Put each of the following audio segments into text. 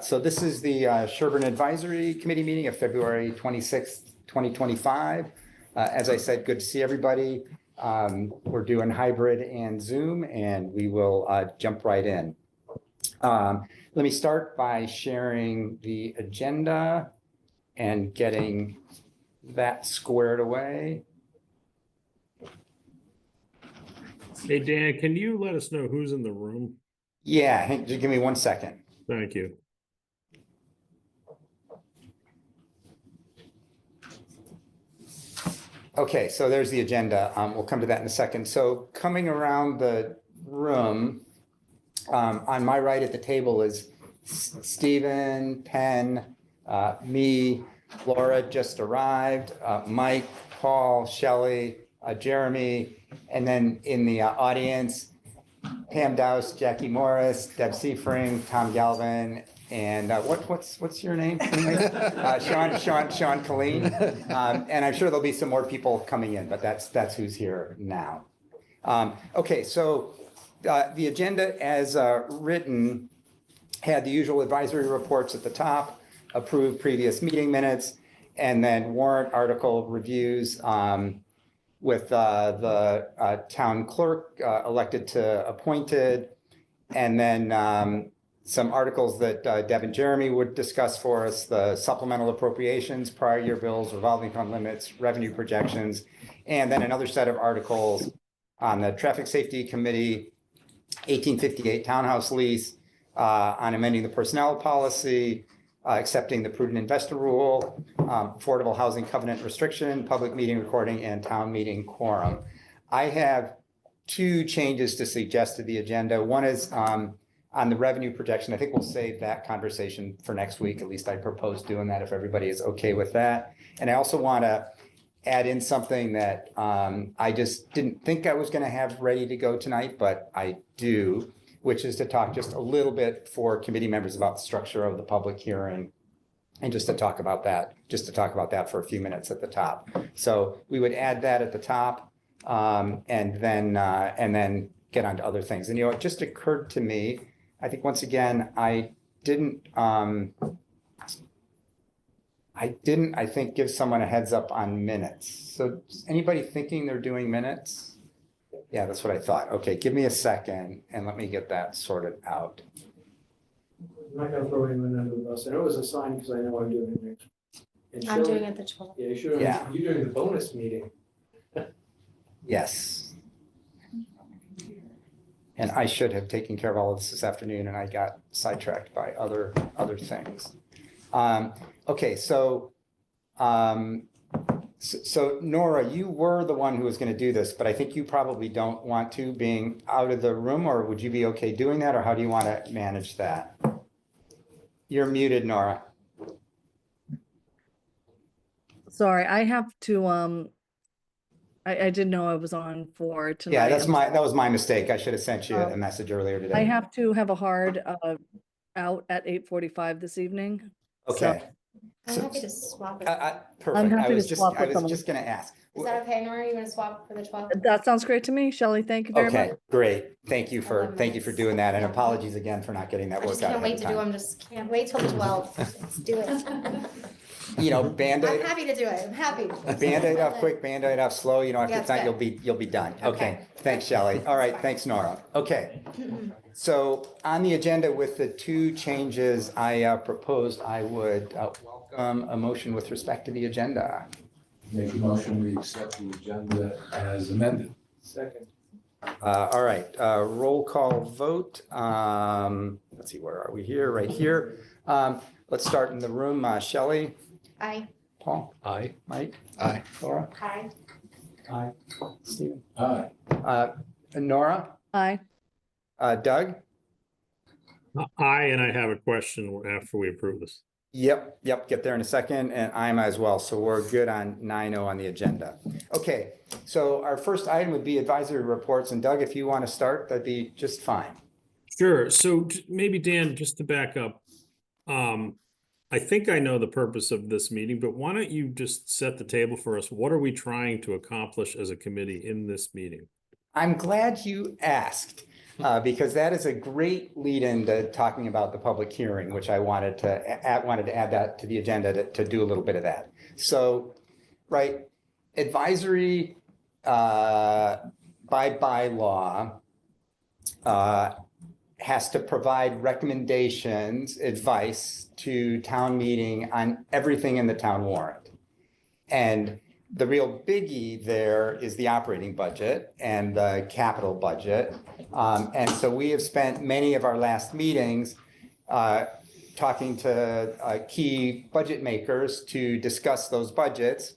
So this is the Sherborn Advisory Committee meeting of February 26th, 2025. As I said, good to see everybody. We're doing hybrid and Zoom, and we will jump right in. Let me start by sharing the agenda and getting that squared away. Hey, Dan, can you let us know who's in the room? Yeah, just give me 1 second. Thank you. Okay, so there's the agenda. We'll come to that in a second. So coming around the room, on my right at the table is Stephen, Penn, me, Laura just arrived, Mike, Paul, Shelley, Jeremy, and then in the audience, Pam Dowse, Jackie Morris, Deb Seafring, Tom Galvin, and what's your name? Sean Colleen. And I'm sure there'll be some more people coming in, but that's who's here now. Okay, so the agenda as written had the usual advisory reports at the top, approved previous meeting minutes, and then warrant article reviews with the town clerk elected to appointed, and then some articles that Deb and Jeremy would discuss for us, the supplemental appropriations, prior year bills, revolving fund limits, revenue projections, and then another set of articles on the Traffic Safety Committee, 1858 townhouse lease, on amending the personnel policy, accepting the prudent investor rule, affordable housing covenant restriction, public meeting recording, and town meeting quorum. I have two changes to suggest to the agenda. One is on the revenue projection. I think we'll save that conversation for next week. At least I propose doing that if everybody is okay with that. And I also want to add in something that I just didn't think I was going to have ready to go tonight, but I do, which is to talk just a little bit for committee members about the structure of the public hearing, and just to talk about that for a few minutes at the top. So we would add that at the top, and then get on to other things. And it just occurred to me, I think once again, I didn't give someone a heads up on minutes. So is anybody thinking they're doing minutes? Yeah, that's what I thought. Okay, give me a second and let me get that sorted out. I'm not gonna throw anyone under the bus. I know it was assigned because I know I'm doing it next. And I'm Shelley- doing it the 12th. Yeah, you should. Yeah. You're doing the bonus meeting. Yes. And I should have taken care of all of this afternoon, and I got sidetracked by other things. Okay, so Nora, you were the one who was going to do this, but I think you probably don't want to, being out of the room, or would you be okay doing that, or how do you want to manage that? You're muted, Nora. Sorry, I have to, I didn't know I was on for tonight. Yeah, that was my mistake. I should have sent you a message earlier today. I have to have a hard out at 8:45 this evening. Okay. I'm happy to swap it. Perfect. I'm happy I was to just swap with someone. just going to ask. Is that okay, Nora? You want to swap for the 12th? That sounds great to me, Shelley. Thank you very Okay, much. great. Thank you for 11 minutes. doing that, and Yeah. apologies again for not getting that I worked just out can't ahead wait of to do. time. I'm just can't wait till the 12th. Let's do it. I'm Band-aid, happy to do it. I'm happy. Band-aid off quick, Band-aid off slow. After Yeah, tonight, it's you'll be done. Okay. Okay. Thanks, Shelley. All right, thanks, Nora. Okay. So on the agenda with the two changes, I proposed I would welcome a motion with respect to the agenda. Make a motion, we accept the agenda as amended. Second. All right, roll call vote. Let's see, where are we here? Right here. Let's start in the room. Shelley, Aye. Paul, Aye. Mike, Aye. Laura, Aye. Aye, Stephen, Aye. Nora, Aye. Doug. Aye, and I have a question after we approve this. Yep, get there in a second, and I'm as well. So we're good on 9-0 on the agenda. Okay, so our first item would be advisory reports, and Doug, if you want to start, that'd be just fine. Sure. So maybe Dan, just to back up, I think I know the purpose of this meeting, but why don't you just set the table for us? What are we trying to accomplish as a committee in this meeting? I'm glad you asked. because that is a great lead into talking about the public hearing, which I wanted to add that to the agenda to do a little bit of that. So, right, advisory by bylaw has to provide recommendations, advice to town meeting on everything in the town warrant. And the real biggie there is the operating budget and the capital budget. And so we have spent many of our last meetings talking to key budget makers to discuss those budgets,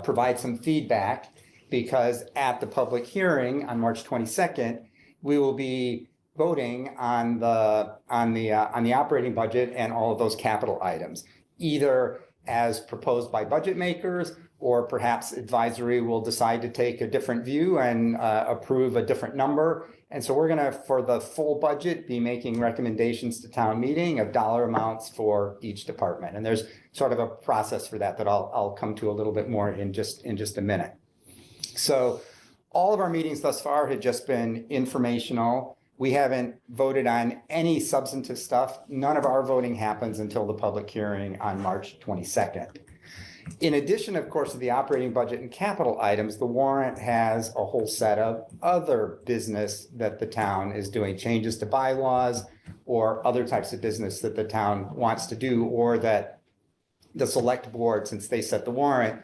provide some feedback, because at the public hearing on March 22nd, we will be voting on the operating budget and all of those capital items, either as proposed by budget makers, or perhaps advisory will decide to take a different view and approve a different number. And so we're gonna, for the full budget, be making recommendations to town meeting of dollar amounts for each department. And there's sort of a process for that I'll come to a little bit more in just a minute. So all of our meetings thus far have just been informational. We haven't voted on any substantive stuff. None of our voting happens until the public hearing on March 22nd. In addition, of course, to the operating budget and capital items, the warrant has a whole set of other business that the town is doing, changes to bylaws or other types of business that the town wants to do, or that the select board, since they set the warrant,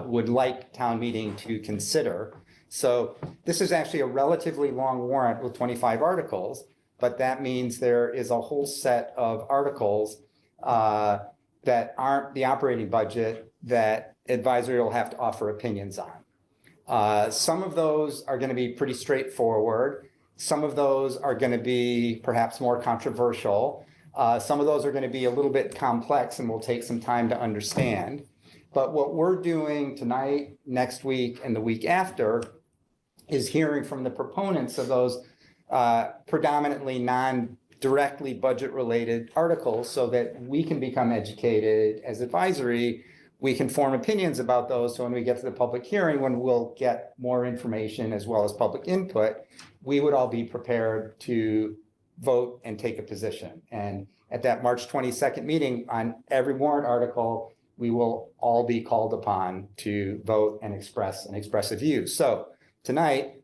would like town meeting to consider. So this is actually a relatively long warrant with 25 articles, but that means there is a whole set of articles that aren't the operating budget that advisory will have to offer opinions on. Some of those are going to be pretty straightforward. Some of those are going to be perhaps more controversial. Some of those are going to be a little bit complex and will take some time to understand. But what we're doing tonight, next week, and the week after is hearing from the proponents of those predominantly non-directly budget-related articles, so that we can become educated as advisory. We can form opinions about those. So when we get to the public hearing, when we'll get more information as well as public input, we would all be prepared to vote and take a position. And at that March 22nd meeting, on every warrant article, we will all be called upon to vote and express a view. So tonight,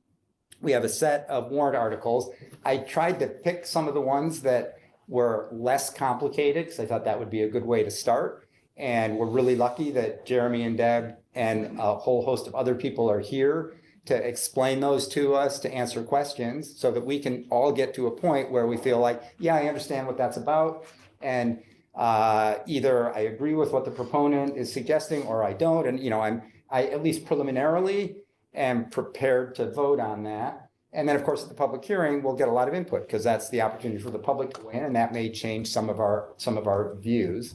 we have a set of warrant articles. I tried to pick some of the ones that were less complicated, because I thought that would be a good way to start. And we're really lucky that Jeremy and Deb and a whole host of other people are here to explain those to us, to answer questions, so that we can all get to a point where we feel like, yeah, I understand what that's about. And either I agree with what the proponent is suggesting, or I don't. And, I at least preliminarily am prepared to vote on that. And then, of course, at the public hearing, we'll get a lot of input, because that's the opportunity for the public to weigh in, and that may change some of our views.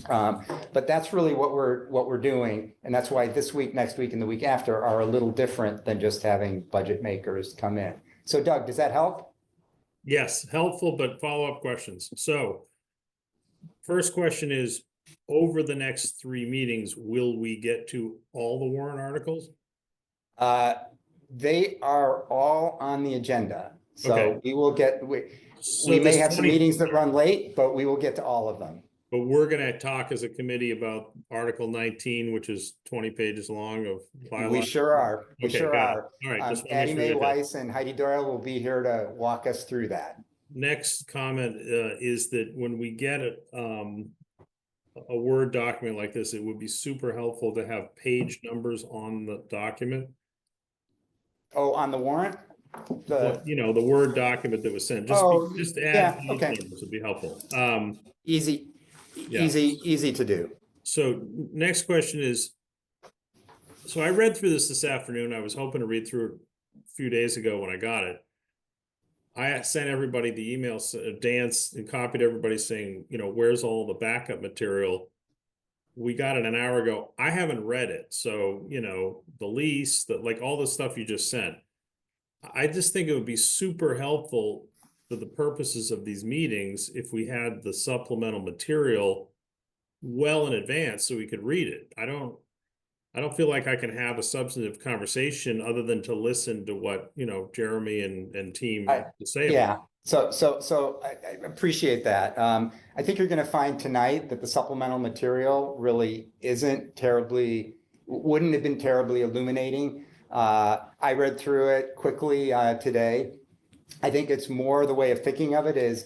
But that's really what we're doing. And that's why this week, next week, and the week after are a little different than just having budget makers come in. So Doug, does that help? Yes, helpful, but follow-up questions. So first question is, over the next 3 meetings, will we get to all the warrant articles? They are all on the agenda. So Okay. we will get, So we may this have some 20 meetings that run late, but we will get to all of them. But we're gonna talk as a committee about Article 19, which is 20 pages long of bylaw. We sure are. We Okay, sure got it. are. All right, just wanna Addie make Mae sure we did. Weiss and Heidi Doyle will be here to walk us through that. Next comment is that when we get a Word document like this, it would be super helpful to have page numbers on the document. Oh, on the warrant? The The Word document that was sent, just add yeah, page okay. numbers would be helpful. Easy, Yeah. easy to do. So next question is, so I read through this afternoon. I was hoping to read through it a few days ago when I got it. I sent everybody the emails, Dance, and copied everybody saying, where's all the backup material? We got it an hour ago. I haven't read it. So, the lease, like all the stuff you just sent. I just think it would be super helpful for the purposes of these meetings if we had the supplemental material well in advance so we could read it. I I don't feel like I can have a substantive conversation other than to listen to what, Jeremy and team I- have to say. Yeah, so I appreciate that. I think you're gonna find tonight that the supplemental material really wouldn't have been terribly illuminating. I read through it quickly today. I think it's more the way of thinking of it is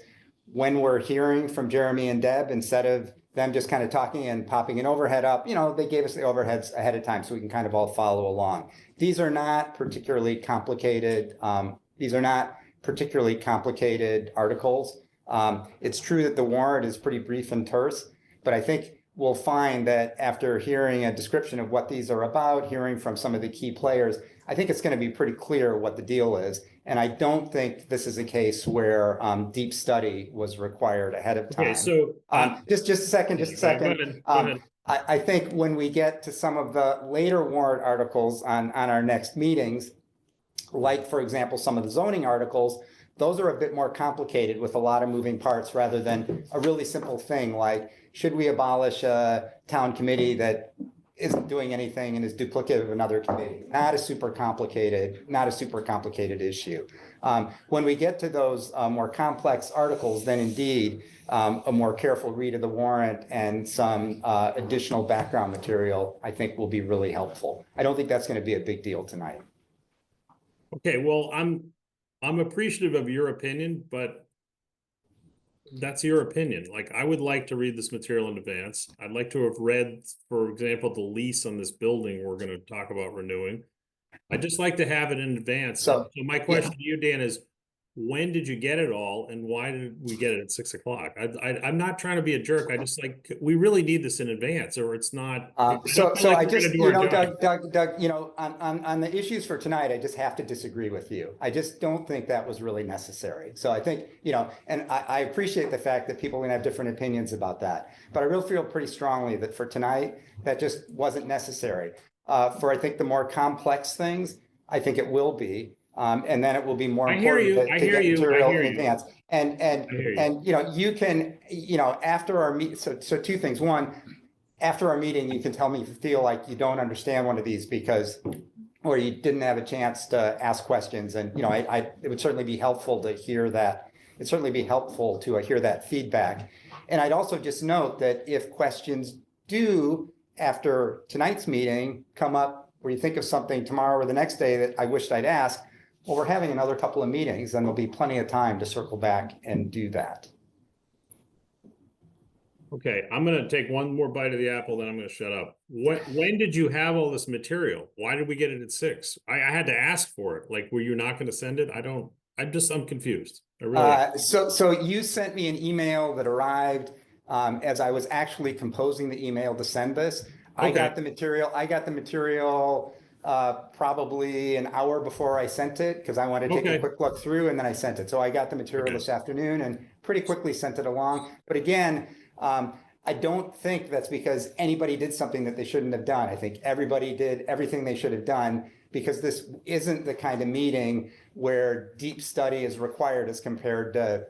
when we're hearing from Jeremy and Deb, instead of them just kind of talking and popping an overhead up, they gave us the overheads ahead of time so we can kind of all follow along. These are not particularly complicated. Articles. It's true that the warrant is pretty brief and terse, but I think we'll find that after hearing a description of what these are about, hearing from some of the key players, I think it's going to be pretty clear what the deal is. And I don't think this is a case where deep study was required ahead of time. Okay, so just a second. go ahead. I think when we get to some of the later warrant articles on our next meetings, like, for example, some of the zoning articles, those are a bit more complicated with a lot of moving parts rather than a really simple thing like, should we abolish a town committee that isn't doing anything and is duplicative of another committee? Not a super complicated issue. When we get to those more complex articles, then indeed, a more careful read of the warrant and some additional background material, I think will be really helpful. I don't think that's going to be a big deal tonight. Okay, well, I'm appreciative of your opinion, but that's your opinion. Like, I would like to read this material in advance. I'd like to have read, for example, the lease on this building we're going to talk about renewing. I'd just like to have it in advance. So, So my question to you, Dan, is when did you get it all and why did we get it at 6 o'clock? I'm not trying to be a jerk. I just we really need this in advance or it's not. Doug, on the issues for tonight, I just have to disagree with you. I just don't think that was really necessary. So I think, and I appreciate the fact that people are going to have different opinions about that, but I really feel pretty strongly that for tonight, that just wasn't necessary. For I think the more complex things, I think it will be. And then it will be more important to get material in advance. And you can, after our meet, so two things. One, after our meeting, you can tell me if you feel like you don't understand one of these or you didn't have a chance to ask questions. And, it would certainly be helpful to hear that. It'd certainly be helpful to hear that feedback. And I'd also just note that if questions do, after tonight's meeting, come up where you think of something tomorrow or the next day that I wished I'd asked, well, we're having another couple of meetings and there'll be plenty of time to circle back and do that. Okay, I'm going to take one more bite of the apple, then I'm going to shut up. When did you have all this material? Why did we get it at 6? I had to ask for it. Like, were you not going to send it? I'm confused. I really so you sent me an email that arrived as I was actually composing the email to send this. I got the material probably an hour before I sent it because I wanted to take a quick look through and then I sent it. So I got the material this afternoon and pretty quickly sent it along. But again, I don't think that's because anybody did something that they shouldn't have done. I think everybody did everything they should have done because this isn't the kind of meeting where deep study is required as compared to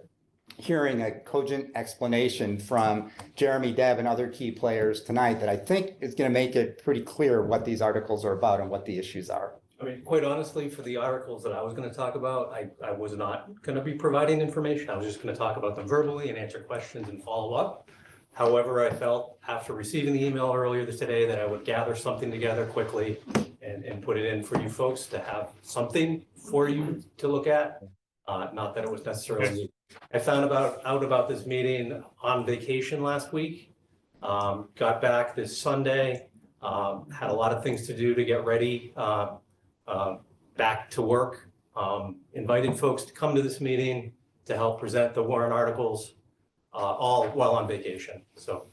hearing a cogent explanation from Jeremy, Deb, and other key players tonight that I think is going to make it pretty clear what these articles are about and what the issues are. I mean, quite honestly, for the articles that I was going to talk about, I was not going to be providing information. I was just going to talk about them verbally and answer questions and follow up. However, I felt after receiving the email earlier today that I would gather something together quickly and put it in for you folks to have something for you to look at. Not that it was necessarily. I found out about this meeting on vacation last week. Got back this Sunday. Had a lot of things to do to get ready. Back to work. Invited folks to come to this meeting to help present the warrant articles, all while on vacation. So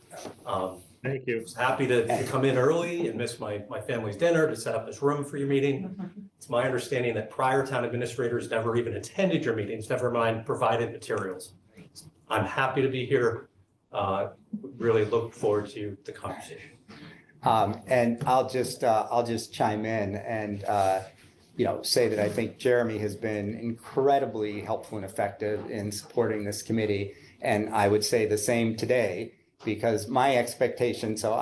thank you. I was happy to come in early and miss my family's dinner to set up this room for your meeting. It's my understanding that prior town administrators never even attended your meetings, never mind provided materials. I'm happy to be here. Really look forward to the conversation. And I'll just chime in and say that I think Jeremy has been incredibly helpful and effective in supporting this committee. And I would say the same today, because my expectation, so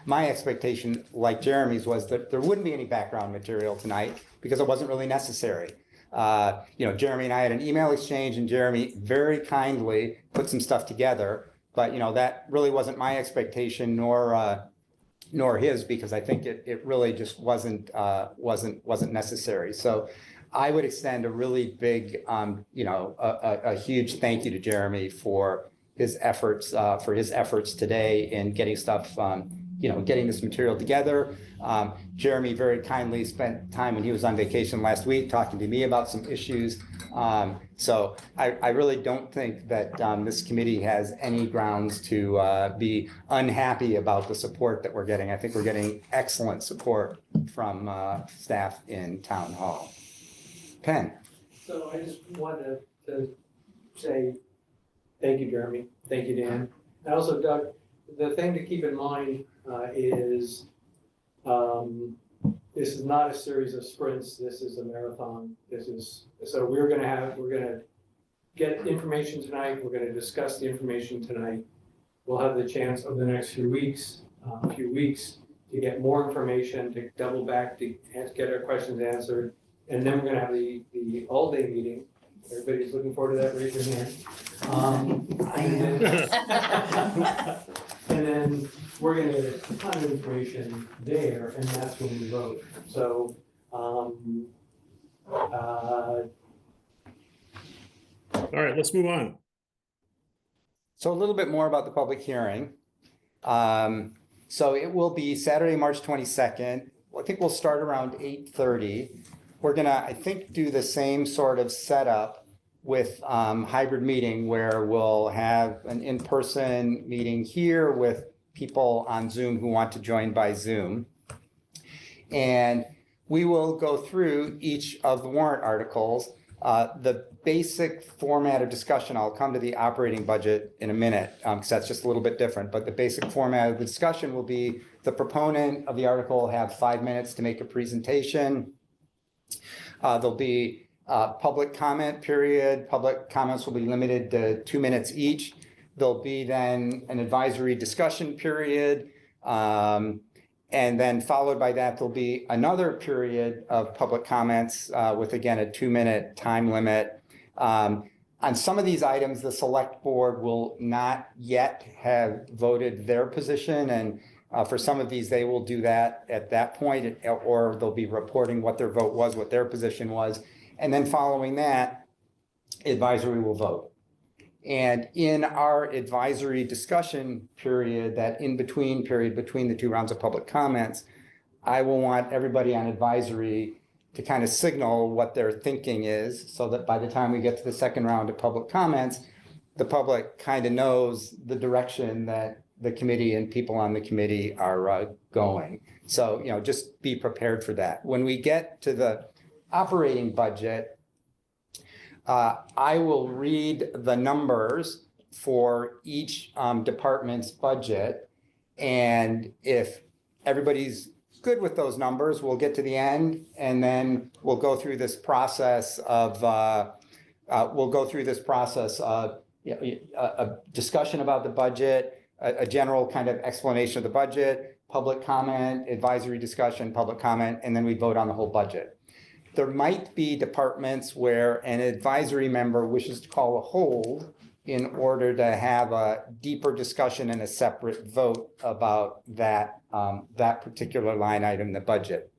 my expectation, like Jeremy's, was that there wouldn't be any background material tonight because it wasn't really necessary. Jeremy and I had an email exchange, and Jeremy very kindly put some stuff together. But, that really wasn't my expectation, nor his, because I think it really just wasn't necessary. So I would extend a really big, a huge thank you to Jeremy for his efforts today in getting stuff, getting this material together. Jeremy very kindly spent time when he was on vacation last week talking to me about some issues. So I really don't think that this committee has any grounds to be unhappy about the support that we're getting. I think we're getting excellent support from staff in Town Hall. Penn. So I just wanted to say, thank you, Jeremy. Thank you, Dan. And also, Doug, the thing to keep in mind is this is not a series of sprints. This is a marathon. So we're gonna get information tonight. We're gonna discuss the information tonight. We'll have the chance over the next few weeks to get more information, to double back, to get our questions answered. And then we're gonna have the all-day meeting. Everybody's looking forward to that, raise your hand. And then we're gonna get a ton of information there, and that's when we vote. So, All right, let's move on. So a little bit more about the public hearing. So it will be Saturday, March 22nd. I think we'll start around 8:30. We're gonna, I think, do the same sort of setup with hybrid meeting where we'll have an in-person meeting here with people on Zoom who want to join by Zoom. And we will go through each of the warrant articles. The basic format of discussion, I'll come to the operating budget in a minute, because that's just a little bit different, but the basic format of the discussion will be the proponent of the article will have 5 minutes to make a presentation. There'll be a public comment period. Public comments will be limited to 2 minutes each. There'll be then an advisory discussion period. And then followed by that, there'll be another period of public comments with, again, a 2-minute time limit. On some of these items, the select board will not yet have voted their position. And for some of these, they will do that at that point, or they'll be reporting what their vote was, what their position was. And then following that, advisory will vote. And in our advisory discussion period, that in-between period between the 2 rounds of public comments, I will want everybody on advisory to kind of signal what their thinking is so that by the time we get to the second round of public comments, the public kind of knows the direction that the committee and people on the committee are going. So, just be prepared for that. When we get to the operating budget, I will read the numbers for each department's budget. And if everybody's good with those numbers, we'll get to the end and then we'll go through this process of, a discussion about the budget, a general kind of explanation of the budget, public comment, advisory discussion, public comment, and then we vote on the whole budget. There might be departments where an advisory member wishes to call a hold in order to have a deeper discussion and a separate vote about that particular line item in the budget.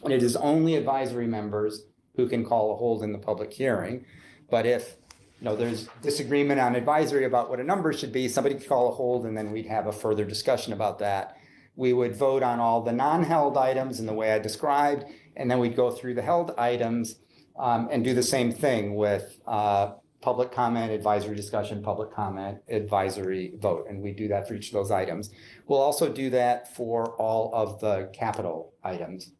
And it is only advisory members who can call a hold in the public hearing. But if there's disagreement on advisory about what a number should be, somebody could call a hold and then we'd have a further discussion about that. We would vote on all the non-held items in the way I described, and then we'd go through the held items and do the same thing with public comment, advisory discussion, public comment, advisory vote. And we do that for each of those items. We'll also do that for all of the capital items.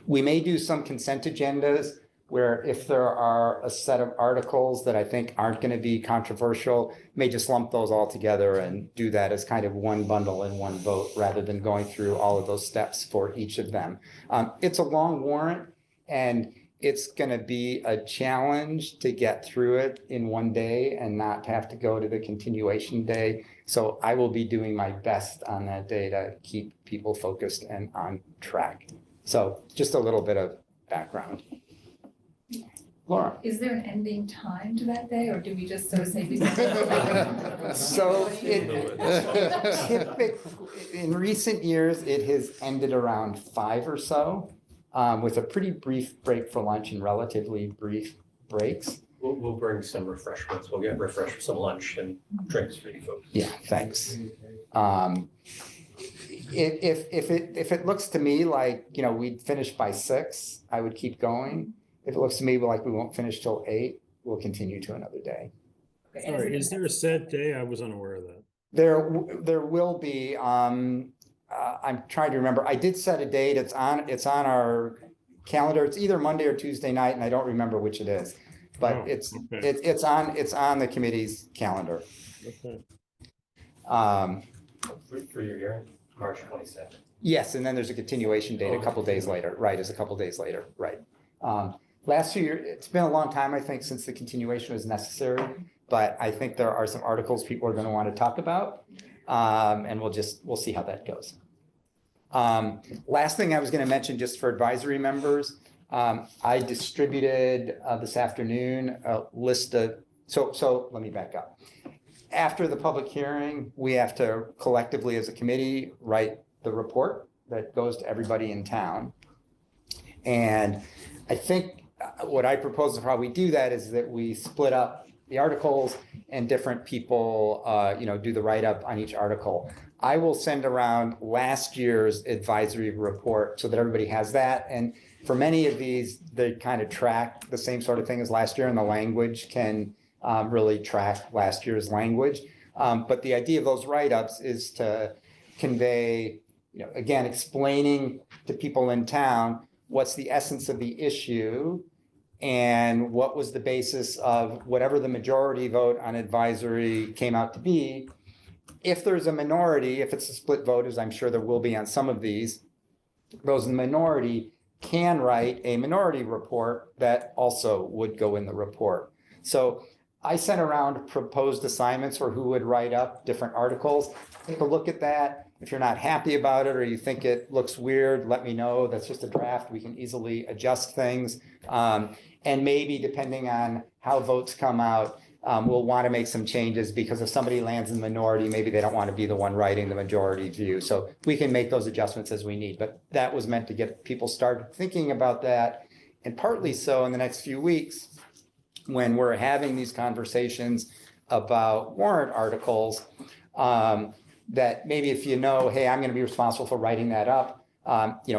We may do some consent agendas where if there are a set of articles that I think aren't going to be controversial, may just lump those all together and do that as kind of one bundle and one vote rather than going through all of those steps for each of them. It's a long warrant, and it's gonna be a challenge to get through it in one day and not have to go to the continuation day. So I will be doing my best on that day to keep people focused and on track. So just a little bit of background. Laura. Is there an ending time to that day, or do we just sort of say? So in recent years, it has ended around 5 or so, with a pretty brief break for lunch and relatively brief breaks. We'll bring some refreshments. We'll get refreshments, some lunch and drinks for you folks. Yeah, thanks. If it looks to me like, we'd finish by 6, I would keep going. If it looks to me like we won't finish till 8, we'll continue to another day. Sorry, is there a set day? I was unaware of that. There will be, I'm trying to remember, I did set a date, it's on our calendar, it's either Monday or Tuesday night, and I don't remember which it is. But Oh, it's okay. on the committee's calendar. Okay. For your hearing, March 22nd. Yes, and then there's a continuation date a couple days later, right, is a couple days later, right. Last year, it's been a long time, I think, since the continuation was necessary, but I think there are some articles people are going to want to talk about, and we'll see how that goes. Last thing I was going to mention, just for advisory members, I distributed this afternoon a list of, so let me back up. After the public hearing, we have to collectively as a committee write the report that goes to everybody in town. And I think what I propose of how we do that is that we split up the articles and different people, do the write-up on each article. I will send around last year's advisory report so that everybody has that. And for many of these, they kind of track the same sort of thing as last year, and the language can really track last year's language. But the idea of those write-ups is to convey, again, explaining to people in town what's the essence of the issue and what was the basis of whatever the majority vote on advisory came out to be. If there's a minority, if it's a split vote, as I'm sure there will be on some of these, those in the minority can write a minority report that also would go in the report. So I sent around proposed assignments for who would write up different articles. Take a look at that. If you're not happy about it or you think it looks weird, let me know. That's just a draft. We can easily adjust things. And maybe depending on how votes come out, we'll want to make some changes, because if somebody lands in the minority, maybe they don't want to be the one writing the majority view. So we can make those adjustments as we need. But that was meant to get people started thinking about that. And partly so in the next few weeks, when we're having these conversations about warrant articles, that maybe if hey, I'm going to be responsible for writing that up,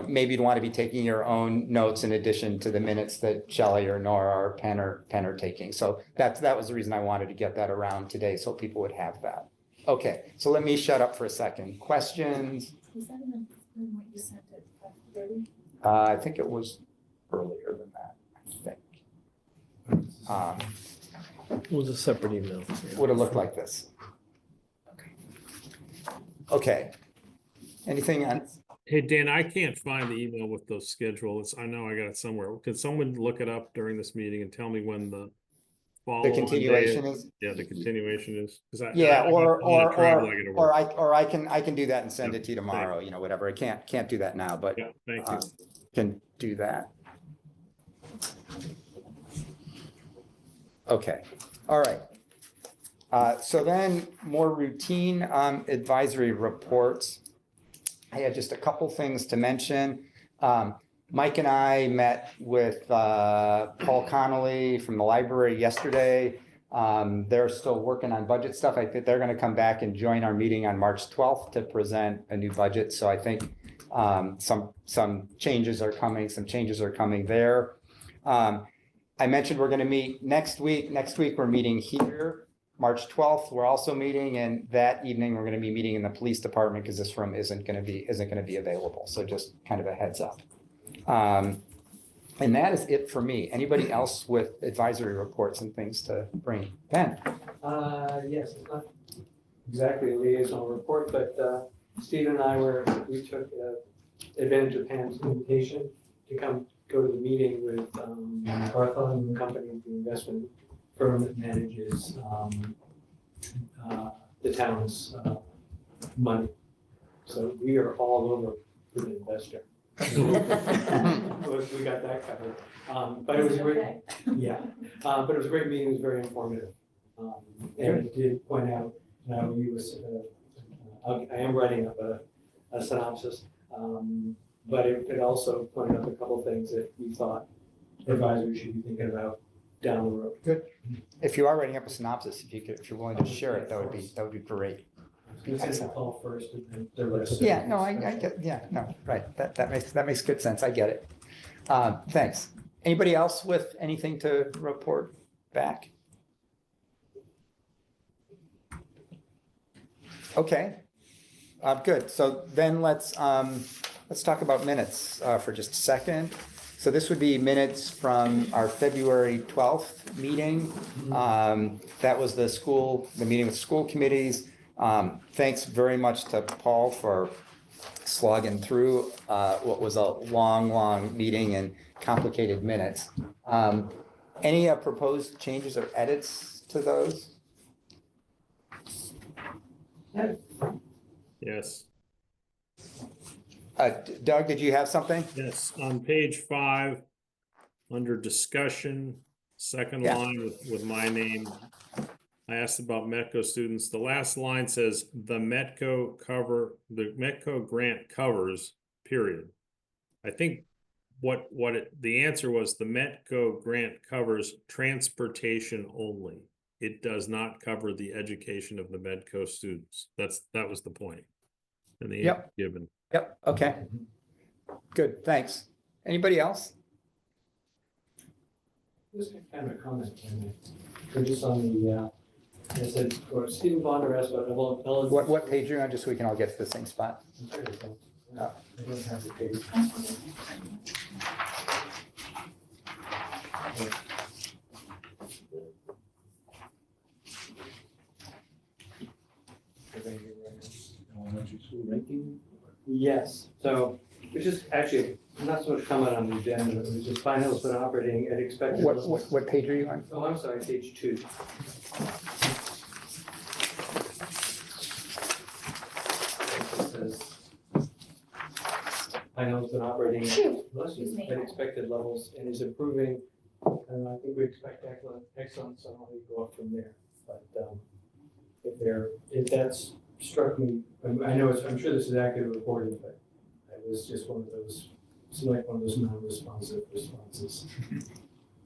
maybe you'd want to be taking your own notes in addition to the minutes that Shelley or Nora or Penn are taking. So that was the reason I wanted to get that around today, so people would have that. Okay, so let me shut up for a second. Questions? Was that in what you sent at 5:30? I think it was earlier than that, I think. It was a separate email. Would have looked like this. Okay. Anything on? Hey, Dan, I can't find the email with those schedules. I know I got it somewhere. Can someone look it up during this meeting and tell me when the follow-on day continuation is? Yeah, the continuation is. Yeah, or I I can do that and send it to you tomorrow, whatever. I can't do that now, but Yeah, thank you. can do that. Okay, all right. So then more routine advisory reports. I had just a couple things to mention. Mike and I met with Paul Connolly from the library yesterday. They're still working on budget stuff. I think they're going to come back and join our meeting on March 12th to present a new budget. So I think some changes are coming. Some changes are coming there. I mentioned we're going to meet next week. Next week we're meeting here. March 12th, we're also meeting, and that evening we're going to be meeting in the police department because this room isn't going to be available. So just kind of a heads up. And that is it for me. Anybody else with advisory reports and things to bring? Ben? Yes, it's not exactly a liaison report, but Steve and I we took advantage of Pam's invitation to come go to the meeting with Bartholomew and Company, the investment firm that manages the town's money. So we are all over with the investor. We got that covered. But it was a great, yeah, but it was a great meeting, it was very informative. And it did point out, you was, I am writing up a synopsis, but it also pointed up a couple things that we thought advisory should be thinking about down the road. Good. If you are writing up a synopsis, if you're willing to share it, that would be great. I was gonna say the call first and then the rest. Yeah, no, I get, yeah, no, right. That makes good sense. I get it. Thanks. Anybody else with anything to report back? Okay. Good. So then let's talk about minutes for just a second. So this would be minutes from our February 12th meeting. That was the meeting with school committees. Thanks very much to Paul for slogging through what was a long meeting and complicated minutes. Any proposed changes or edits to those? Yes. Doug, did you have something? Yes, on page 5, under discussion, second Yeah. line with my name. I asked about Metco students. The last line says the Metco grant covers, period. I think the answer was the Metco grant covers transportation only. It does not cover the education of the Metco students. That was the point. And the answer given. Yep, okay. Good, thanks. Anybody else? Just kind of a comment, or just on the, I said, or Stephen Bonder asked about eligibility. What page are you on, just so we can all get to the same spot? I don't have the page. Elementary school ranking. Yes, so it's just actually not so much comment on the agenda, it was just finals been operating at expected levels. What page are you on? Oh, I'm sorry, page 2. It says, finals been operating Excuse me. at expected levels and is improving. And I think we expect excellence, so I'll go up from there. But if that's struck me, I know I'm sure this is accurate reporting, but it was just one of those, seemed like one of those non-responsive responses.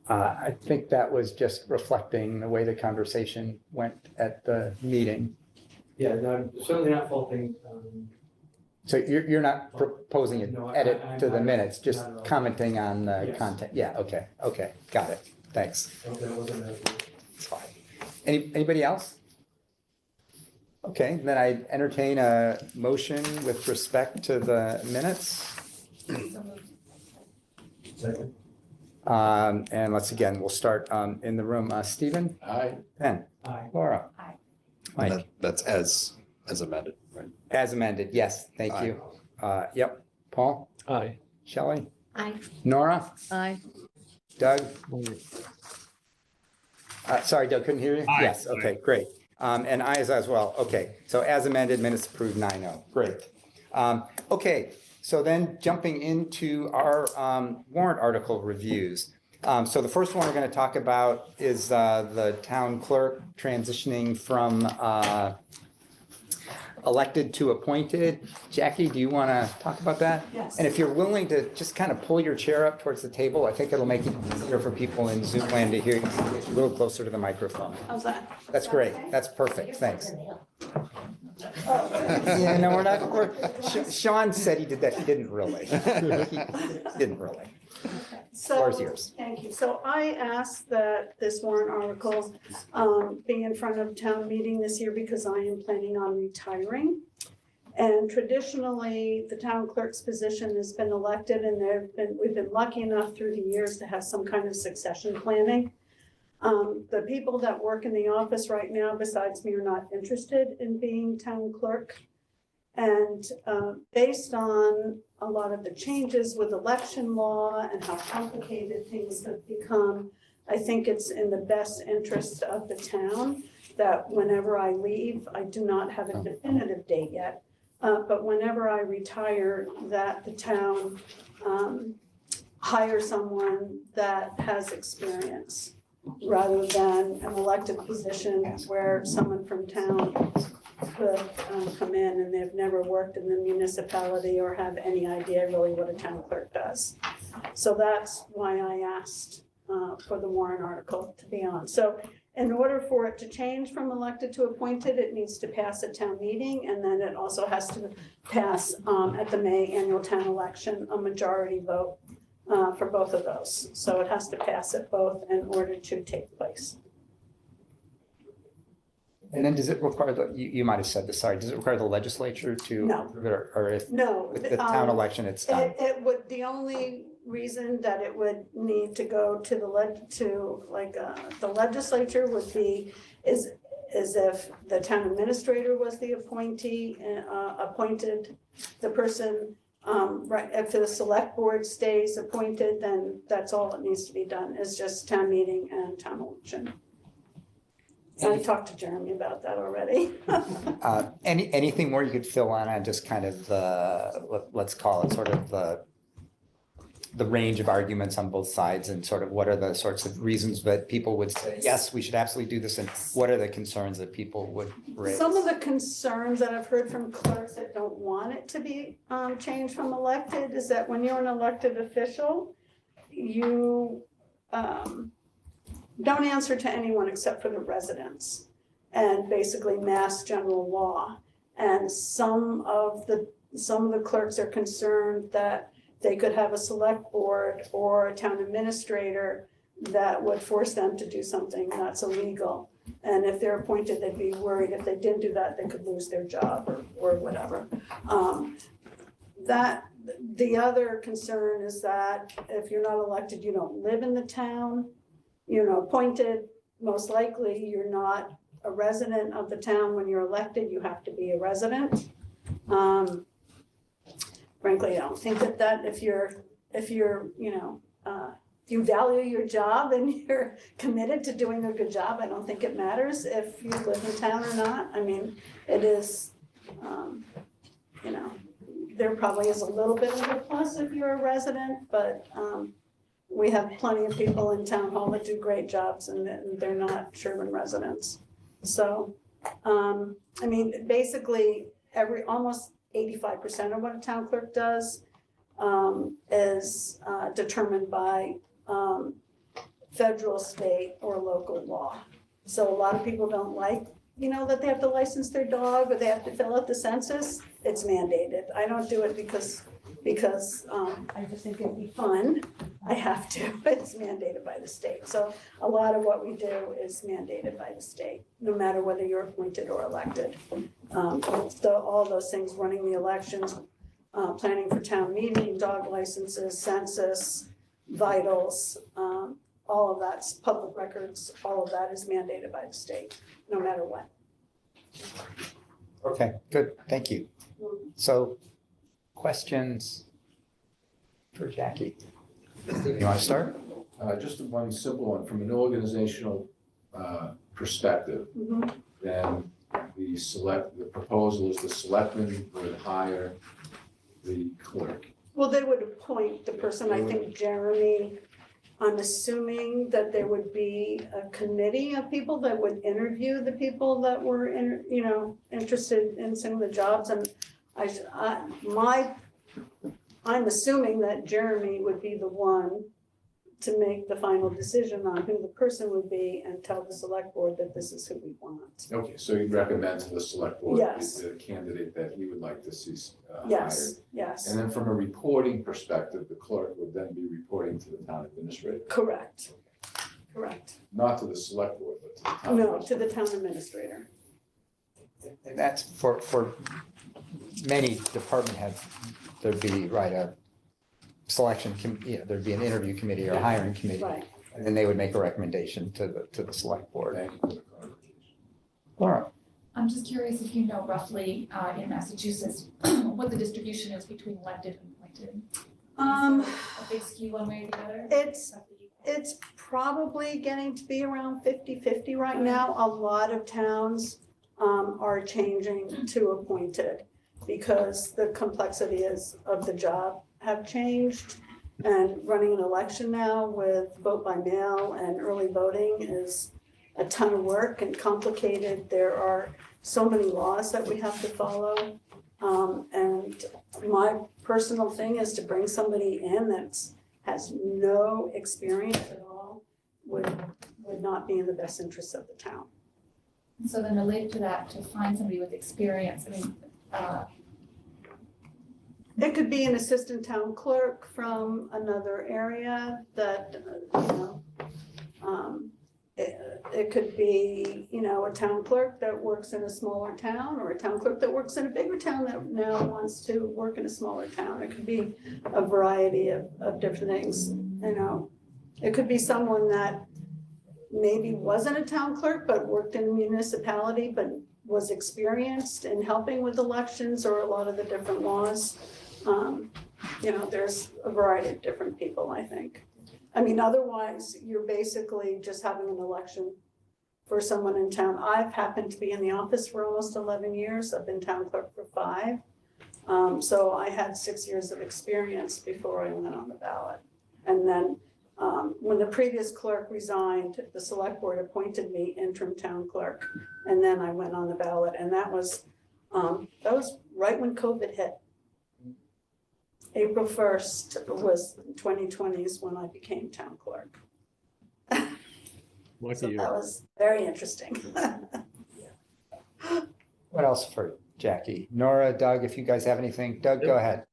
I think that was just reflecting the way the conversation went at the meeting. Yeah, no, I'm certainly not faulting, So you're not proposing an No, edit I'm to the not- minutes, just not at all. commenting on the Yes. content? Yeah, okay, got it. Thanks. okay, that wasn't accurate. It's fine. Anybody else? Okay, then I entertain a motion with respect to the minutes. Second. And we'll start in the room. Stephen, Aye. Penn, Aye. Laura. Aye. Mike, That's as amended, right? as amended, yes, thank you. Yep, Paul, Aye. Shelley, Aye. Nora, Aye. Doug. Sorry, Doug, couldn't hear you? Aye. Yes, okay, great. And I as well. Okay, so as amended, minutes approved 9-0. Great. Okay, so then jumping into our warrant article reviews. So the first one we're going to talk about is the town clerk transitioning from elected to appointed. Jackie, do you want to talk about that? Yes. And if you're willing to just kind of pull your chair up towards the table, I think it'll make it easier for people in Zoom land to hear you a little closer to the microphone. How's that? That's great. That's perfect. Thanks. Yeah, no, we're not. Sean said he did that. He didn't really. He didn't really. Floor's yours. Thank you. So I asked that this warrant article be in front of town meeting this year because I am planning on retiring. And traditionally, the town clerk's position has been elected and we've been lucky enough through the years to have some kind of succession planning. The people that work in the office right now, besides me, are not interested in being town clerk. And based on a lot of the changes with election law and how complicated things have become, I think it's in the best interest of the town that whenever I leave, I do not have a definitive date yet, but whenever I retire, that the town hire someone that has experience rather than an elected position where someone from town could come in and they've never worked in the municipality or have any idea really what a town clerk does. So that's why I asked for the warrant article to be on. So in order for it to change from elected to appointed, it needs to pass at town meeting, and then it also has to pass at the May annual town election, a majority vote for both of those. So it has to pass at both in order to take place. And then does it require you might have said this, sorry, does it require the legislature to? No. Or if No. with the town election, it's done? It would, the only reason that it would need to go to the legislature would be is if the town administrator was the appointee, appointed the person, right, if the select board stays appointed, then that's all that needs to be done, is just town meeting and town election. I talked to Jeremy about that already. Anything more you could fill on just kind of let's call it sort of the range of arguments on both sides, and sort of what are the sorts of reasons that people would say, yes, we should absolutely do this, and what are the concerns that people would raise? Some of the concerns that I've heard from clerks that don't want it to be changed from elected is that when you're an elected official, you don't answer to anyone except for the residents and basically mass general law. And some of the clerks are concerned that they could have a select board or a town administrator that would force them to do something that's illegal. And if they're appointed, they'd be worried if they didn't do that, they could lose their job or whatever. The other concern is that if you're not elected, you don't live in the town. You're not appointed, most likely you're not a resident of the town. When you're elected, you have to be a resident. Frankly, I don't think that if you value your job and you're committed to doing a good job, I don't think it matters if you live in town or not. I mean, it is, there probably is a little bit of a plus if you're a resident, but we have plenty of people in town hall that do great jobs and they're not Sherborn residents. So, I mean, basically almost 85% of what a town clerk does is determined by federal, state, or local law. So a lot of people don't like, that they have to license their dog or they have to fill out the census. It's mandated. I don't do it because I just think it'd be fun. I have to, but it's mandated by the state. So a lot of what we do is mandated by the state, no matter whether you're appointed or elected. All those things, running the elections, planning for town meeting, dog licenses, census, vitals, all of that's public records, all of that is mandated by the state, no matter what. Okay, good, thank you. So, questions for Jackie? You want to start? Just one simple one, from an organizational perspective, then the proposal is the selectmen would hire the clerk. Well, they would appoint the person, I think Jeremy, I'm assuming that there would be a committee of people that would interview the people that were interested in some of the jobs. And I'm assuming that Jeremy would be the one to make the final decision on who the person would be and tell the select board that this is who we want. Okay, so you'd recommend to the select board Yes. the candidate that he would like to see hired. Yes, And then from a reporting perspective, the clerk would then be reporting to the town administrator, correct. not to the select board, but to the town. No, to the town administrator. And that's for many department heads, there'd be, a selection, there'd be an interview committee or a hiring committee. Right. And then they would make a recommendation to the select board. Thank you for the clarification. Laura? I'm just curious if you know roughly in Massachusetts what the distribution is between elected and appointed. A big skew one way or the other? It's probably getting to be around 50-50 right now. A lot of towns are changing to appointed because the complexity of the job have changed. And running an election now with vote by mail and early voting is a ton of work and complicated. There are so many laws that we have to follow. And my personal thing is to bring somebody in that's has no experience at all would not be in the best interest of the town. And so then related to that, to find somebody with experience, I mean, It could be an assistant town clerk from another area that, it could be, a town clerk that works in a smaller town or a town clerk that works in a bigger town that now wants to work in a smaller town. It could be a variety of different things, It could be someone that maybe wasn't a town clerk, but worked in a municipality, but was experienced in helping with elections or a lot of the different laws. There's a variety of different people, I think. I mean, otherwise, you're basically just having an election for someone in town. I've happened to be in the office for almost 11 years. I've been town clerk for 5. So I had 6 years of experience before I went on the ballot. And then when the previous clerk resigned, the select board appointed me interim town clerk. And then I went on the ballot, and that was right when COVID hit. April 1st was 2020 is when I became town clerk. Lucky So you. that was very interesting. What else for Jackie? Nora, Doug, if you guys have anything, Doug, go ahead.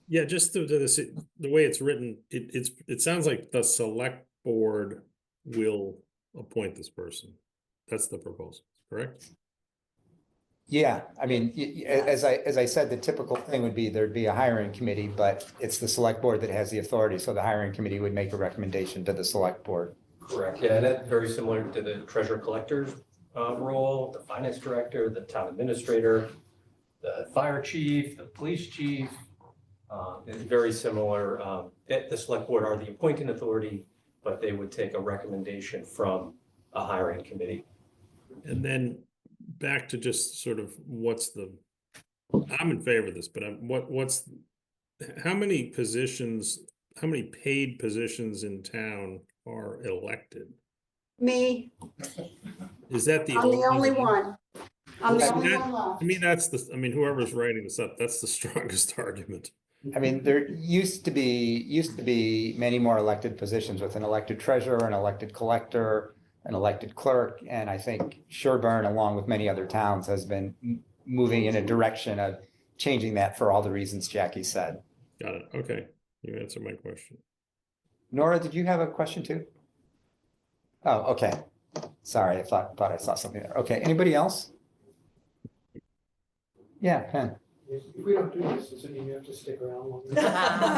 Yeah, just the way it's written, it sounds like the select board will appoint this person. That's the proposal, correct? Yeah, I mean, as I said, the typical thing would be there'd be a hiring committee, but it's the select board that has the authority. So the hiring committee would make a recommendation to the select board. Correct, yeah, and that's very similar to the treasurer collector's role, the finance director, the town administrator, the fire chief, the police chief. It's very similar. The select board are the appointing authority, but they would take a recommendation from a hiring committee. And then back to just sort of I'm in favor of this, but how many paid positions in town are elected? Me, Is that I'm the only one. I'm the Yeah, only that- one left. I mean, whoever's writing this up, that's the strongest argument. I mean, there used to be many more elected positions with an elected treasurer, an elected collector, an elected clerk. And I think Sherborn, along with many other towns, has been moving in a direction of changing that for all the reasons Jackie said. Got it. Okay. You answered my question. Nora, did you have a question too? Oh, okay. Sorry, I thought I saw something there. Okay, anybody else? Yeah, Pen. If we don't do this, does it mean you have to stick around longer?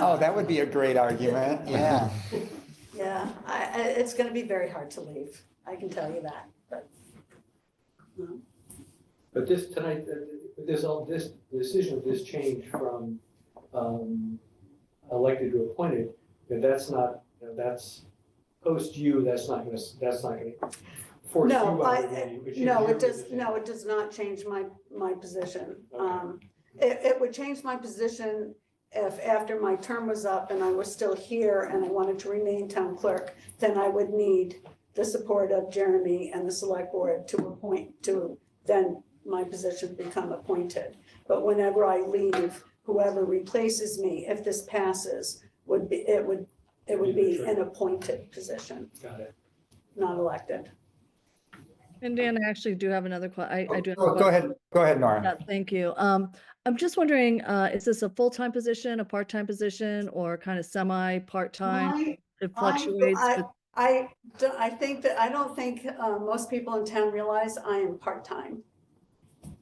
Oh, that would be a great argument. Yeah. Yeah, it's gonna be very hard to leave. I can tell you that, but. But this tonight, this decision of this change from elected to appointed, that's not, that's post you, that's not gonna force you No, out of the. it does not change my position. It would change my position if after my term was up and I was still here and I wanted to remain town clerk, then I would need the support of Jeremy and the select board then my position become appointed. But whenever I leave, whoever replaces me, if this passes, it would be an appointed position, Got it. not elected. And Dan, I actually do have another question. I do. have a Go question. ahead, Nora. Yeah, thank you. I'm just wondering, is this a full-time position, a part-time position, or kind of semi-part-time? It fluctuates. I don't think most people in town realize I am part-time.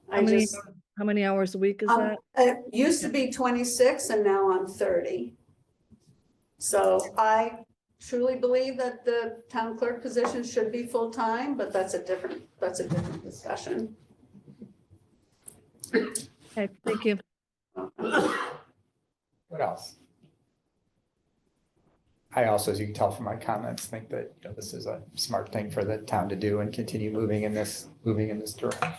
How many hours a week is that? It used to be 26 and now I'm 30. So I truly believe that the town clerk position should be full-time, but that's a different discussion. Okay, thank you. What else? I also, as you can tell from my comments, think that this is a smart thing for the town to do and continue moving in this direction.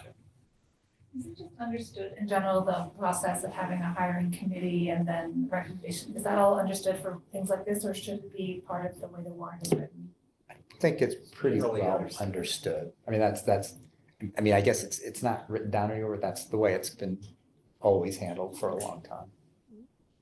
Is it just understood in general, the process of having a hiring committee and then recommendation, is that all understood for things like this, or should it be part of the way the warrant is written? I think it's pretty Generally well understood. understood. I mean, I mean, I guess it's not written down anywhere, but that's the way it's been always handled for a long time.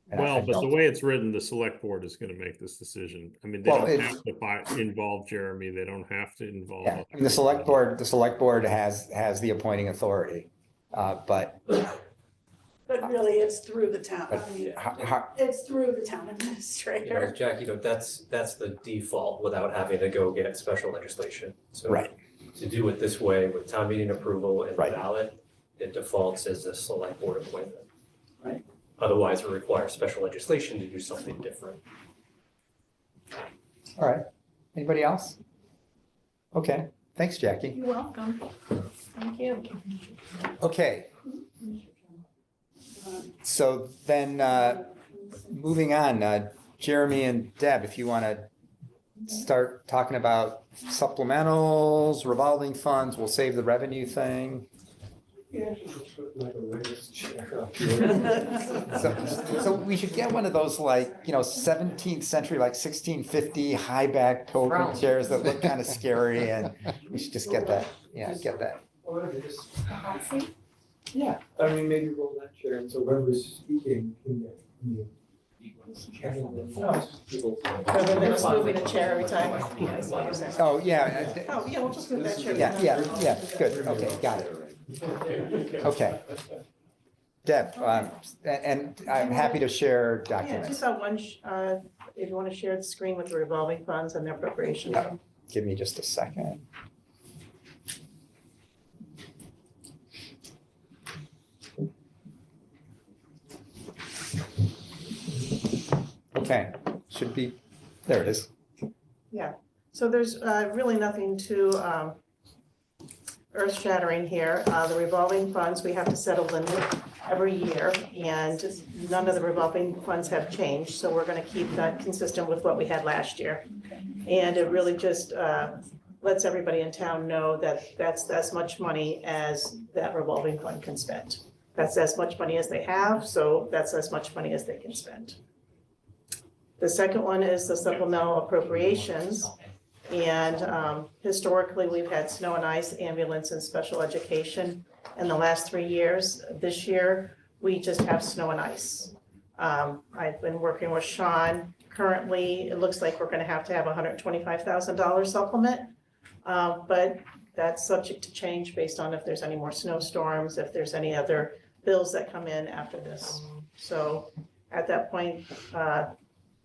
And I Well, but the don't- way it's written, the select board is gonna make this decision. I mean, they Well, don't it's- have to involve Jeremy, they don't have to involve. Yeah, I mean, the select board has the appointing authority, but But really, it's through the town, But- I mean, how, it's through the town You know, administrator. Jack, that's the default without having to go get special legislation. So right, to do it this way with town meeting approval and Right. ballot, it defaults as a select board appointment. Right. Otherwise, it requires special legislation to do something different. all right. Anybody else? Okay, thanks, Jackie. You're welcome. Thank you. Okay. So then, moving on, Jeremy and Deb, if you want to start talking about supplementals, revolving funds, we'll save the revenue thing. Yeah, just put like a raised chair up here. So we should get one of those 17th century, 1650 high back pilgrim chairs that look kind of scary, and we should just get that, get that. Or just, The hot seat? yeah, I mean, maybe roll that chair, and so whoever's speaking can get. Just moving a chair every time. Oh, yeah, Oh, yeah, we'll just move that chair. yeah, good, okay, got it. Okay. Deb, and I'm happy to share Yeah, documents. just on one, if you want to share the screen with the revolving funds and their appropriation. Yeah. Give me just a second. Okay, should be, there it is. So there's really nothing too earth-shattering here. The revolving funds, we have to settle them every year, and none of the revolving funds have changed, so we're gonna keep that consistent with what we had last year. And it really just lets everybody in town know that that's as much money as that revolving fund can spend. That's as much money as they have, so that's as much money as they can spend. The second one is the supplemental appropriations. And historically, we've had snow and ice, ambulance, and special education in the last 3 years. This year, we just have snow and ice. I've been working with Sean. Currently, it looks like we're gonna have a $125,000 supplement. But that's subject to change based on if there's any more snowstorms, if there's any other bills that come in after this. So at that point,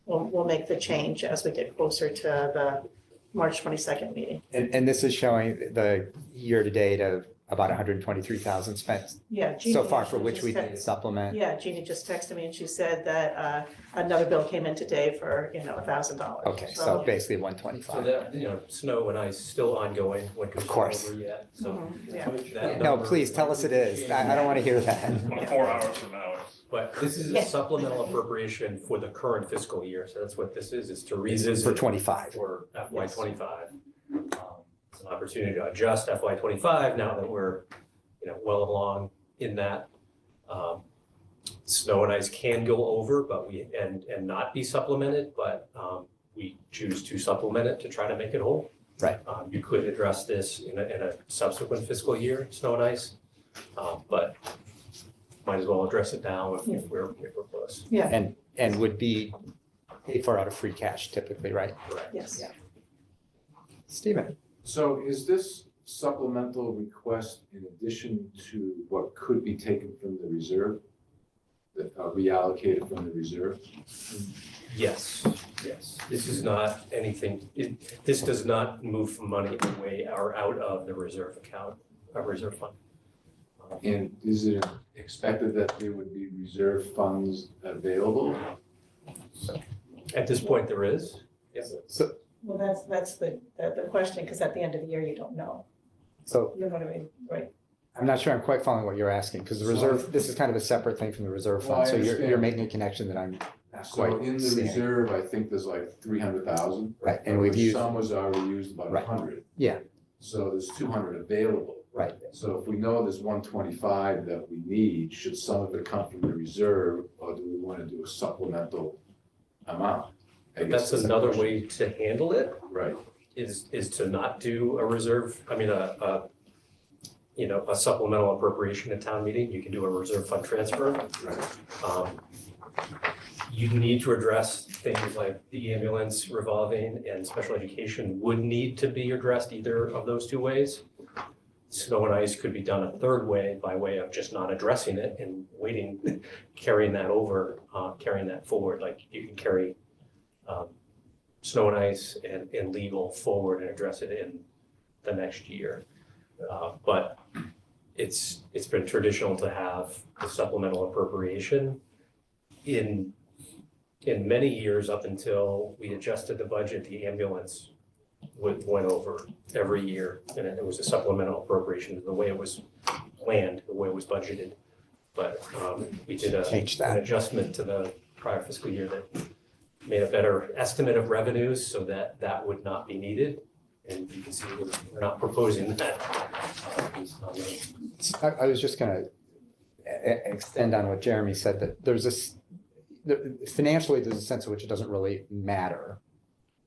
we'll make the change as we get closer to the March 22nd meeting. And this is showing the year-to-date of about 123,000 spent Yeah. Jeannie so far, for actually which just we text- need a supplement. Yeah, Jeannie just texted me and she said that another bill came in today for, $1,000. Okay, so basically So 125. that, snow and ice still ongoing, winter's Of not course. over yet, so. Mhm, yeah. that No, number- please, tell us it is. I don't want to hear that. About 4 hours from now. But this is a supplemental appropriation for the current fiscal year, so that's what this is to revisit. For 25. For FY 25. It's an opportunity to adjust FY 25 now that we're, well along in that. Snow and ice can go over, but and not be supplemented, but we choose to supplement it to try to make it whole. Right. You could address this in a subsequent fiscal year, snow and ice, but might as well address it now if we're close. Yeah, And would be paid for out of free cash typically, right? Correct. yes. Yeah. Stephen? So is this supplemental request in addition to what could be taken from the reserve? That reallocated from the reserve? Yes. This is not anything, this does not move money away or out of the reserve account, reserve fund. And is it expected that there would be reserve funds available? At this point, there is. So, Well, that's the question, because at the end of the year, you don't know. so You know what I mean, right? I'm not sure I'm quite following what you're asking, because the reserve, this is kind of a separate thing from the reserve Well, fund. I So you're understand. making a connection that I'm not So quite in the seeing. reserve, I think there's like 300,000. Right, and we've used, Some was already used, about Right. 100. Yeah. So there's 200 available. right, So if we know there's 125 that we need, should some of it come from the reserve, or do we want to do a supplemental amount? I guess That's the another question. way to handle it, Right, is to not do a reserve, I mean, a supplemental appropriation at town meeting. You can do a reserve fund transfer. right. You need to address things like the ambulance revolving and special education would need to be addressed either of those two ways. Snow and ice could be done a third way, by way of just not addressing it and waiting, carrying that over, carrying that forward. Like you can carry snow and ice and legal forward and address it in the next year. But it's been traditional to have the supplemental appropriation in many years up until we adjusted the budget. The ambulance went over every year, and it was a supplemental appropriation, the way it was planned, the way it was budgeted. But we did Change an that. adjustment to the prior fiscal year that made a better estimate of revenues so that that would not be needed. And you can see we're not proposing that. I was just gonna extend on what Jeremy said, that there's this, financially, there's a sense in which it doesn't really matter.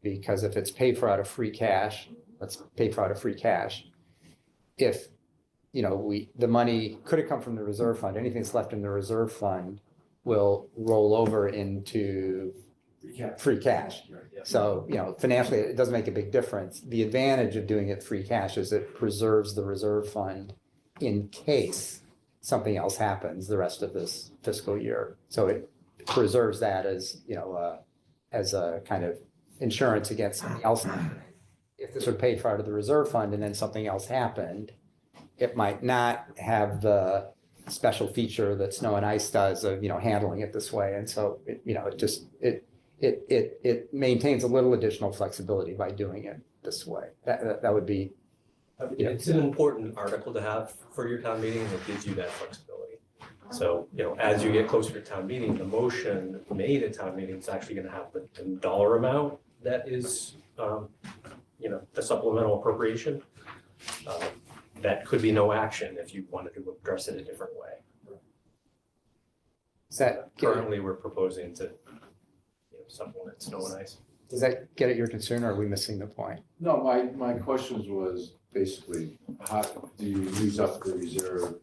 Because if it's paid for out of free cash, let's pay for out of free cash. If, the money could have come from the reserve fund, anything that's left in the reserve fund will roll over into free cash. So, financially, it doesn't make a big difference. The advantage of doing it free cash is it preserves the reserve fund in case something else happens the rest of this fiscal year. So it preserves that as, as a kind of insurance against something else. If this were paid for out of the reserve fund and then something else happened, it might not have the special feature that snow and ice does of, handling it this way. And so, it maintains a little additional flexibility by doing it this way. That would be. It's an important article to have for your town meeting that gives you that flexibility. So, as you get closer to town meeting, the motion made at town meeting is actually gonna have the dollar amount that is, the supplemental appropriation. That could be no action if you wanted to address it a different way. Does that Currently, we're proposing to supplement snow and ice. does that get at your concern, or are we missing the point? No, my questions was basically, how do you use up the reserve?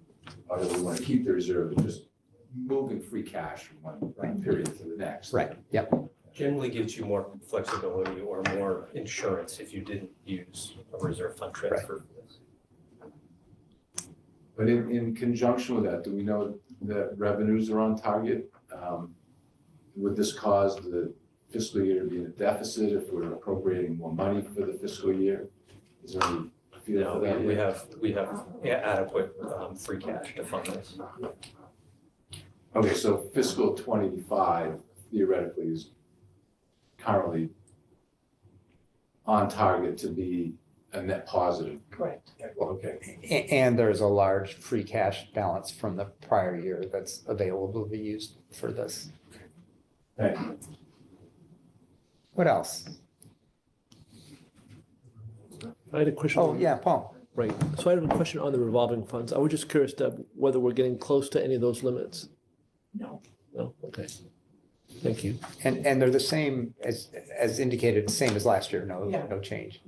Or do we want to keep the reserve and just moving free cash from one period to the next? Right, yep. Generally gives you more flexibility or more insurance if you didn't use a reserve fund transfer for this. But in conjunction with that, do we know that revenues are on target? Would this cause the fiscal year to be in a deficit if we're appropriating more money for the fiscal year? Is there any feel No, for that? we have adequate free cash to fund this. Okay, so fiscal 25 theoretically is currently on target to be a net positive. Correct. Okay. And there's a large free cash balance from the prior year that's available to be used for this. Thank you. What else? I had a question. Oh, yeah, Paul. Right. So I have a question on the revolving funds. I was just curious, Deb, whether we're getting close to any of those limits. No. No? Okay. Thank you. And they're the same as indicated, same as last year, Yeah. no change.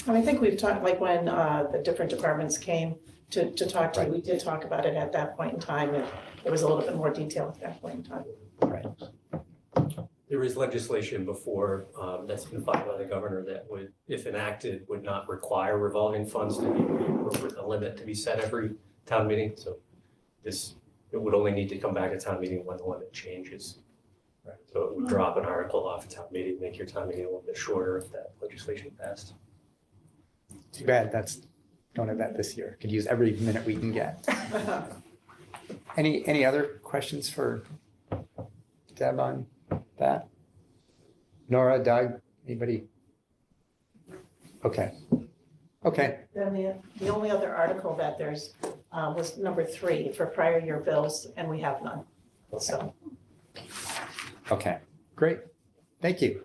And I think we've talked, like when the different departments came to talk to, Right. we did talk about it at that point in time, and there was a little bit more detail at that point in time. Right. There is legislation before that's been filed by the governor that would, if enacted, would not require revolving funds to be with a limit to be set every town meeting. So it would only need to come back to town meeting when the limit changes. So it would drop an article off a town meeting, make your town meeting a little bit shorter if that legislation passed. Too bad don't have that this year. Could use every minute we can get. Any other questions for Deb on that? Nora, Doug, anybody? Okay. Okay, Then the only other article that there's was number 3 for prior year bills, and we have none. So, okay, great. Thank you.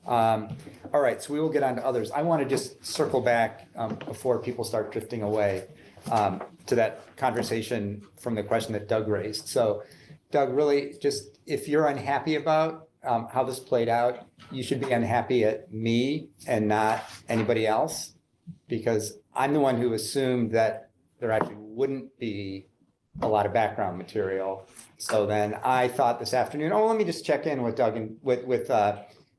All right, so we will get on to others. I want to just circle back before people start drifting away to that conversation from the question that Doug raised. So Doug, really just if you're unhappy about how this played out, you should be unhappy at me and not anybody else, because I'm the one who assumed that there actually wouldn't be a lot of background material. So then I thought this afternoon, oh, let me just check in with Doug and with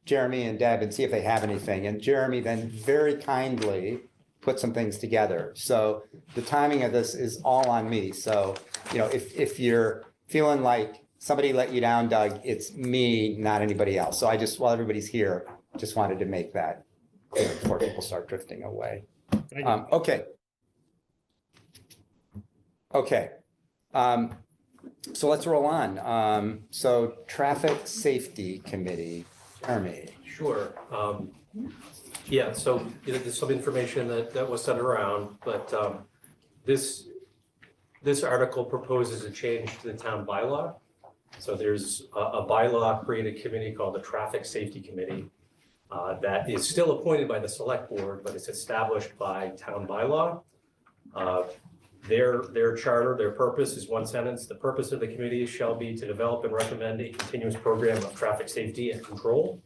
Jeremy and Deb and see if they have anything. And Jeremy then very kindly put some things together. So the timing of this is all on me. So, you know, if you're feeling like somebody let you down, Doug, it's me, not anybody else. So I just, while everybody's here, just wanted to make that clear before people start drifting away. Thank you. Okay. Okay. So let's roll on. So Traffic Safety Committee, Jeremy. Sure. Yeah, so there's some information that was sent around, but this article proposes a change to the town bylaw. So there's a bylaw created committee called the Traffic Safety Committee that is still appointed by the select board, but it's established by town bylaw. Their charter, their purpose is one sentence. The purpose of the committee shall be to develop and recommend a continuous program of traffic safety and control.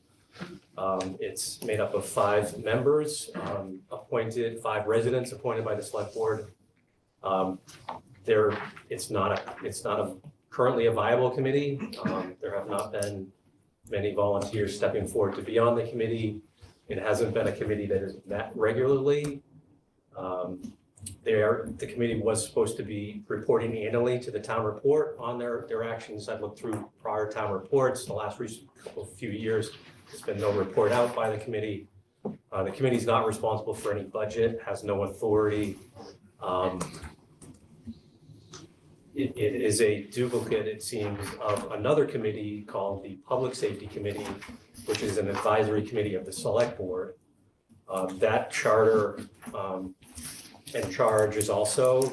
It's made up of 5 members, appointed, 5 residents appointed by the select board. It's not currently a viable committee. There have not been many volunteers stepping forward to be on the committee. It hasn't been a committee that has met regularly. The committee was supposed to be reporting annually to the town report on their actions. I've looked through prior town reports. The last few years, there's been no report out by the committee. The committee is not responsible for any budget, has no authority. It is a duplicate, it seems, of another committee called the Public Safety Committee, which is an advisory committee of the select board. That charter and charge is also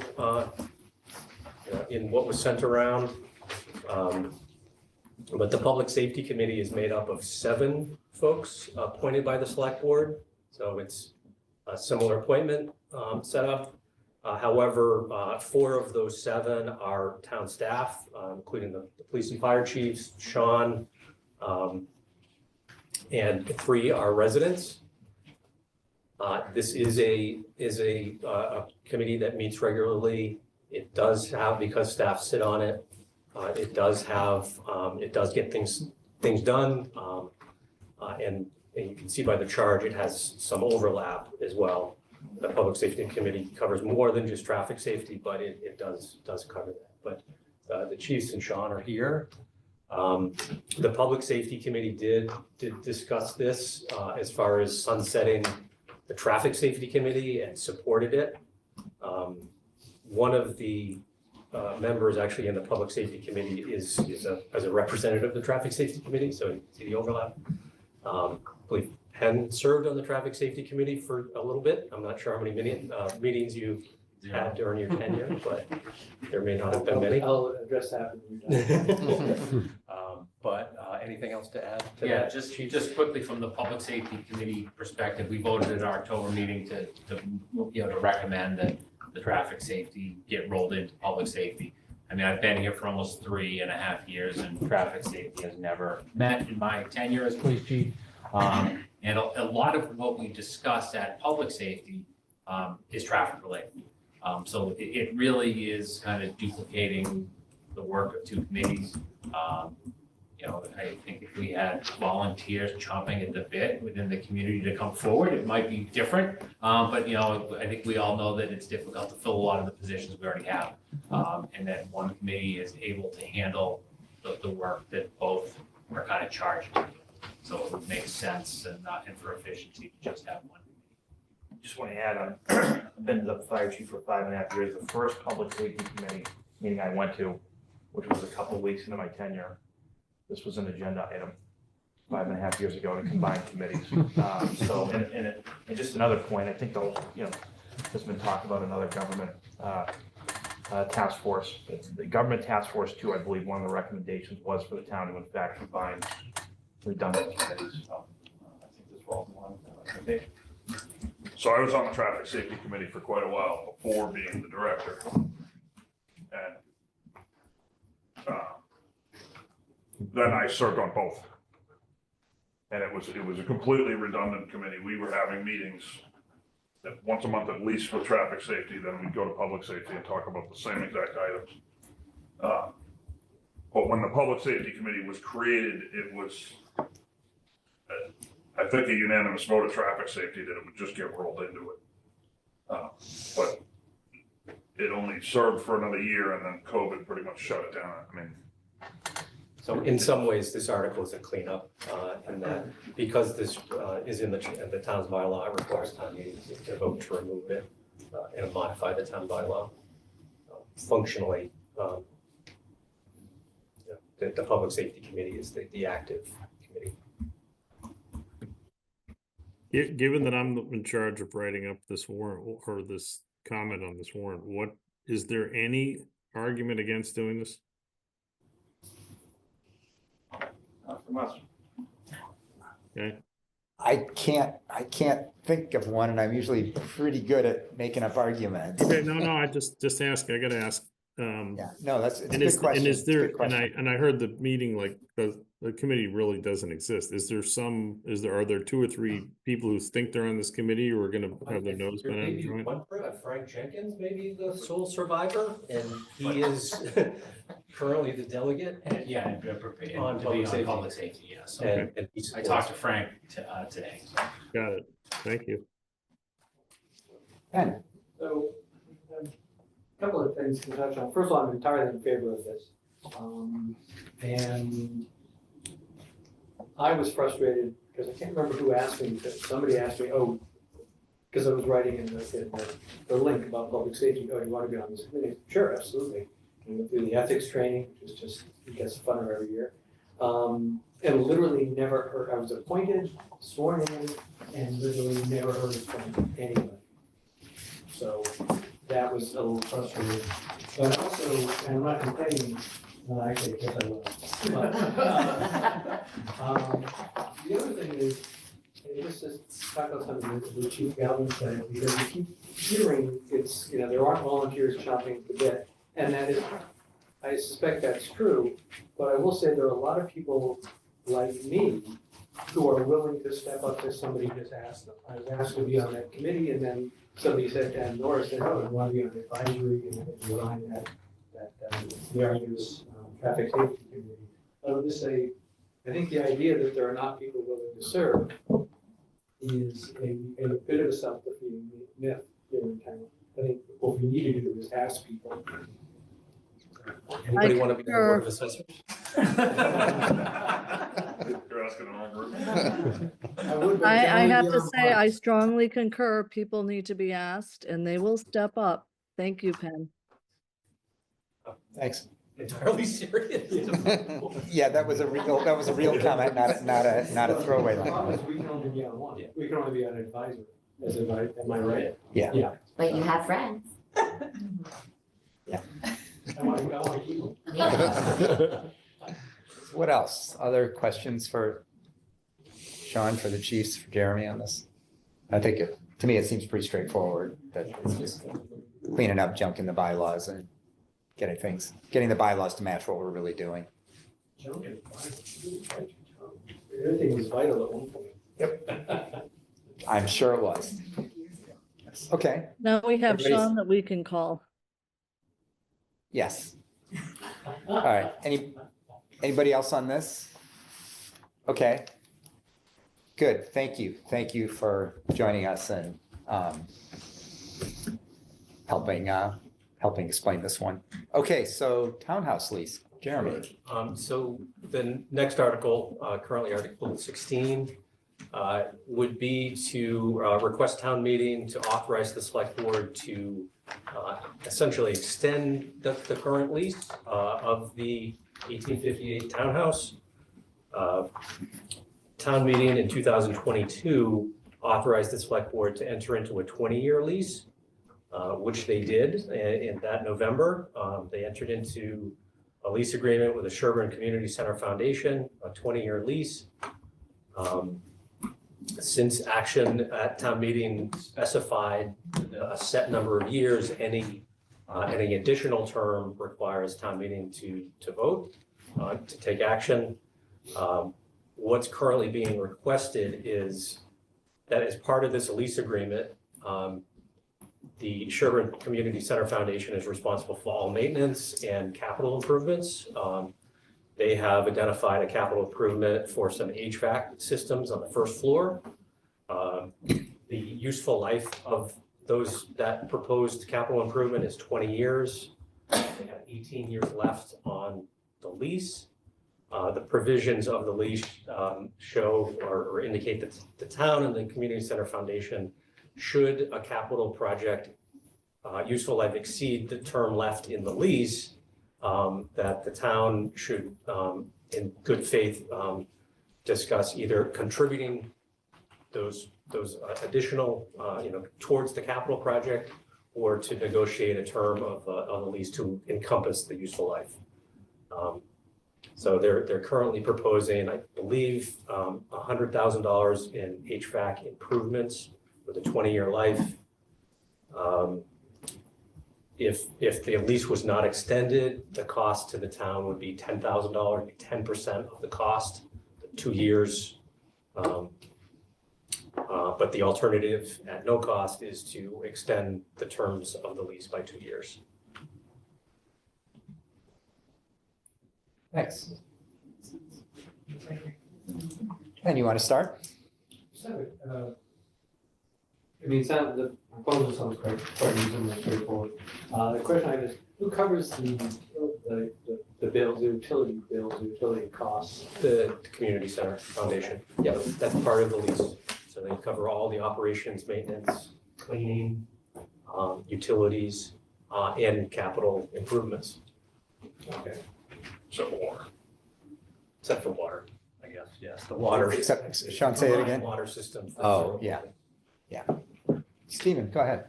in what was sent around. But the Public Safety Committee is made up of 7 folks appointed by the select board. So it's a similar appointment setup. However, 4 of those 7 are town staff, including the police and fire chiefs, Sean, and 3 are residents. This is a committee that meets regularly. It does have, because staff sit on it, it does get things done. And you can see by the charge, it has some overlap as well. The Public Safety Committee covers more than just traffic safety, but it does cover that. But the chiefs and Sean are here. The Public Safety Committee did discuss this as far as sunsetting the Traffic Safety Committee and supported it. One of the members actually in the Public Safety Committee is as a representative of the Traffic Safety Committee, so you see the overlap. I believe Penn served on the Traffic Safety Committee for a little bit. I'm not sure how many meetings you've had during your tenure, but there may not have been many. I'll address that. But anything else to add to Yeah, that? just quickly from the Public Safety Committee perspective, we voted at our October meeting to recommend that the traffic safety get rolled into public safety. I mean, I've been here for almost 3.5 years and traffic safety has never met in my tenure as police chief. And a lot of what we discussed at public safety is traffic related. So it really is kind of duplicating the work of 2 committees. I think if we had volunteers chomping at the bit within the community to come forward, it might be different. But I think we all know that it's difficult to fill a lot of the positions we already have. And that one committee is able to handle the work that both are kind of charged to do. So it would make sense and for efficiency to just have one. Just want to add on, I've been the fire chief for 5.5 years. The first public safety committee meeting I went to, which was a couple of weeks into my tenure, this was an agenda item. 5.5 years ago to combine committees. So, and just another point, I think there's been talk about another government task force. The government task force too, I believe one of the recommendations was for the town to in fact combine redundant committees. So I think this falls in line with that recommendation. So I was on the traffic safety committee for quite a while before being the director. And then I served on both. And it was a completely redundant committee. We were having meetings once a month at least with traffic safety, then we'd go to public safety and talk about the same exact items. But when the public safety committee was created, it was, I think, a unanimous vote of traffic safety that it would just get rolled into it. But it only served for another year and then COVID pretty much shut it down. I mean, So in some ways, this article is a cleanup, and that because this is in the town's bylaw, it requires town meeting to vote to remove it and modify the town bylaw. Functionally, the Public Safety Committee is the active committee. Given that I'm in charge of writing up this warrant or this comment on this warrant, is there any argument against doing this? Not from us. Okay. I can't think of one, and I'm usually pretty good at making up arguments. Okay, no, I just ask, I gotta ask. Yeah, no, it's a And good question. and is there, Good question. and I heard the meeting, like, the committee really doesn't exist. Are there 2 or 3 people who think they're on this committee who are gonna have their nose bent out of Maybe joint? one, Frank Jenkins, maybe the sole survivor, and he is currently the delegate. And yeah, I'm prepared On to be public on safety. public safety, yes. And he I supports talked to Frank today. So. Got it. Thank you. Ben, So, a couple of things to touch on. First of all, I'm entirely in favor of this. And I was frustrated because I can't remember who asked me, but somebody asked me, because I was writing in the link about public safety, you want to be on this committee? Sure, absolutely. And went through the ethics training, which is just, it gets funner every year. And literally never heard, I was appointed, sworn in, and literally never heard from anybody. So that was a little frustrating. But also, and I'm not complaining, well, actually, I guess I will. But, the other thing is, and this is talk about something that Chief Galvin said, because we keep hearing there aren't volunteers chomping at the bit, and that is, I suspect that's true, but I will say there are a lot of people like me who are willing to step up if somebody just asked them. I was asked to be on that committee, and then somebody said, Dan Norris said, I want to be on the advisory, and I joined that traffic safety committee. I would just say, I think the idea that there are not people willing to serve is a bit of a self-defeating myth here in town. I think what we need to do is ask people. Anybody want to be on the Board of Assessors? you're asking the wrong group. I have to say, I strongly concur. People need to be asked and they will step up. Thank you, Penn. thanks. Entirely serious. Yeah, that was a real comment, not a throwaway The problem line. is we can only be on one. We can only be on advisory. Am I right? Yeah. Yeah. But you have friends. I want to keep them. What else? Other questions for Sean, for the chiefs, for Jeremy on this? I think to me, it seems pretty straightforward that it's just cleaning up junk in the bylaws and getting the bylaws to match what we're really doing. Everything was vital at one point. Yep. I'm sure it was. Okay, Now we have Everybody's- Sean that we can call. yes. All right, anybody else on this? Okay. Good, thank you. Thank you for joining us and helping explain this one. Okay, so townhouse lease, Jeremy. So the next article, currently Article 16, would be to request town meeting to authorize the select board to essentially extend the current lease of the 1858 townhouse. town meeting in 2022 authorized the select board to enter into a 20-year lease, which they did in that November. They entered into a lease agreement with the Sherborn Community Center Foundation, a 20-year lease. Since action at town meeting specified a set number of years, any additional term requires town meeting to vote, to take action. What's currently being requested is that as part of this lease agreement, the Sherborn Community Center Foundation is responsible for all maintenance and capital improvements. They have identified a capital improvement for some HVAC systems on the first floor. The useful life of that proposed capital improvement is 20 years. They have 18 years left on the lease. The provisions of the lease show or indicate that the town and the Community Center Foundation, should a capital project useful life exceed the term left in the lease, that the town should, in good faith, discuss either contributing those additional, towards the capital project, or to negotiate a term of on the lease to encompass the useful life. So they're currently proposing, I believe, $100,000 in HVAC improvements with a 20-year life. If the lease was not extended, the cost to the town would be $10,000, 10% of the cost, 2 years. But the alternative at no cost is to extend the terms of the lease by 2 years. Thanks. And you want to start? So, the proposal sounds quite reasonable and straightforward. The question I have is, who covers the bills, the utility bills, the utility costs? The Community Center Foundation. Yeah, that's part of the lease. So they cover all the operations, maintenance, cleaning, utilities, and capital improvements. Okay. Except for water. Except for water, I guess, yes. The water. Except, Sean, say it again. Water system. Oh, yeah. Yeah. Stephen, go ahead.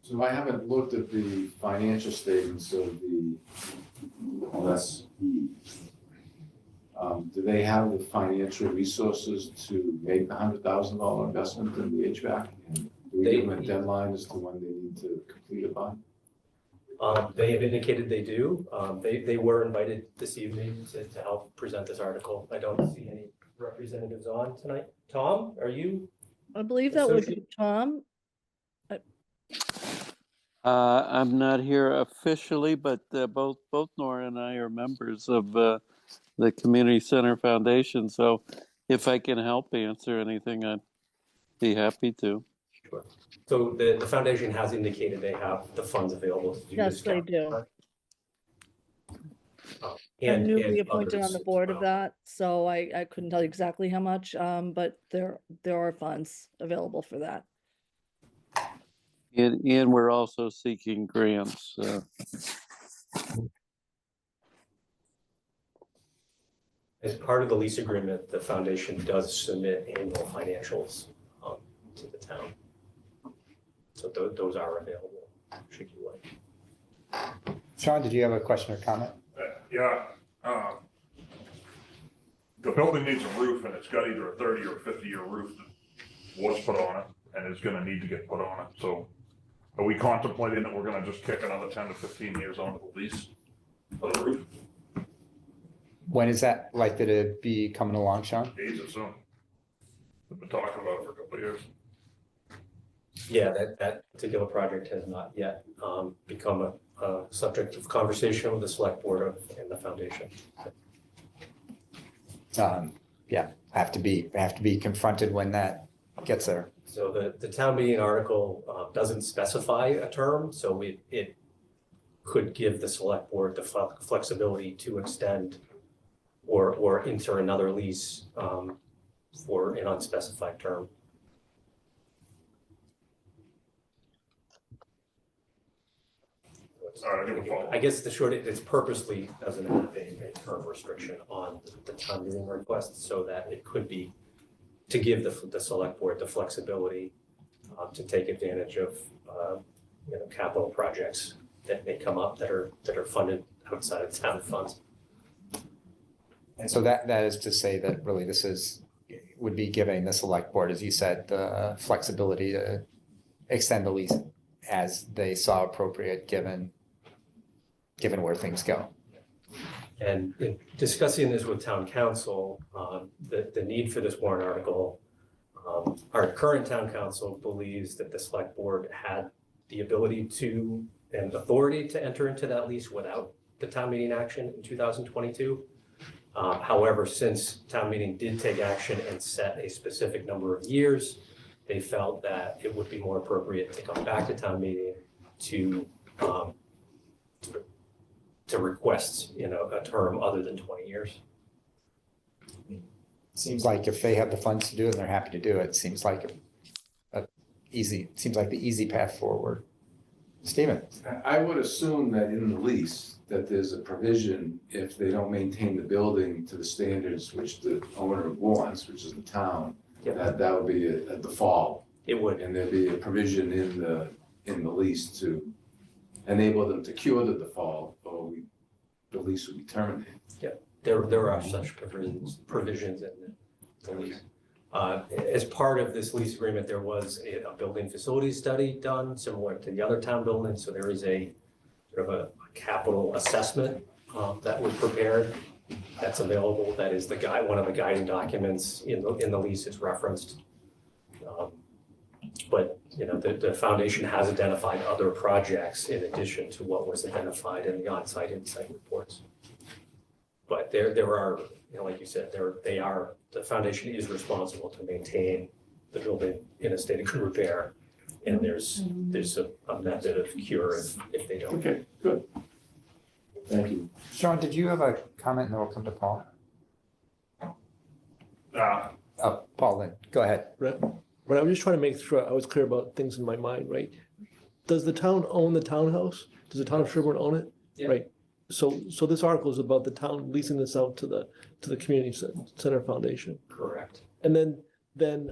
So I haven't looked at the financial statements of the LSE. Do they have the financial resources to make the $100,000 investment in the HVAC? And do we give them a deadline as to when they need to complete it by? They have indicated they do. They were invited this evening to help present this article. I don't see any representatives on tonight. Tom, are you? I believe that would be Tom. I'm not here officially, but both Nora and I are members of the Community Center Foundation. So if I can help answer anything, I'd be happy to. Sure. So the foundation has indicated they have the funds available to do this. Yes, they do. I'm And newly appointed on the others board as of well. that, so I couldn't tell you exactly how much, but there are funds available for that. And we're also seeking grants. As part of the lease agreement, the foundation does submit annual financials to the town. So those are available, should you like. Sean, did you have a question or comment? Yeah. The building needs a roof, and it's got either a 30 or 50-year roof that was put on it and is gonna need to get put on it. So are we contemplating that we're gonna just kick another 10 to 15 years onto the lease for the roof? When is that likely to be coming along, Sean? Days it soon. We've been talking about it for a couple of years. Yeah, that particular project has not yet become a subject of conversation with the select board and the foundation. Yeah, have to be confronted when that gets there. So the town meeting article doesn't specify a term, so it could give the select board the flexibility to extend or enter another lease for an unspecified term. I guess the short, it's purposely doesn't have a term restriction on the town meeting request so that it could be to give the select board the flexibility to take advantage of, capital projects that may come up that are funded outside of town funds. And so that is to say that really would be giving the select board, as you said, the flexibility to extend the lease as they saw appropriate, given where things go. And in discussing this with town council, the need for this warrant article, our current town council believes that the select board had the ability to and authority to enter into that lease without the town meeting action in 2022. However, since town meeting did take action and set a specific number of years, they felt that it would be more appropriate to come back to town meeting to request, a term other than 20 years. Seems like if they have the funds to do it and they're happy to do it, seems like the easy path forward. Stephen? I would assume that in the lease, that there's a provision if they don't maintain the building to the standards which the owner wants, which is the town, that would be a default. It would. And there'd be a provision in the lease to enable them to cure the default, or the lease would be terminated. Yeah, there are such provisions in the lease. As part of this lease agreement, there was a building facility study done similar to the other town buildings. So there is a sort of a capital assessment that was prepared that's available. That is one of the guiding documents in the lease is referenced. But the foundation has identified other projects in addition to what was identified in the on-site insight reports. But there are, like you said, the foundation is responsible to maintain the building in a state of good repair. And there's a method of cure if they don't. Okay, good. Thank you. Sean, did you have a comment and then we'll come to Paul? Paul, then go ahead. Right. I was just trying to make sure I was clear about things in my mind, right? Does the town own the townhouse? Does the town of Sherborn own it? Yeah. Right. So this article is about the town leasing this out to the community center foundation. Correct. And then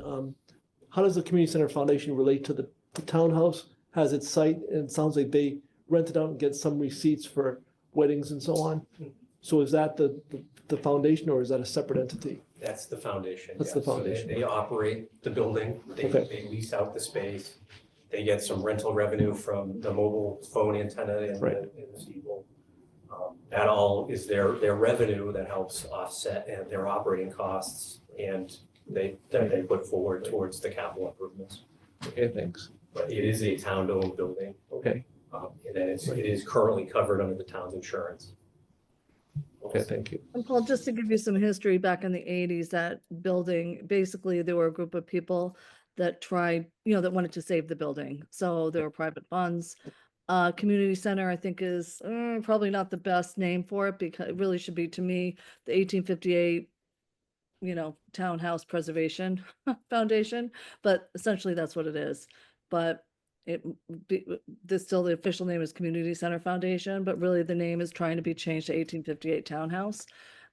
how does the community center foundation relate to the townhouse? Has its site, and it sounds like they rent it out and get some receipts for weddings and so on. So is that the foundation, or is that a separate entity? That's the foundation. That's the foundation. So they operate the building. They lease out the space. They get some rental revenue from the mobile phone antenna in the steeple. That all is their revenue that helps offset their operating costs, and they put forward towards the capital improvements. Okay, thanks. But it is a town-owned building. Okay. And then it is currently covered under the town's insurance. Okay, thank you. And Paul, just to give you some history, back in the 80s, that building, basically there were a group of people that tried, that wanted to save the building. So there were private funds. Community center, I think, is probably not the best name for it, because it really should be, to me, the 1858, Townhouse Preservation Foundation. But essentially that's what it is. But still the official name is Community Center Foundation, but really the name is trying to be changed to 1858 Townhouse.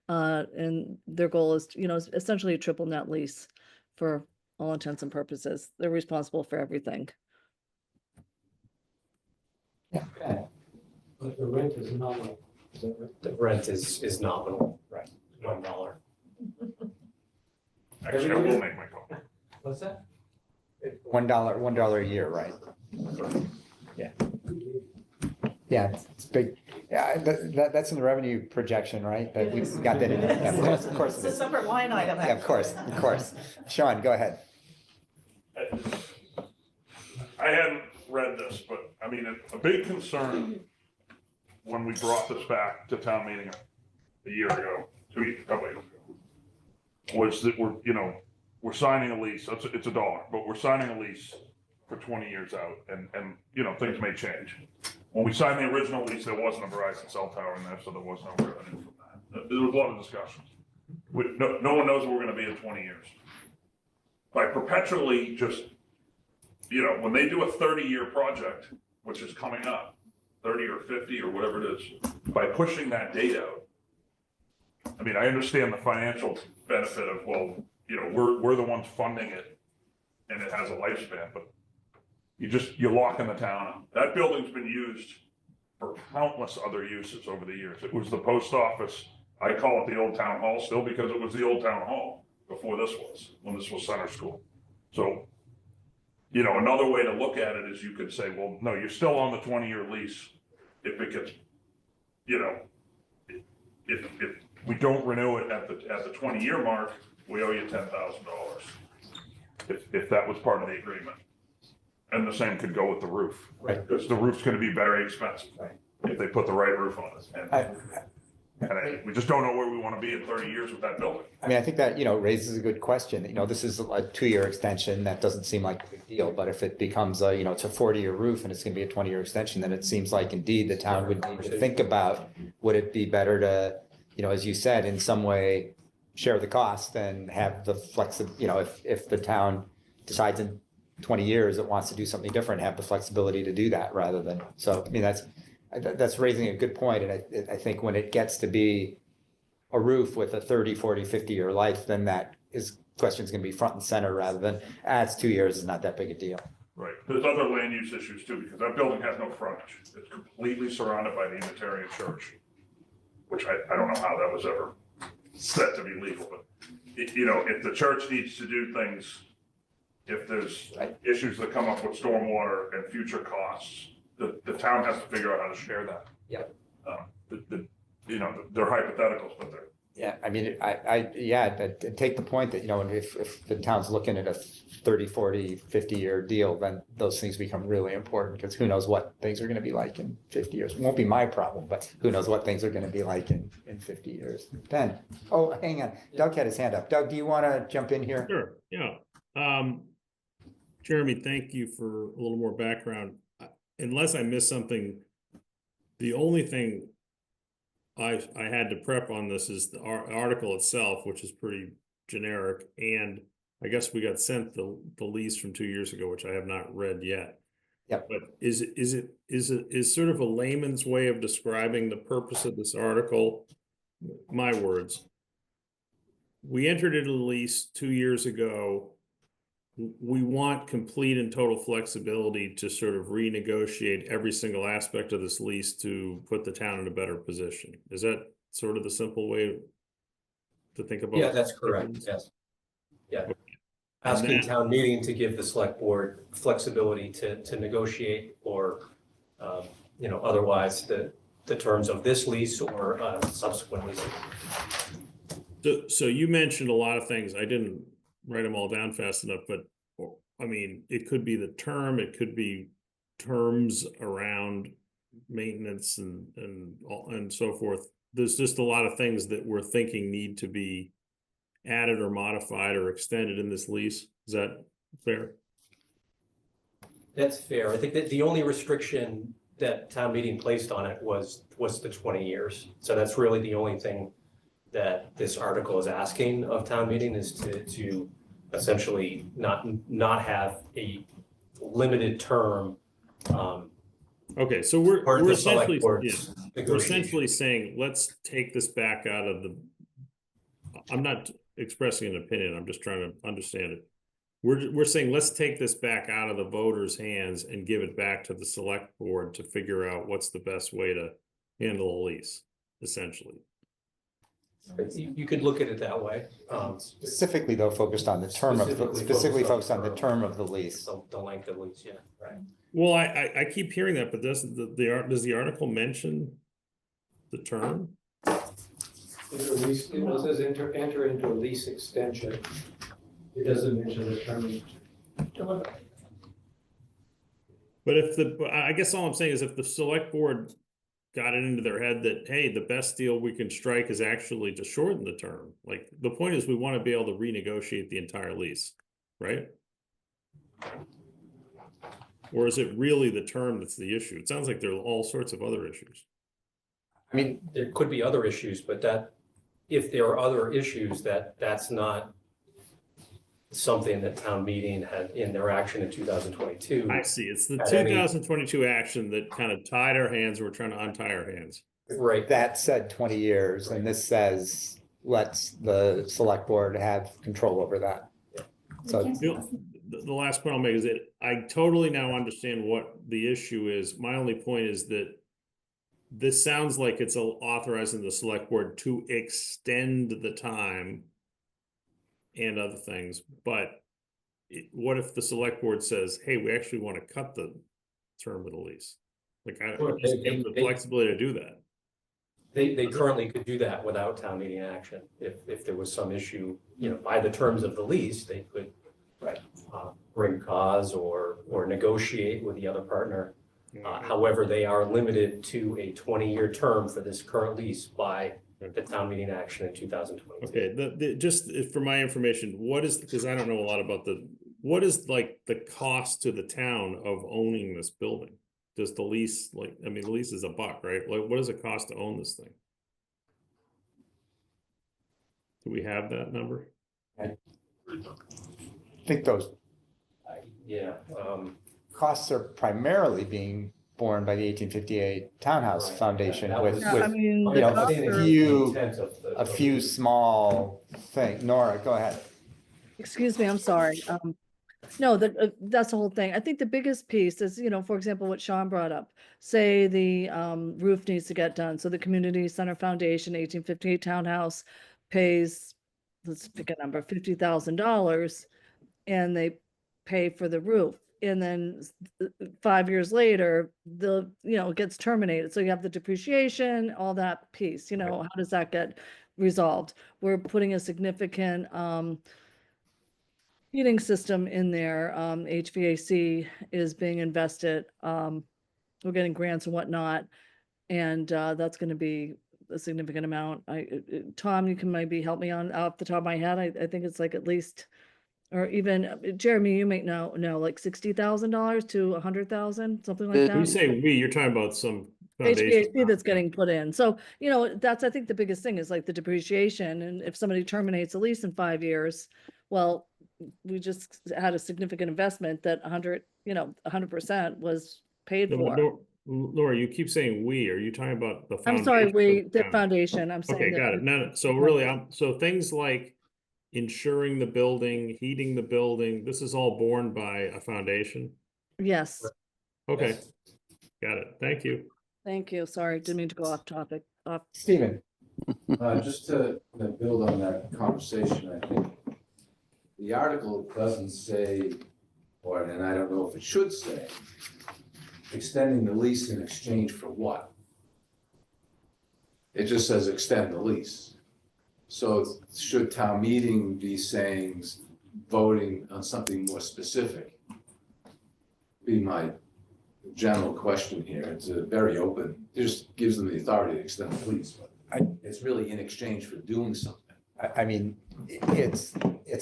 And their goal is, essentially a triple net lease for all intents and purposes. They're responsible for everything. Yeah. But the rent is nominal. Is that right? The rent is nominal, right? $1. Actually, I will make my call. What's that? $1 a year, right? Yeah. Yeah, it's big. Yeah, that's in the revenue projection, right? That we got that in. Yeah, of course. It's a separate line item. Yeah, of course. Sean, go ahead. I hadn't read this, but I mean, a big concern when we brought this back to town meeting a year ago, probably ago, was that we're signing a lease. It's $1, but we're signing a lease for 20 years out, and things may change. When we signed the original lease, there wasn't a Verizon cell tower in there, so there was no revenue from that. There was a lot of discussions. No one knows where we're going to be in 20 years. By perpetually just, when they do a 30-year project, which is coming up, 30 or 50 or whatever it is, by pushing that date out. I mean, I understand the financial benefit of, well, you know, we're the ones funding it and it has a lifespan, but you're locking the town up. That building's been used for countless other uses over the years. It was the post office. I call it the old town hall still because it was the old town hall before this was, when this was center school. So, you know, another way to look at it is you could say, well, no, you're still on the 20-year lease. If it gets, you know, if we don't renew it at the 20-year mark, we owe you $10,000. If that was part of the agreement. And the same could go with the roof. Right. Because the roof's gonna be very expensive. Right. If they put the right roof on it. We just don't know where we wanna be in 30 years with that building. I mean, I think that, you know, raises a good question. You know, this is a 2-year extension. That doesn't seem like a big deal, but if it becomes a, you know, it's a 40-year roof and it's gonna be a 20-year extension, then it seems like indeed the town would need to think about, would it be better to, you know, as you said, in some way, share the cost and have the you know, if the town decides in 20 years it wants to do something different, have the flexibility to do that rather than, so, I mean, that's raising a good point. And I think when it gets to be a roof with a 30, 40, 50-year life, then that question's gonna be front and center rather than, it's 2 years, is not that big a deal. Right. There's other land use issues too, because that building has no frontage. It's completely surrounded by the Unitarian Church, which I don't know how that was ever set to be legal, but you know, if the church needs to do things, if there's issues that come up with stormwater and future costs, the town has to figure out how to share that. Yeah. You know, they're hypotheticals, but they're. Yeah, I mean, take the point that, you know, if the town's looking at a 30, 40, 50-year deal, then those things become really important because who knows what things are going to be like in 50 years. It won't be my problem, but who knows what things are going to be like in 50 years. Ben, oh, hang on. Doug had his hand up. Doug, do you want to jump in here? Sure, yeah. Jeremy, thank you for a little more background. Unless I missed something, the only thing I had to prep on this is the article itself, which is pretty generic, and I guess we got sent the lease from 2 years ago, which I have not read yet. Yep. But is sort of a layman's way of describing the purpose of this article? My words. We entered into the lease 2 years ago. We want complete and total flexibility to sort of renegotiate every single aspect of this lease to put the town in a better position. Is that sort of the simple way to think about? Yeah, that's correct, yes. Yeah. Asking town meeting to give the select board flexibility to negotiate or, you know, otherwise the terms of this lease or subsequent lease. So you mentioned a lot of things. I didn't write them all down fast enough, but I mean, it could be the term, it could be terms around maintenance and so forth. There's just a lot of things that we're thinking need to be added or modified or extended in this lease. Is that fair? That's fair. I think that the only restriction that town meeting placed on it was the 20 years. So that's really the only thing that this article is asking of town meeting is to essentially not have a limited term. Okay, so we're essentially saying, let's take this back out of the. I'm not expressing an opinion. I'm just trying to understand it. We're saying let's take this back out of the voters' hands and give it back to the select board to figure out what's the best way to handle a lease, essentially. You could look at it that way. Specifically, though, focused on the term specifically focused on the term of the lease. The length of the lease, yeah, right. Well, I keep hearing that, but does the article mention the term? It says enter into a lease extension. It doesn't mention the term. But I guess all I'm saying is if the select board got it into their head that, hey, the best deal we can strike is actually to shorten the term. Like the point is we want to be able to renegotiate the entire lease, right? Or is it really the term that's the issue? It sounds like there are all sorts of other issues. I mean, there could be other issues, but if there are other issues, that's not something that town meeting had in their action in 2022. I see. It's the At any- 2022 action that kind of tied our hands. We're trying to untie our hands. Right. That said 20 years, and this says, lets the select board have control over that. So The last point I'll make is that I totally now understand what the issue is. My only point is that this sounds like it's authorizing the select board to extend the time and other things, but what if the select board says, hey, we actually want to cut the term of the lease? Like, I Sure, just give them the flexibility to do that. They currently could do that without town meeting action. If there was some issue, by the terms of the lease, they could bring cause or negotiate with the other partner. However, they are limited to a 20-year term for this current lease by the town meeting action in 2022. Okay, just for my information, what is, because I don't know a lot about what is like the cost to the town of owning this building? Does the lease, the lease is $1, right? Like, what does it cost to own this thing? Do we have that number? I think those costs are primarily being borne by the 1858 Townhouse Foundation with a few small things. Nora, go ahead. Excuse me, I'm sorry. No, that's the whole thing. I think the biggest piece is, for example, what Sean brought up, say the roof needs to get done. So the Community Center Foundation, 1858 Townhouse pays, let's pick a number, $50,000, and they pay for the roof. And then 5 years later, it gets terminated. So you have the depreciation, all that piece, how does that get resolved? We're putting a significant heating system in there. HVAC is being invested. We're getting grants and whatnot. And that's going to be a significant amount. Tom, you can maybe help me on off the top of my head. I think it's like at least, or even Jeremy, you may know like $60,000 to $100,000, something like that. When you say you're talking about some foundation. HVAC that's getting put in. So, that's, I think the biggest thing is like the depreciation. And if somebody terminates a lease in 5 years, well, we just had a significant investment that 100% was paid for. Laura, you keep saying we. Are you talking about the foundation? I'm sorry, the foundation. I'm saying. Okay, got it. No, so really, so things like insuring the building, heating the building, this is all borne by a foundation? Yes. Okay, got it. Thank you. Thank you. Sorry, didn't mean to go off topic. Stephen. Just to build on that conversation, I think the article doesn't say, and I don't know if it should say, extending the lease in exchange for what? It just says extend the lease. So should town meeting be saying, voting on something more specific? Be my general question here. It's a very open, it just gives them the authority to extend the lease, but it's really in exchange for doing something. I mean, it's,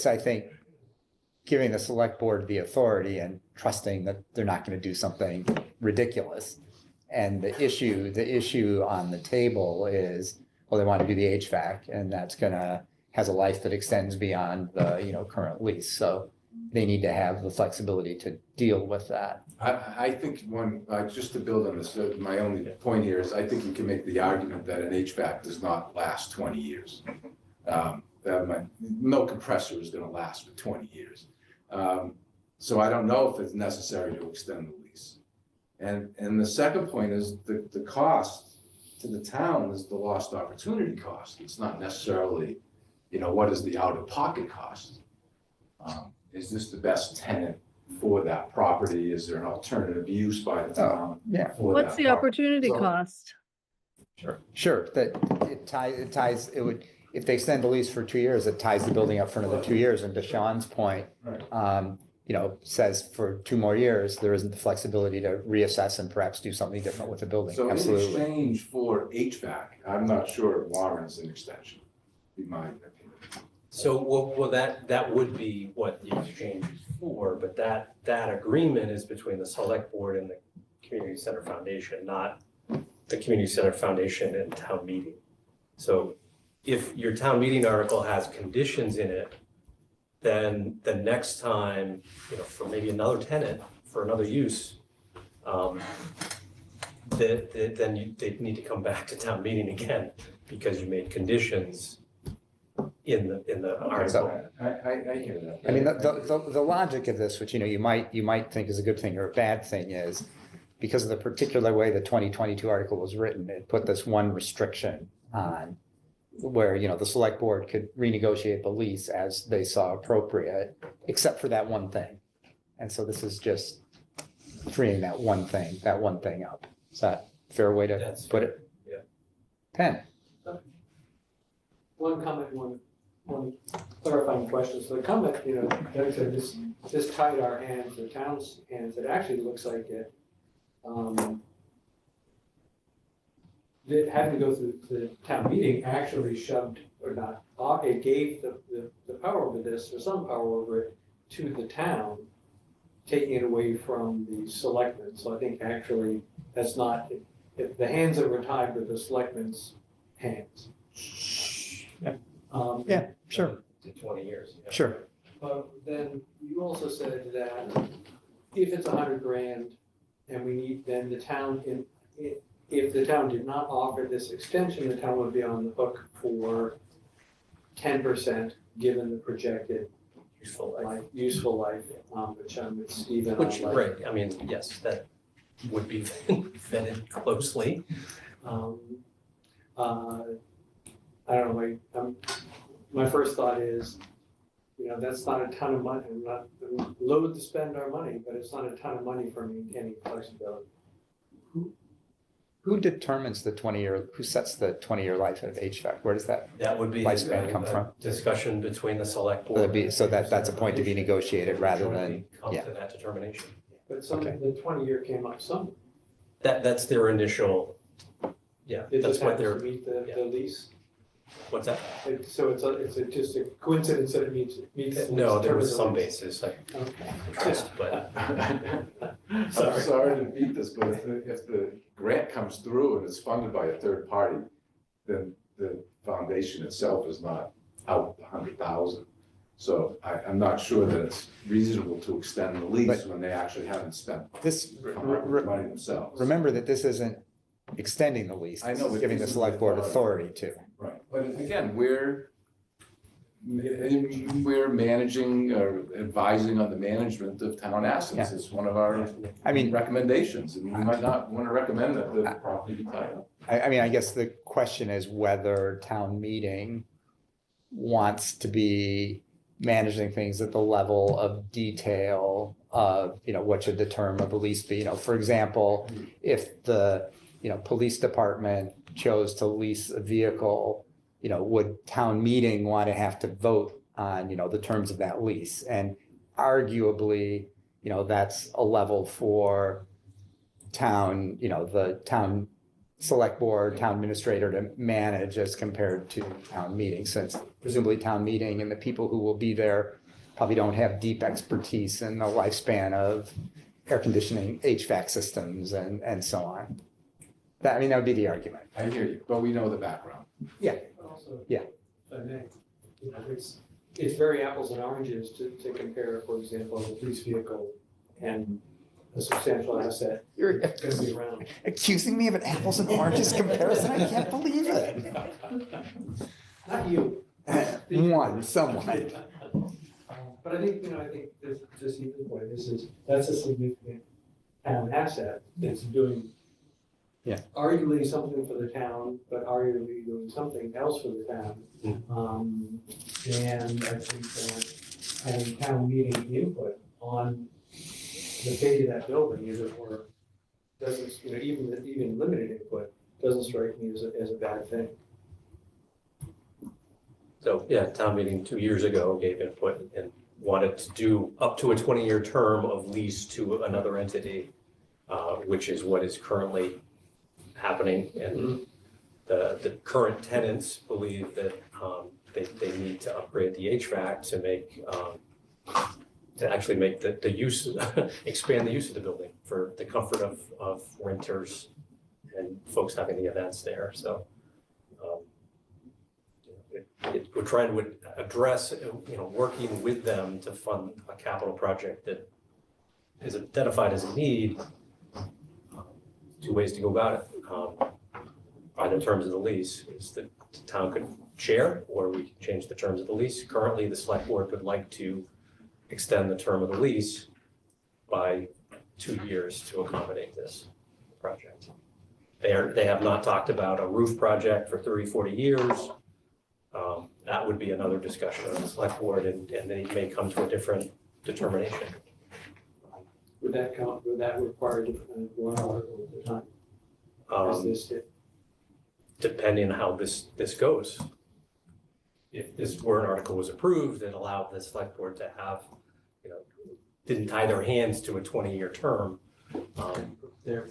I think, giving the select board the authority and trusting that they're not going to do something ridiculous. And the issue on the table is, well, they want to do the HVAC, and that's has a life that extends beyond the, current lease. So they need to have the flexibility to deal with that. I think just to build on this, my only point here is I think you can make the argument that an HVAC does not last 20 years. No compressor is going to last for 20 years. So I don't know if it's necessary to extend the lease. And the second point is the cost to the town is the lost opportunity cost. It's not necessarily, what is the out-of-pocket cost? Is this the best tenant for that property? Is there an alternative use by the town? What's the opportunity cost? Sure, that it would, if they extend the lease for 2 years, it ties the building up for another 2 years. And to Sean's point, says for 2 more years, there isn't the flexibility to reassess and perhaps do something different with the building. So Absolutely. in exchange for HVAC, I'm not sure it warrants an extension, in my opinion. So, well, that would be what the exchange is for, but that agreement is between the select board and the Community Center Foundation, not the Community Center Foundation and town meeting. So if your town meeting article has conditions in it then the next time, for maybe another tenant, for another use, they need to come back to town meeting again because you made conditions in the article. I hear that. I mean, the logic of this, which, you might think is a good thing or a bad thing, is because of the particular way the 2022 article was written, it put this one restriction on where, the select board could renegotiate the lease as they saw appropriate, except for that one thing. And so this is just freeing that one thing up. Is that a fair way to That's put it? yeah. Penn? One comment, one clarifying question. So the comment, Doug said this tied our hands, the town's hands. It actually looks like it having to go through the town meeting actually shoved, or not, it gave the power over this, or some power over it, to the town, taking it away from the selectmen. So I think actually that's not, if the hands that were tied were the selectmen's hands. Yeah, sure. To 20 years. Yeah. Sure. But then you also said that if it's $100,000 and we need, then the town, if the town did not offer this extension, the town would be on the hook for 10% given the projected useful life, which I'm with Stephen. Right, I mean, yes, that would be vetted closely. I don't know, my first thought is, that's not a ton of money. I'm loath to spend our money, but it's not a ton of money for maintaining flexibility. Who determines who sets the 20-year life of HVAC? Where does that That would be lifespan come from? Discussion between the select board. So that's a point to be negotiated rather than, come to that determination. But Okay. the 20-year came up some. That's their initial, yeah, It that's just what happens they're, to meet the lease. what's that? So it's just a coincidence that it meets. No, there was terms of some the lease. basis, Okay. but. I'm sorry to beat this, but if the grant comes through and it's funded by a third party, then the foundation itself is not out 100,000. So I'm not sure that it's reasonable to extend the lease when they actually haven't spent this, money themselves. remember that this isn't extending the lease. I know, This is but giving the this is select board authority. authority to. Right, but again, we're managing or advising on the management of town assets. It's one of our recommendations, and we might not want to recommend that the property be tied up. I guess the question is whether town meeting wants to be managing things at the level of detail of, what should the term of the lease be? For example, if the, police department chose to lease a vehicle, would town meeting want to have to vote on, the terms of that lease? And arguably, that's a level for town, the town select board, town administrator to manage as compared to town meeting, since presumably town meeting and the people who will be there probably don't have deep expertise in the lifespan of air conditioning, HVAC systems and so on. That would be the argument. I hear you, but we know the background. Yeah. But also, Yeah. if I may, it's very apples and oranges to compare, for example, a police vehicle and a substantial asset You're that's going to be around. accusing me of an apples and oranges comparison? I can't believe it. Not you. Someone. But I think this, just even point, that's a significant town asset that's doing. Yeah. Arguably something for the town, but arguably doing something else for the town. And I think that having town meeting input on the fate of that building, as it were, doesn't, even limited input, doesn't strike me as a bad thing. So, yeah, town meeting 2 years ago gave input and wanted to do up to a 20-year term of lease to another entity, which is what is currently happening. And the current tenants believe that they need to upgrade the HVAC to make to actually make the use, expand the use of the building for the comfort of renters and folks having the events there. So we're trying to address, working with them to fund a capital project that is identified as a need. Two ways to go about it. By the terms of the lease, is that the town could share, or we can change the terms of the lease. Currently, the select board would like to extend the term of the lease by 2 years to accommodate this project. They have not talked about a roof project for 30, 40 years. That would be another discussion on the select board, and then it may come to a different determination. Would that require different warrant article at the time? As this did? Depending on how this goes. If this warrant article was approved, it allowed the select board to have, didn't tie their hands to a 20-year term.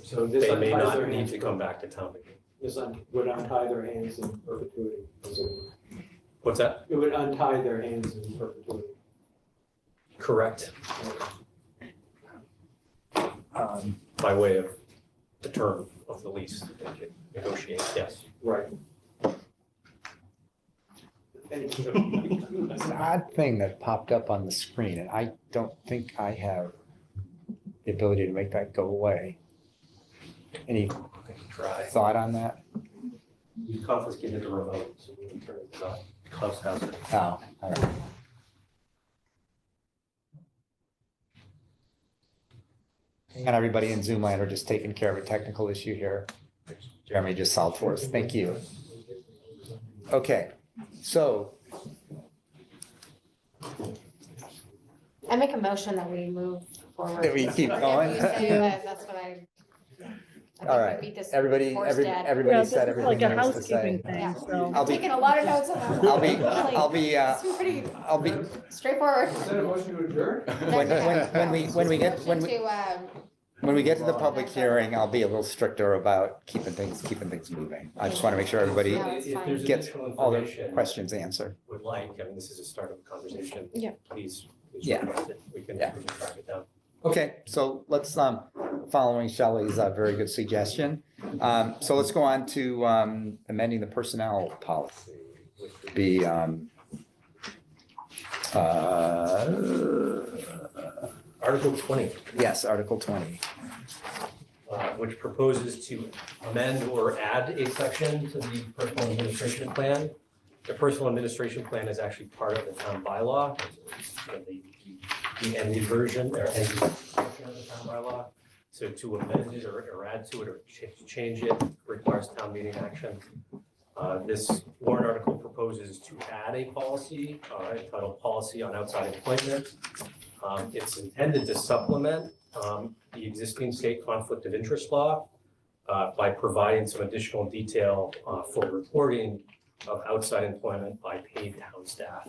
So this They may unties not their need hands to come back to town meeting. This would untie their hands in perpetuity. What's that? It would untie their hands in perpetuity. Correct. By way of the term of the lease, they could negotiate, yes. Right. It's an odd thing that popped up on the screen, and I don't think I have the ability to make that go away. Any Try. thought on that? We confiscated the remote, so we can turn it off. Klaus has it. Oh, all right. And everybody in Zoom land are just taking care of a technical issue here. Jeremy just solved for us. Thank you. Okay, so I make a motion that we move forward. That we keep going? If you say that, that's what I think all we right, beat this everybody horse dead. everybody Yeah, said this is everything like a there was to say. housekeeping thing, Yeah. so. I'll I'm be- taking a lot of notes on that. I'll be It's pretty I'll be straightforward. Is that a motion to adjourn? when we get Motion when we get to the public hearing, I'll be a little stricter about keeping things moving. I just want to make sure everybody Yeah, that's If fine. there's gets additional all their information questions answered. would like, this is a start of a conversation. Yeah. Please Yeah. request it. We can Yeah. track it down. Okay, so let's, following Shelley's very good suggestion. So let's go on to amending the personnel policy, which would be Article 20. yes, Article 20. Which proposes to amend or add a section to the personal administration plan. The personal administration plan is actually part of the town bylaw. The ended version or ended portion of the town bylaw. So to amend it or add to it or change it requires town meeting action. This warrant article proposes to add a policy entitled Policy on Outside Employment. It's intended to supplement the existing state conflict of interest law by providing some additional detail for reporting of outside employment by paid town staff.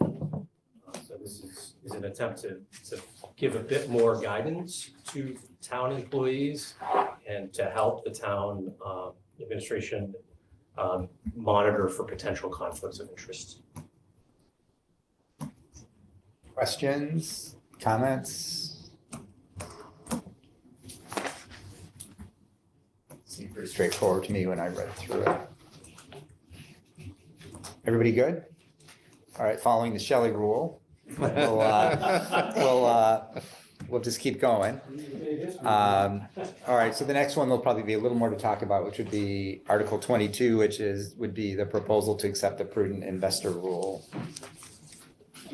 So this is an attempt to give a bit more guidance to town employees and to help the town administration monitor for potential conflicts of interest. Questions, comments? Seemed pretty straightforward to me when I read through it. Everybody good? All right, following the Shelley rule, we'll just keep going. All right, so the next one, there'll probably be a little more to talk about, which would be Article 22, which would be the proposal to accept the prudent investor rule.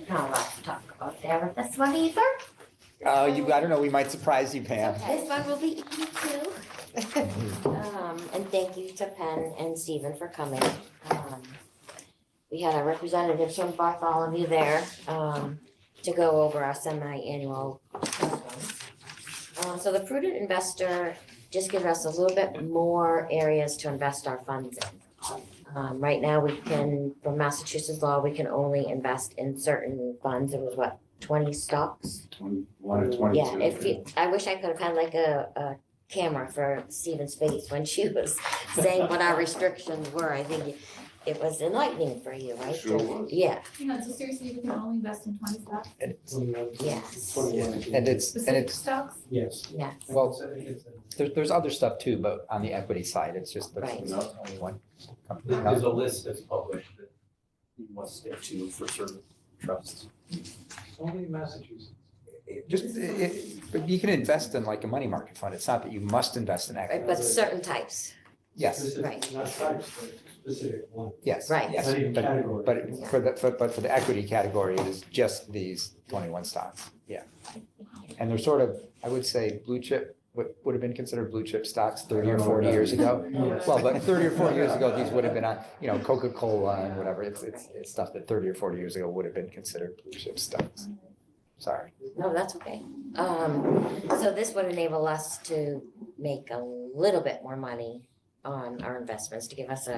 Not a lot to talk about there with this one either. I don't know, we might surprise you, Pam. This one will be easy too. And thank you to Penn and Stephen for coming. We had our representatives from Bartholomew there to go over our semi-annual. So the prudent investor just gives us a little bit more areas to invest our funds in. Right now, we can, from Massachusetts law, we can only invest in certain funds. It was 20 stocks? 21 or 22. Yeah, I wish I could have had like a camera for Stephen's face when she was saying what our restrictions were. I think it was enlightening for you, right? Sure was. Yeah, So seriously, we can only invest in 20 stocks? yes, And Specific stocks? Yes. yes. well, there's other stuff too, but on the equity side, it's just the Right. only one company. There's a list that's published that you must stick to for certain trusts. Only in Massachusetts. But you can invest in like a money market fund. It's not that you must invest in Right, equity. but certain types, Yes, Specific- Right. Not types, but specific one. yes. Right. Yes, Not even category. but for the equity category, it is just these 21 stocks. Yeah. And they're sort of, I would say, blue chip, what would have been considered blue chip stocks 30 or 40 years ago. Yes. Well, but 30 or 40 years ago, these would have been on, Coca-Cola and whatever. It's stuff that 30 or 40 years ago would have been considered blue chip stocks. Sorry. no, that's okay. So this would enable us to make a little bit more money on our investments, to give us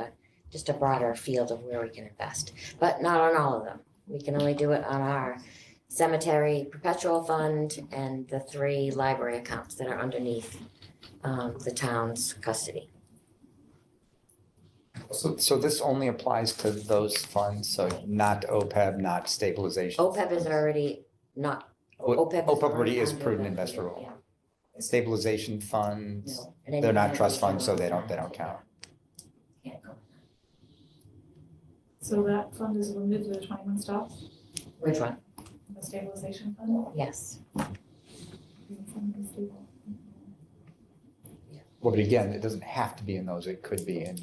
just a broader field of where we can invest, but not on all of them. We can only do it on our cemetery perpetual fund and the 3 library accounts that are underneath the town's custody. So this only applies to those funds, so not OPEB, not stabilization. OPEB is already not, OPEB OPEB already is under prudent the- investor rule. yeah, Stabilization funds, no. And then they're you not have trust the funds, so general they don't fund. count. Can't go. So that fund is limited to the 21 stocks, Which one? the stabilization fund? Yes, Well, but again, it doesn't have to be in those. It could be in,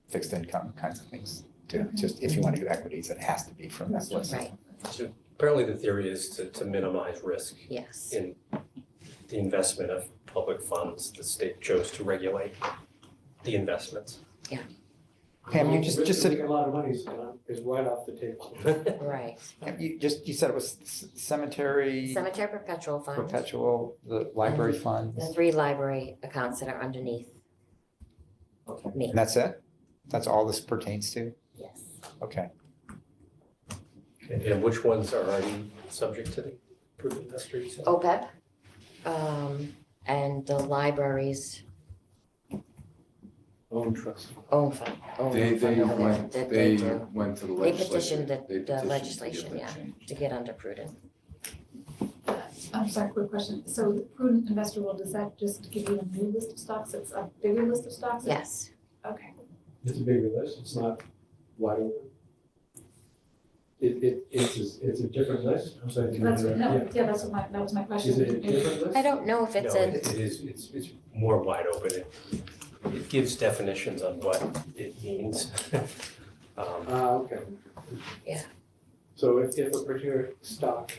fixed income kinds of things too. Just if you want to do equities, it has to be from that list. right, So apparently the theory is to minimize risk yes. in the investment of public funds. The state chose to regulate the investments. Pam, you just said, Making a lot of money is right off the table. Right. you said it was cemetery, Cemetery perpetual fund, perpetual, the library the funds, 3 library accounts that are underneath me, and that's it? That's all this pertains to? yes. Okay. And which ones are already subject to the prudent investor? You said? OPEB, and the library's Own trust. own fund, own They fund over there went, that they do. went to the They legislature. petitioned They the petitioned to get legislation, that yeah, changed. to get under prudent. I'm sorry, quick question. So the prudent investor rule, does that just give you a new list of stocks? It's a bigger list of stocks? Yes, Okay. It's a bigger list, it's not wide open. It's a different list, I'm sorry. That's, yeah. that was my question. Is it a different list? I don't know if it's No, a, it is, it's more wide open. It gives definitions on what it means. Okay. Yeah. So if a particular stock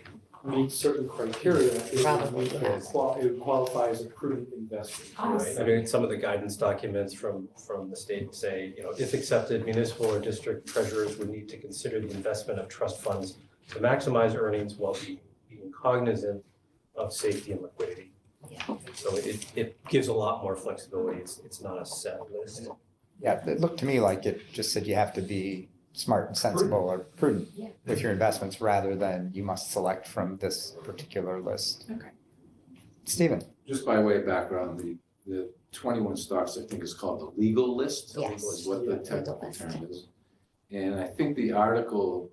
meets certain criteria, it Probably, would yeah. it would qualify as a prudent investment. Right, I mean, some of the guidance documents from the state say, if accepted, municipal or district treasurers would need to consider the investment of trust funds to maximize earnings while being cognizant of safety and liquidity. Yeah. So it gives a lot more flexibility. It's not a set list. Yeah, it looked to me like it just said you have to be smart and sensible or prudent Yeah. with your investments rather than you must select from this particular list. Okay. Stephen? Just by way of background, the 21 stocks, I think is called the legal list. Yes. Is what the Legal technical list. term is. And I think the article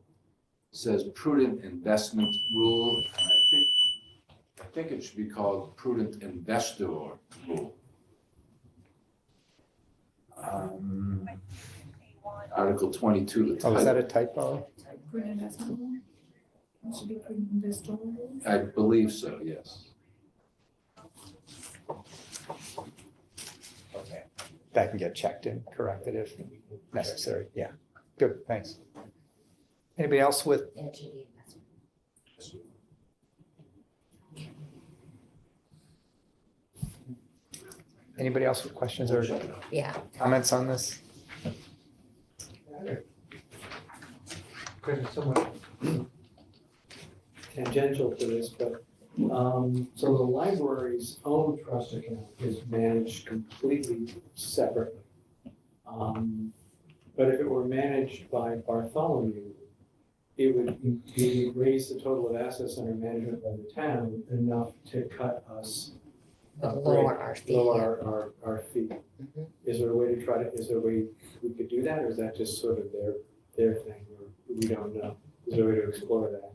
says prudent investment rule, and I think it should be called prudent investor rule. Article 22, the Oh, is that title, a typo? Prudent investment rule? It should be prudent investor rule. I believe so, yes. Okay. That can get checked and corrected if necessary. Yeah, good, thanks. Anybody else with, and it should be investment. anybody else with questions or Yeah, comments on this? Question somewhat tangential to this, but, so the library's own trust account is managed completely separately. But if it were managed by Bartholomew, it would raise the total of assets under management by the town enough to cut us. but lower our fee, yeah. Lower our fee. Mhm. Is there a way we could do that, or is that just sort of their thing, or we don't know? Is there a way to explore that?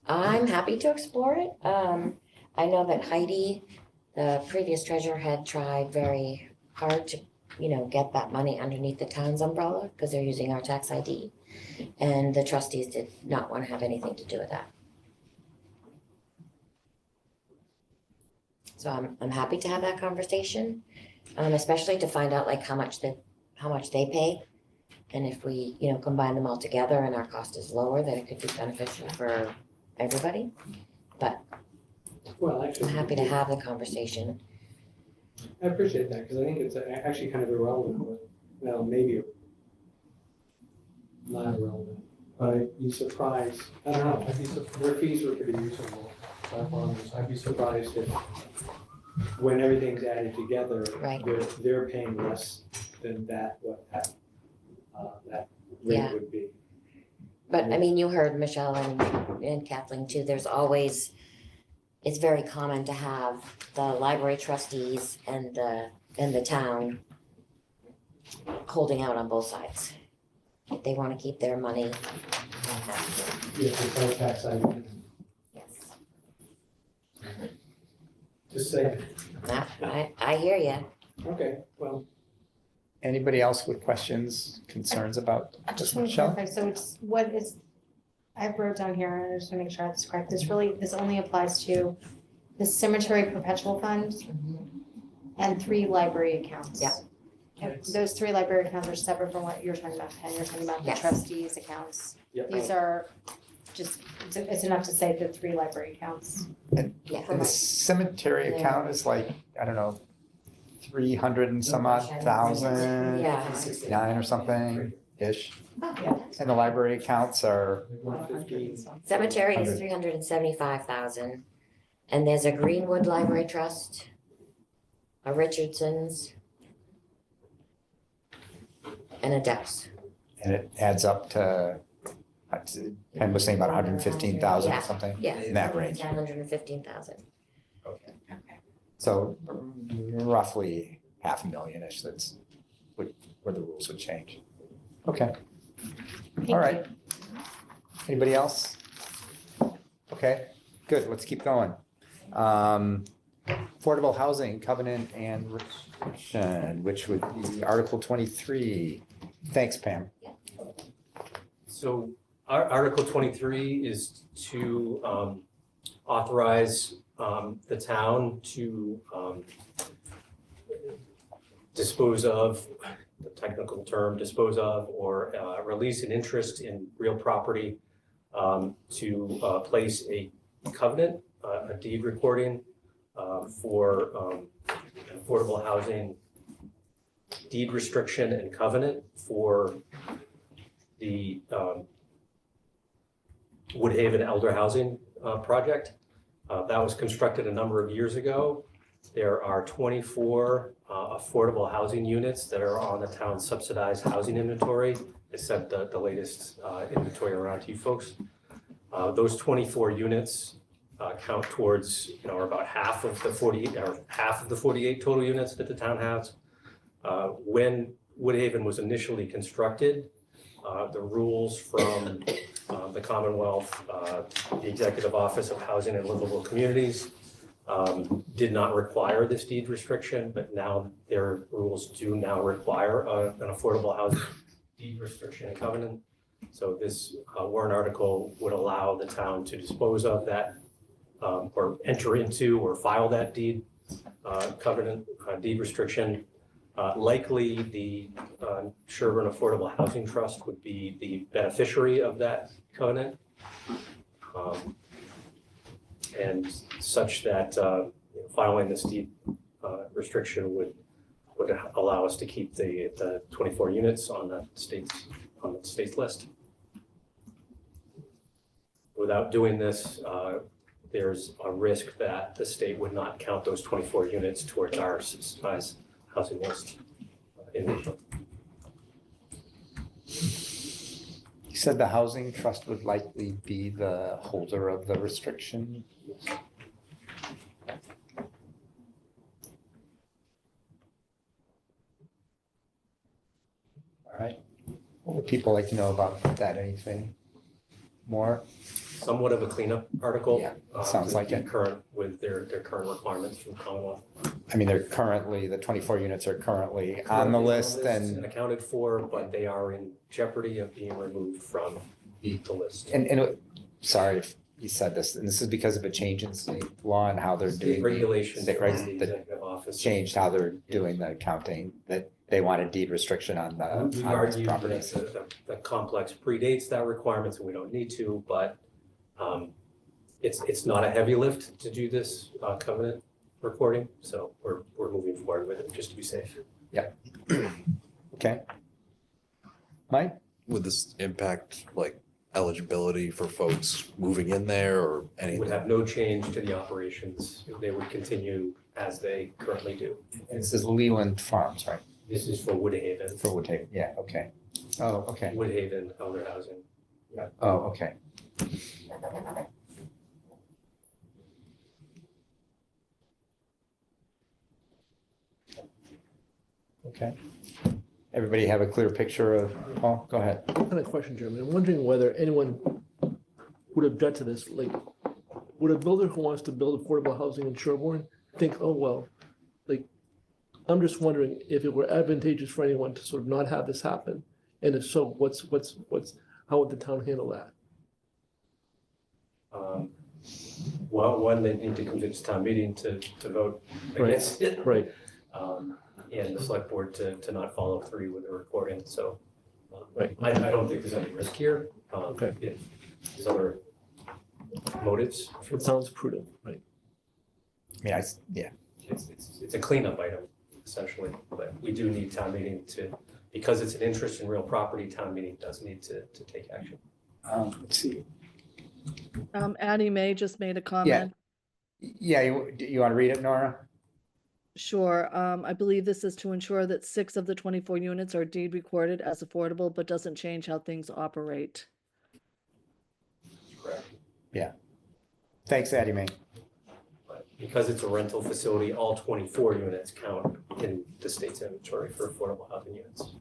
I'm happy to explore it. I know that Heidi, the previous treasurer, had tried very hard to, get that money underneath the town's umbrella because they're using our tax ID. And the trustees did not want to have anything to do with that. So I'm happy to have that conversation, especially to find out like how much they pay. And if we, combine them all together and our cost is lower, then it could be beneficial for everybody. But Well, I'm actually. happy to have the conversation. I appreciate that, because I think it's actually kind of irrelevant, well, maybe not irrelevant, but I'd be surprised, I don't know, their fees were pretty reasonable. I'd be surprised if, when everything's added together, Right. they're paying less than that, what that Yeah. rate would be. But I mean, you heard Michelle and Kathleen too, it's very common to have the library trustees and the town holding out on both sides. If they want to keep their money. Yeah, it's no tax item, Yes. just say, I hear you. okay, well, Anybody else with questions, concerns about I this, just want to Michelle? clarify, so it's, what is, I wrote down here, and I just want to make sure that's correct, this only applies to the cemetery perpetual fund and 3 library accounts. Yeah. And those 3 library accounts are separate from what you're talking about, Pen, you're talking about the Yes. trustees accounts. Yep. These are just, it's enough to say the 3 library accounts. Yeah. And the cemetery account is like, I don't know, 300 and some odd thousand, Yeah. 69 or something-ish. Yeah. And the library accounts are, 115. Cemetery is 100. 375,000. And there's a Greenwood Library Trust, a Richardson's, and a Debs. and it adds up to, Pen was saying about 115,000 or Yeah. something Yeah. in that range. 115,000. Okay. So roughly 500,000-ish, that's where the rules would change. Okay, all right. Anybody else? Okay, good, let's keep going. Affordable housing covenant and restriction, which would be Article 23. Thanks, Pam. So our Article 23 is to authorize the town to dispose of, the technical term, dispose of or release an interest in real property to place a covenant, a deed recording for affordable housing deed restriction and covenant for the Woodhaven Elder Housing project. That was constructed a number of years ago. There are 24 affordable housing units that are on the town's subsidized housing inventory. I sent the latest inventory around to you folks. Those 24 units count towards, or about half of the 48 total units that the town has. When Woodhaven was initially constructed, the rules from the Commonwealth, the Executive Office of Housing and Livable Communities did not require this deed restriction, but now their rules do now require an affordable housing deed restriction and covenant. So this warrant article would allow the town to dispose of that or enter into or file that deed covenant deed restriction. Likely the Sherborn Affordable Housing Trust would be the beneficiary of that covenant. And such that filing this deed restriction would allow us to keep the 24 units on the state's list. Without doing this, there's a risk that the state would not count those 24 units towards our subsidized housing list. You said the housing trust would likely be the holder of the restriction. All right. What would people like to know about that? Anything more? Somewhat of a cleanup article. Yeah, sounds to like be it. Current with their current requirements from Commonwealth. I mean, they're currently, the 24 units are currently on the list and, accounted for, but they are in jeopardy of being removed from the list. sorry if you said this, and this is because of a change in state law and how they're doing. Regulations State from regs the that executive office. changed how they're doing the counting, that they want a deed restriction on We on these argue that properties. the complex predates that requirements and we don't need to, but it's not a heavy lift to do this covenant recording, so we're moving forward with it just to be safe. Okay. Mike? Would this impact like eligibility for folks moving in there or It anything? would have no change to the operations. They would continue as they currently do. And this is Leland Farms, right? This is for Woodhaven. For Woodhaven, yeah, okay. Oh, okay. Woodhaven elder housing. Oh, okay. Okay. Everybody have a clear picture of, Paul, go ahead. What kind of question, Jeremy? I'm wondering whether anyone would object to this. Like, would a builder who wants to build affordable housing in Sherborn think, oh, well, like, I'm just wondering if it were advantageous for anyone to sort of not have this happen? And if so, how would the town handle that? Well, one, they need to convince town meeting to vote against it. Right. And the select board to not follow through with the recording, so. Right. I don't think there's any risk here. Okay. If there's other motives. It sounds prudent, right? Yeah, yeah. It's a cleanup item essentially, but we do need town meeting to, because it's an interest in real property, town meeting does need to take action. Let's see. Addie Mae just made a comment. Yeah, you want to read it, Nora? Sure. I believe this is to ensure that 6 of the 24 units are deed recorded as affordable, but doesn't change how things operate. Correct. Yeah. Thanks, Addie Mae. But because it's a rental facility, all 24 units count in the state's inventory for affordable housing units.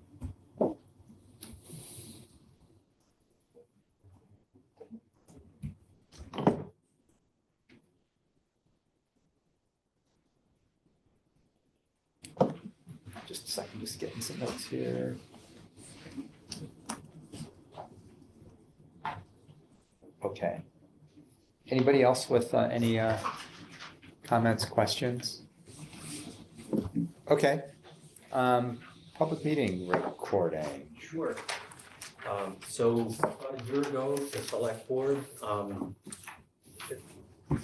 Just a second, just getting some notes here. Okay. Anybody else with any comments, questions? Okay. Public meeting recording. Sure. So about a year ago, the select board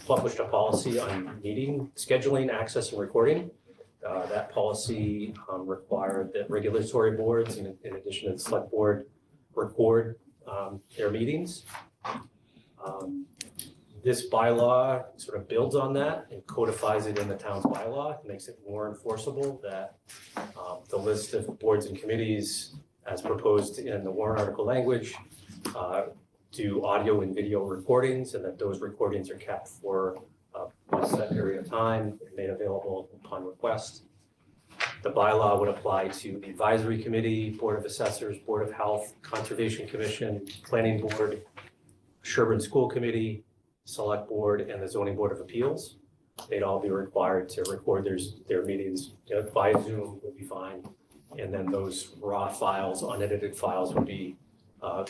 published a policy on meeting scheduling, access, and recording. That policy required that regulatory boards, in addition to the select board, record their meetings. This bylaw sort of builds on that and codifies it in the town's bylaw. It makes it more enforceable that the list of boards and committees as proposed in the warrant article language do audio and video recordings, and that those recordings are kept for a set period of time and made available upon request. The bylaw would apply to the advisory committee, board of assessors, board of health, conservation commission, planning board, Sherborn school committee, select board, and the zoning board of appeals. They'd all be required to record their meetings, by Zoom would be fine. And then those raw files, unedited files would be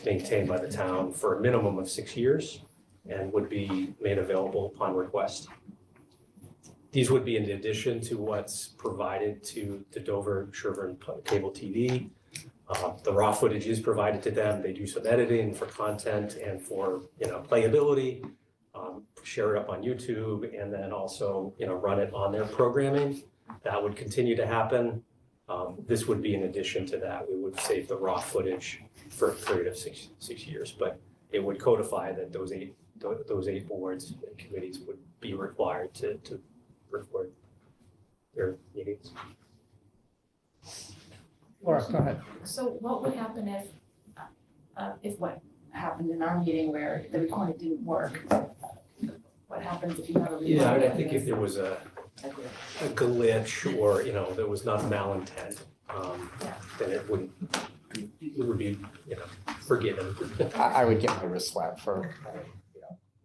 maintained by the town for a minimum of 6 years and would be made available upon request. These would be in addition to what's provided to the Dover Sherborn cable TV. The raw footage is provided to them. They do some editing for content and for playability, share it up on YouTube, and then also run it on their programming. That would continue to happen. This would be in addition to that. We would save the raw footage for a period of six years, but it would codify that those eight boards and committees would be required to record their meetings. Laura, go ahead. So what would happen if what happened in our meeting where the recording didn't work? What happens if you have a? Yeah, I think if there was a glitch or, there was not malintent, then it would be, forgiven. I would get my wrist slapped for,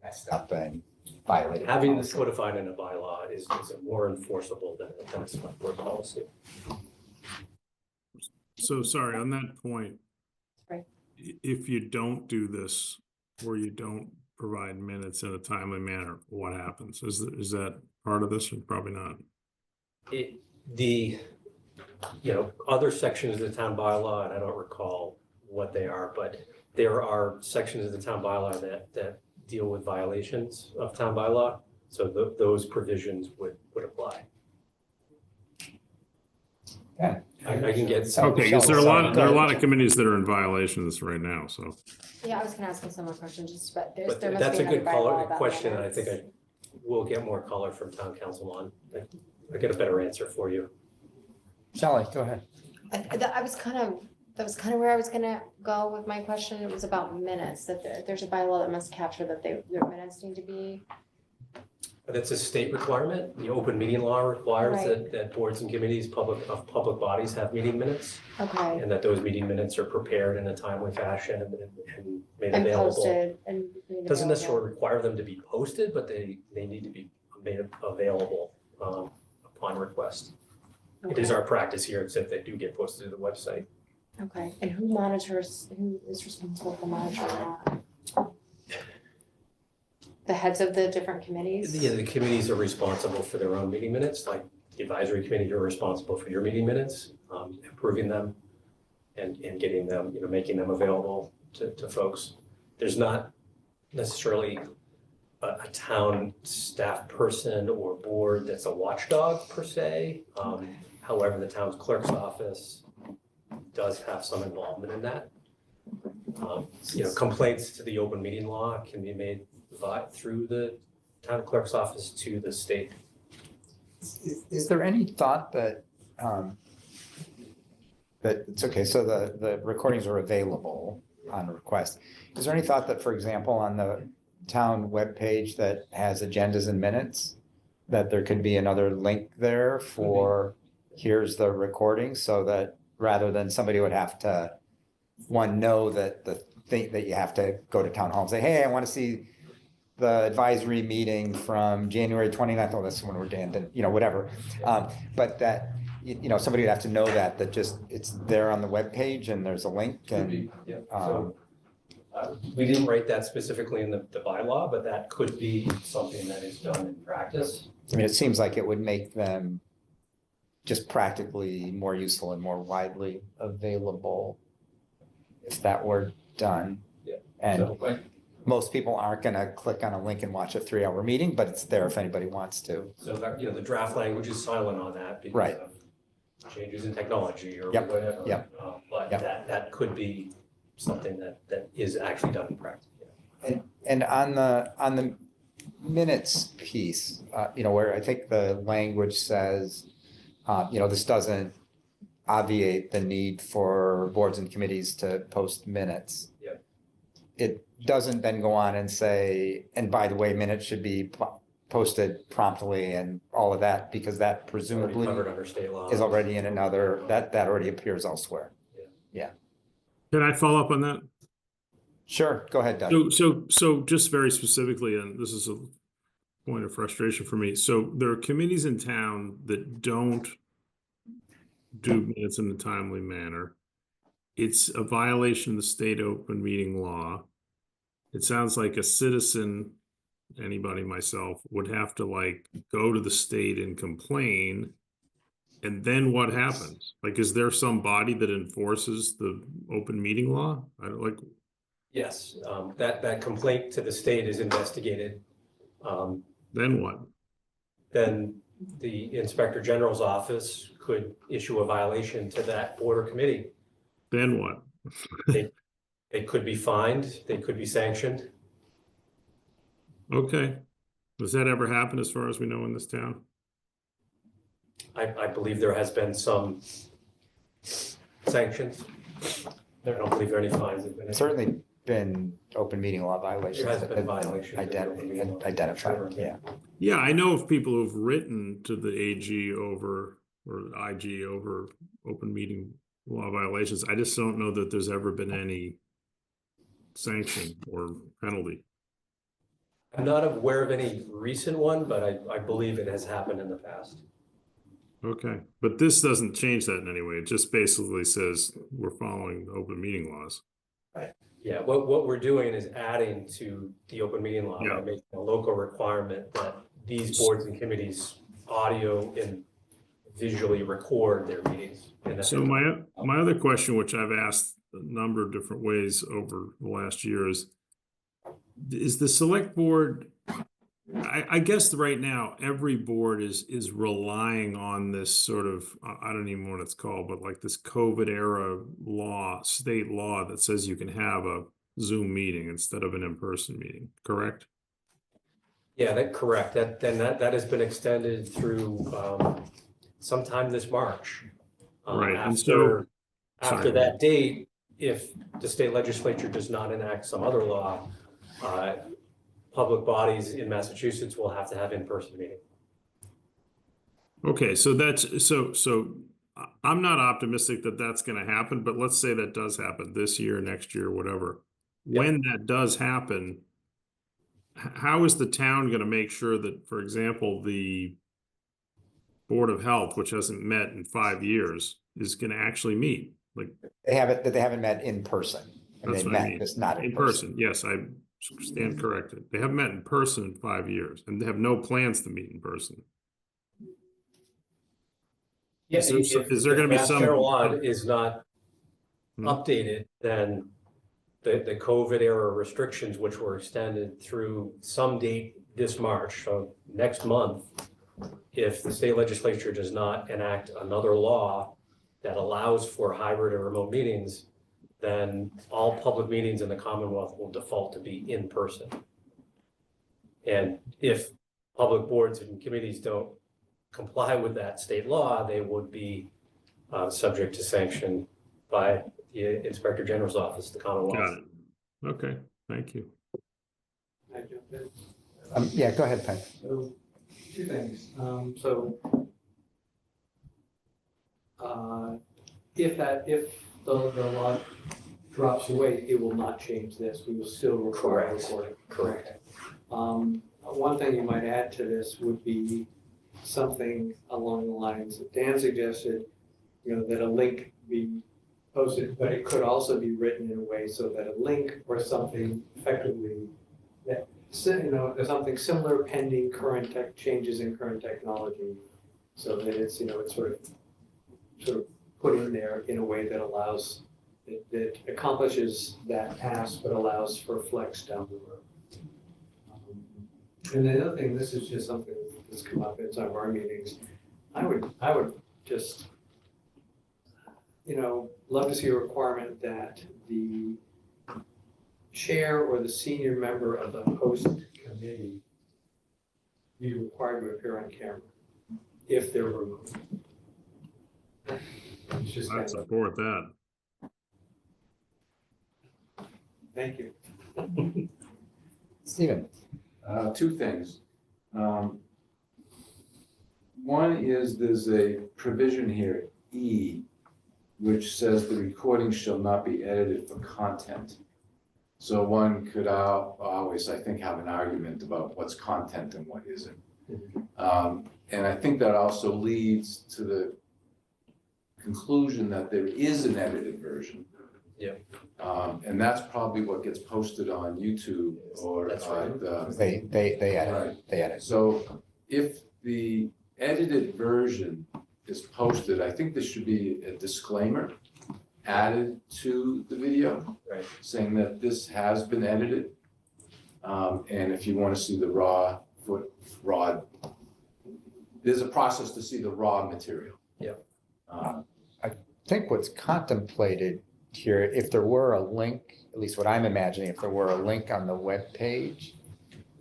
messed up and violated. the Having this policy. codified in a bylaw is more enforceable than a select board policy. So sorry, on that point. Right. If you don't do this, or you don't provide minutes in a timely manner, what happens? Is that part of this or probably not? Other sections of the town bylaw, and I don't recall what they are, but there are sections of the town bylaw that deal with violations of town bylaw. So those provisions would apply. Yeah. I can get. Okay, because there are a lot of committees that are in violations right now, so. Yeah, I was gonna ask a similar question, just, but there But must that's be a another good bylaw about question, and I minutes. think I will get more color from town council on. I get a better answer for you. Shelley, go ahead. That was kind of where I was gonna go with my question. It was about minutes, that there's a bylaw that must capture that their minutes need to be. That's a state requirement. The open meeting law requires Right. that boards and committees of public bodies have meeting minutes, Okay, and that those meeting minutes are prepared in a timely fashion and made and available. posted and made Doesn't available. necessarily require them to be posted, but they need to be made available upon request. It is Okay. our practice here, except they do get posted to the website. Okay, and who is responsible for monitoring that? The heads of the different committees? Yeah, the committees are responsible for their own meeting minutes, like the advisory committee, you're responsible for your meeting minutes, approving them and getting them, making them available to folks. There's not necessarily a town staff person or board that's a watchdog per se. However, the town's clerk's office does have some involvement in that. Complaints to the open meeting law can be made through the town clerk's office to the state. Is there any thought that, that it's okay, so the recordings are available on request. Is there any thought that, for example, on the town webpage that has agendas and minutes, that there could be another link there for, here's the recording, so that rather than somebody would have to, know that the thing that you have to go to town hall and say, hey, I want to see the advisory meeting from January 29th. Oh, that's when we're doing, whatever. But that, somebody would have to know that just, it's there on the webpage and there's a link and. We didn't write that specifically in the bylaw, but that could be something that is done in practice. I mean, it seems like it would make them just practically more useful and more widely available if that were done. Yeah. And most people aren't gonna click on a link and watch a 3-hour meeting, but it's there if anybody wants to. So that, the draft language is silent on that because Right. of changes in technology or Yep, whatever. yep. But Yep. that could be something that is actually done in practice. And on the minutes piece, where I think the language says, this doesn't obviate the need for boards and committees to post minutes. Yep. It doesn't then go on and say, and by the way, minutes should be posted promptly and all of that, because that presumably Covered under state law. is already in another, that already appears elsewhere. Can I follow up on that? Sure, go ahead, Doug. So just very specifically, and this is a point of frustration for me. So there are committees in town that don't do minutes in a timely manner. It's a violation of the state open meeting law. It sounds like a citizen, anybody, myself, would have to go to the state and complain. And then what happens? Is there some body that enforces the open meeting law? Yes, that complaint to the state is investigated. Then what? Then the Inspector General's office could issue a violation to that board or committee. Then what? They could be fined, they could be sanctioned. Okay. Does that ever happen as far as we know in this town? I believe there has been some sanctions. I don't believe there are any fines. Certainly been open meeting law violations. There has been violations. Identified, yeah. Yeah, I know of people who've written to the AG over, or IG over open meeting law violations. I just don't know that there's ever been any sanction or penalty. I'm not aware of any recent one, but I believe it has happened in the past. Okay, but this doesn't change that in any way. It just basically says we're following the open meeting laws. Yeah, what we're doing is adding to the open meeting law by making a local requirement that these boards and committees audio and visually record their meetings. So my other question, which I've asked a number of different ways over the last year, is the select board, I guess right now, every board is relying on this sort of, I don't even know what it's called, but like this COVID era law, state law that says you can have a Zoom meeting instead of an in-person meeting, correct? Yeah, correct. That has been extended through sometime this March. Right, and so. After that date, if the state legislature does not enact some other law, public bodies in Massachusetts will have to have in-person meeting. Okay, so I'm not optimistic that that's going to happen, but let's say that does happen this year, next year, whatever. When that does happen, how is the town going to make sure that, for example, the Board of Health, which hasn't met in 5 years, is going to actually meet? Like They haven't met in person. And that's they what I met, mean. just not In person. Yes, I stand corrected. They haven't met in person in 5 years, and they have no plans to meet in person. Yeah, Is there going to be Mass some General law is not updated, then the COVID era restrictions, which were extended through some date this March, so next month, if the state legislature does not enact another law that allows for hybrid or remote meetings, then all public meetings in the Commonwealth will default to be in person. And if public boards and committees don't comply with that state law, they would be subject to sanction by the Inspector General's office, the Commonwealth. Got it. Okay, thank you. Yeah, go ahead, Penn. So, two things. If the law drops away, it will not change this. We will still require recording. Correct. One thing you might add to this would be something along the lines that Dan suggested, that a link be posted, but it could also be written in a way so that a link or something effectively that, there's something similar pending current changes in current technology, so that it's, it's sort of put in there in a way that allows, that accomplishes that task, but allows for flex down the road. And the other thing, this is just something that's come up in some of our meetings. I would just, love to see a requirement that the chair or the senior member of the host committee be required to appear on camera if they're removed. I support that. Thank you. Stephen. Two things. One is there's a provision here, E, which says the recording shall not be edited for content. So one could always, I think, have an argument about what's content and what isn't. And I think that also leads to the conclusion that there is an edited version. Yeah. And that's probably what gets posted on YouTube or That's right. They edit. They edit. So if the edited version is posted, I think there should be a disclaimer added to the video, Right. saying that this has been edited. And if you want to see the raw, there's a process to see the raw material. Yeah. I think what's contemplated here, if there were a link, at least what I'm imagining, if there were a link on the web page,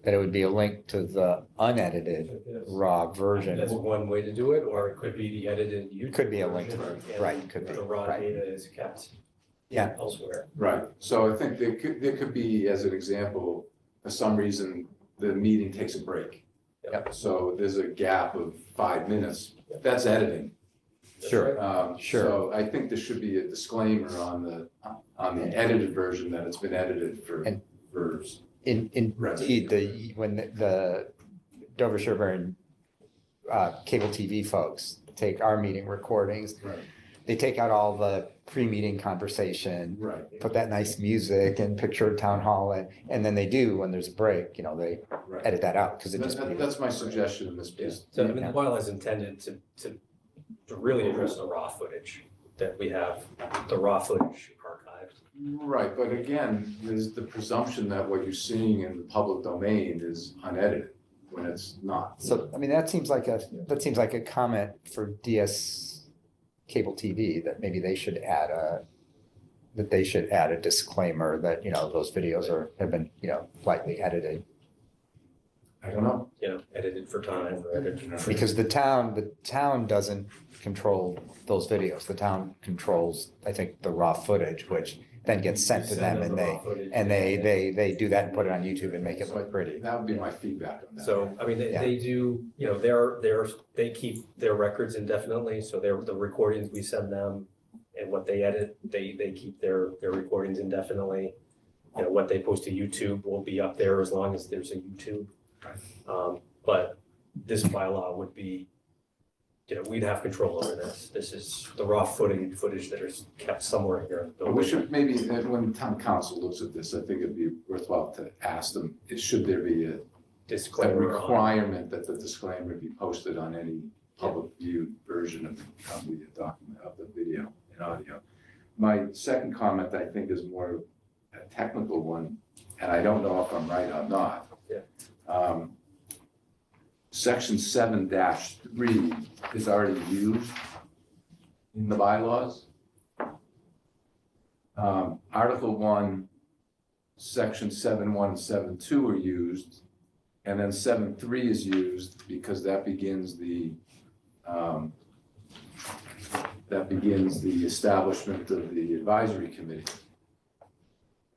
that it would be a link to the unedited raw version. That's one way to do it, or it could be the edited YouTube. Could be a link to version, it, and right, could be, The raw right. data is kept Yeah. elsewhere. Right. So I think there could be, as an example, for some reason, the meeting takes a break. Yep. So there's a gap of 5 minutes. That's editing. Sure. Sure. So I think there should be a disclaimer on the edited version that it's been edited for indeed, when the Dover Sherborn cable TV folks take our meeting recordings, Right. they take out all the pre-meeting conversation, Right. put that nice music and picture of town hall, and then they do, when there's a break, they Right. edit that out, because it just. That's my suggestion in this Yeah, piece. so I mean, the bylaw is intended to really address the raw footage, that we have the raw footage archived. Right, but again, there's the presumption that what you're seeing in the public domain is unedited, when it's not. So, I mean, that seems like a comment for DS cable TV, that maybe they should add a disclaimer that, those videos have been, lightly edited. I don't know. Edited for time or edited for. Because the town doesn't control those videos. The town controls, I think, the raw footage, which then gets sent to them, and they do that and put it on YouTube and make it look pretty. That would be my feedback on that. So, I mean, they do, they keep their records indefinitely, so the recordings we send them and what they edit, they keep their recordings indefinitely. What they post to YouTube will be up there as long as there's a YouTube. But this bylaw would be, we'd have control over this. This is the raw footage that is kept somewhere here in the building. We should maybe, when town council looks at this, I think it'd be worthwhile to ask them, should there be a Disclaimer. requirement that the disclaimer be posted on any public viewed version of the document, of the video and audio. My second comment, I think, is more a technical one, and I don't know if I'm right or not. Yeah. Section 7-3 is already used in the bylaws. Article 1, Section 7.1 and 7.2 are used, and then 7.3 is used because that begins the establishment of the advisory committee.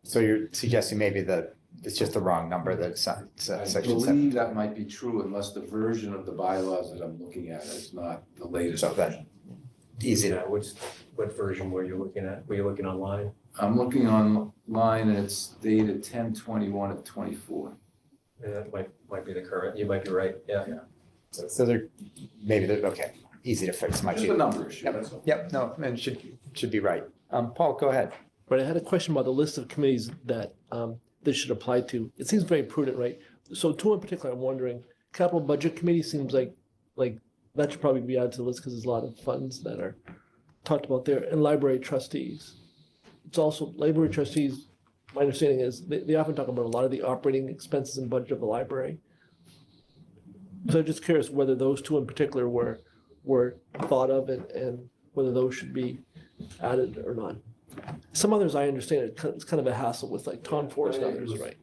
So you're suggesting maybe that it's just the wrong number, that it's I section 7. believe that might be true unless the version of the bylaws that I'm looking at is not the latest. So that easy to. What version were you looking at? Were you looking online? I'm looking online and it's dated 10/21 of 24. Yeah, that might be the current. You might be right. Yeah. So they're okay. Easy to fix. Might Just be. a number issue, that's all. Yep. No, and should be right. Paul, go ahead. Right, I had a question about the list of committees that this should apply to. It seems very prudent, right? So two in particular, I'm wondering, capital budget committee seems like that should probably be added to the list because there's a lot of funds that are talked about there, and library trustees. It's also, library trustees, my understanding is they often talk about a lot of the operating expenses and budget of the library. So I'm just curious whether those two in particular were thought of and whether those should be added or not. Some others, I understand, it's kind of a hassle with like Tom Forest and others, right?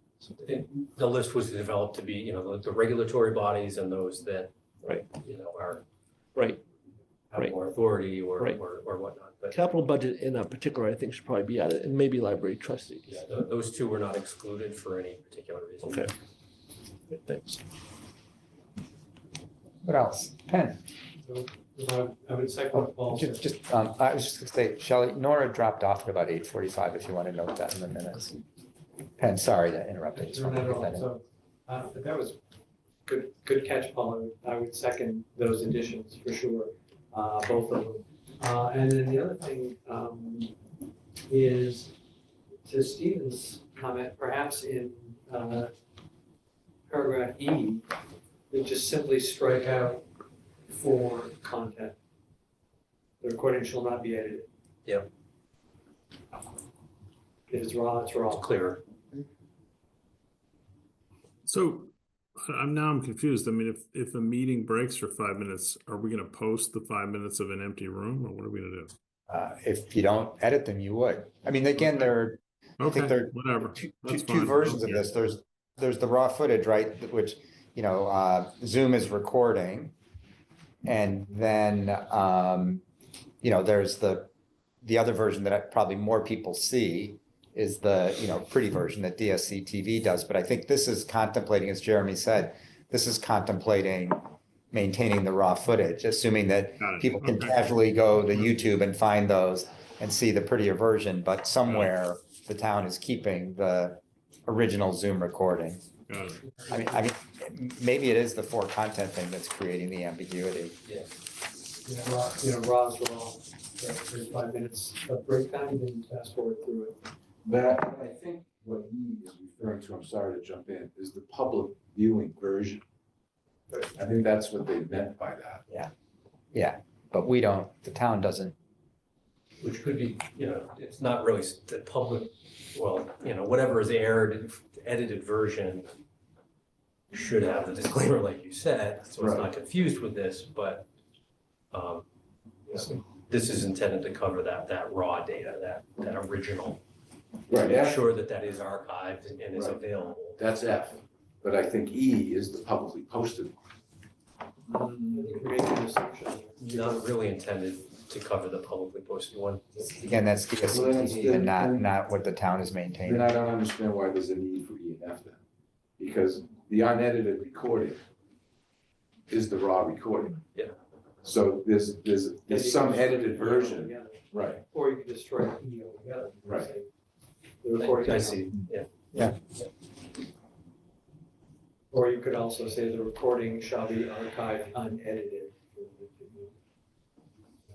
The list was developed to be, the regulatory bodies and those that, Right. Are. Right. Have Right. more authority or Right. or whatnot, but. Capital budget in particular, I think should probably be added, and maybe library trustees. Yeah, those two were not excluded for any particular reason. Okay. Thanks. What else? Penn. I would second Paul. I was just gonna say, Shelley, Nora dropped off at about 8:45, if you want to note that in the minutes. Penn, sorry to interrupt. I just No, wanted to not get at that all. in. So, that was good catch, Paul. I would second those additions for sure, both of them. And then the other thing is to Stephen's comment, perhaps in paragraph E, we just simply strike out for content. The recording shall not be edited. Yep. If it's raw, it's raw. It's clear. So I'm confused. I mean, if a meeting breaks for 5 minutes, are we gonna post the 5 minutes of an empty room, or what are we gonna do? If you don't edit them, you would. I mean, again, I think there are Whatever. That's two fine. versions of Okay. this. There's the raw footage, right, which, Zoom is recording. And then, there's the other version that probably more people see is the, pretty version that DSC TV does. But I think this is contemplating, as Jeremy said, this is contemplating maintaining the raw footage, assuming that Got it. people can Okay. casually go to YouTube and find those and see the prettier version, but somewhere the town is keeping the original Zoom recording. Got it. I mean, maybe it is the for content thing that's creating the ambiguity. Ross will all, 35 minutes of break time, and then fast forward through it. That, I think what he is referring to, I'm sorry to jump in, is the public viewing version. I think that's what they meant by that. Yeah, but we don't, the town doesn't. Which could be, it's not really the public, well, whatever is aired, edited version should have the disclaimer like you said, so it's not confused with this, but this is intended to cover that raw data, that original. Right. Make sure that is archived and is available. That's F, but I think E is the publicly posted. Make an assumption. Not really intended to cover the publicly posted one. Again, that's DSCTV and not what the town is maintaining. Then I don't understand why there's a need for E and F then. Because the unedited recording is the raw recording. Yeah. So there's some edited version. Together. Right. Or you could destroy E altogether. Right. Say, The recording. I see, yeah. Yeah. Or you could also say the recording shall be archived unedited.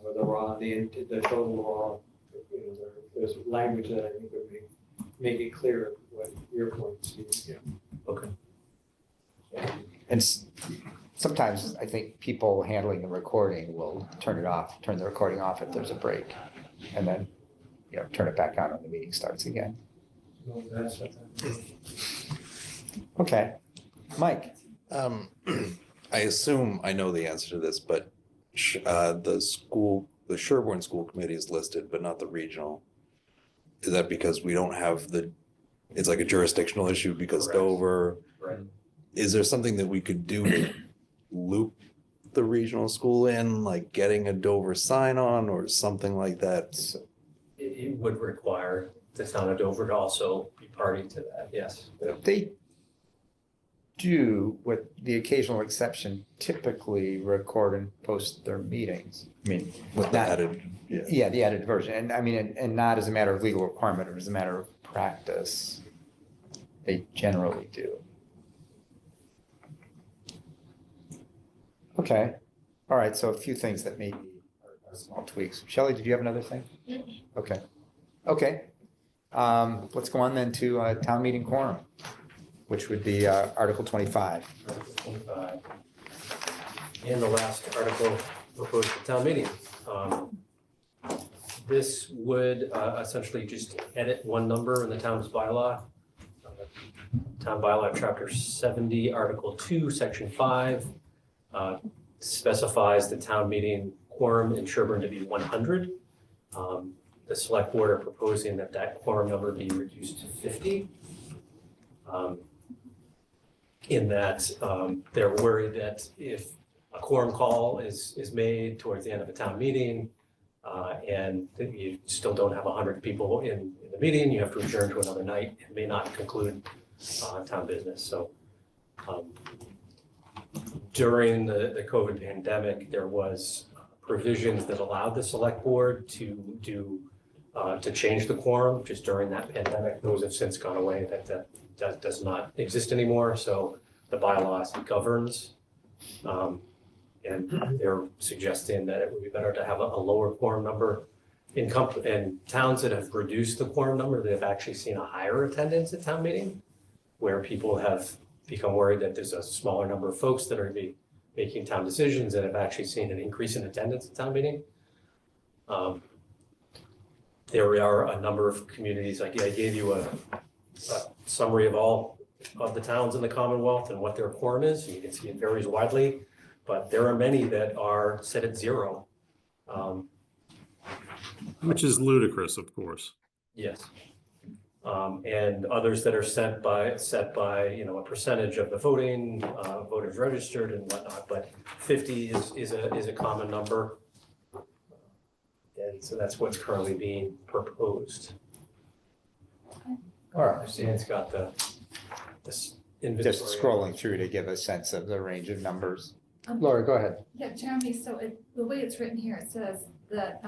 Or the raw, the total raw, there's language that I think would make it clear what your point is. Okay. And sometimes I think people handling the recording will turn the recording off if there's a break. And then, turn it back on when the meeting starts again. No, that's Okay, Mike. I assume I know the answer to this, but the Sherborn School Committee is listed, but not the regional. Is that because we don't have it's like a jurisdictional issue because Correct. Dover? Right. Is there something that we could do to loop the regional school in, like getting a Dover sign on or something like that? It would require the town of Dover to also be party to that, yes. They do, with the occasional exception, typically record and post their meetings. I mean, With the not, added, yeah, the added version. And I mean, and not as a matter of legal requirement, or as a matter of practice. They generally do. Okay, all right, so a few things that maybe are small tweaks. Shelley, did you have another thing? Okay, okay. Let's go on then to town meeting quorum, which would be Article 25. Article 25. And the last article proposed at town meeting. This would essentially just edit one number in the town's bylaw. Town bylaw, chapter 70, article 2, section 5, specifies the town meeting quorum in Sherborn to be 100. The select board are proposing that quorum number be reduced to 50. In that they're worried that if a quorum call is made towards the end of a town meeting and you still don't have 100 people in the meeting, you have to adjourn to another night. It may not conclude town business. So during the COVID pandemic, there was provisions that allowed the select board to change the quorum just during that pandemic. Those have since gone away. That does not exist anymore. So the bylaws governs. And they're suggesting that it would be better to have a lower quorum number. In towns that have reduced the quorum number, they've actually seen a higher attendance at town meeting, where people have become worried that there's a smaller number of folks that are making town decisions and have actually seen an increase in attendance at town meeting. There are a number of communities, I gave you a summary of all of the towns in the Commonwealth and what their quorum is. You can see it varies widely, but there are many that are set at 0. Which is ludicrous, of course. Yes. And others that are set by a percentage of the voting, voters registered and whatnot, but 50 is a common number. And so that's what's currently being proposed. All right. Dan's got this inventory. Just scrolling through to give a sense of the range of numbers. Laura, go ahead. Yeah, Jeremy, so the way it's written here, it says that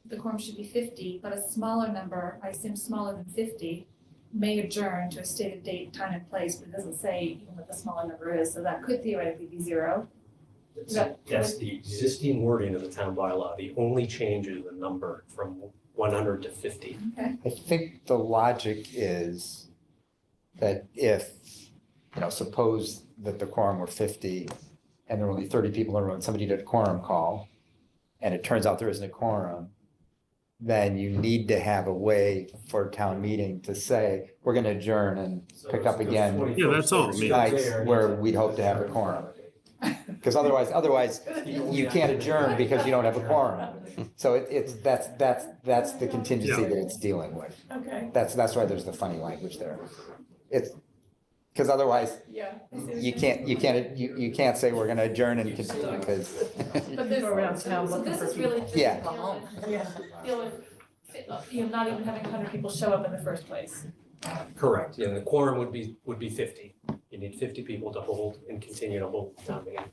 the quorum should be 50, but a smaller number, I assume smaller than 50, may adjourn to a stated date, time and place, but it doesn't say even what the smaller number is, so that could theoretically be 0. That's the existing wording of the town bylaw. The only change is the number from 100 to 50. Okay. I think the logic is that if, suppose that the quorum were 50 and there were only 30 people in the room, and somebody did a quorum call, and it turns out there isn't a quorum, then you need to have a way for a town meeting to say, we're gonna adjourn and pick up again Yeah, that's all. I mean, nights where we'd hope to have a quorum. Because otherwise, you can't adjourn because you don't have a quorum. So that's the contingency Yeah. that it's dealing with. Okay. That's why there's the funny language there. It's, because otherwise, Yeah. you can't say we're gonna adjourn and continue, because, But this, around town so looking this for is really people. just Yeah. deal with, not even having 100 people show up in the first place. Correct. Yeah, the quorum would be 50. You need 50 people to hold and continue to hold the town meeting.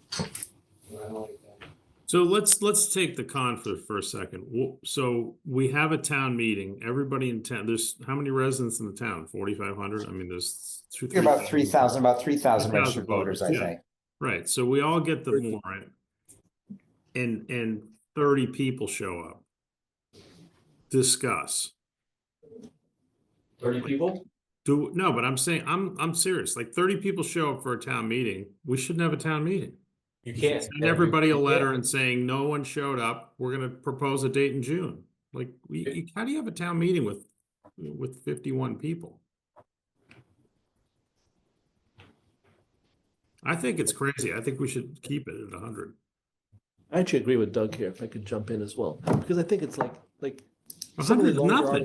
so let's take the con for a second. So we have a town meeting, everybody in town, there's how many residents in the town? 4,500? I mean, there's you're about 3,000 registered 3,000 voters, I yeah. think. Right, so we all get the warrant and 30 people show up. Discuss. 30 people? No, but I'm saying, I'm serious, like 30 people show up for a town meeting, we shouldn't have a town meeting. You can't. Send everybody a You letter can't. and saying, no one showed up, we're gonna propose a date in June. Like, how do you have a town meeting with 51 people? I think it's crazy. I think we should keep it at 100. I actually agree with Doug here, if I could jump in as well, because I think it's like some of 100 these is larger nothing.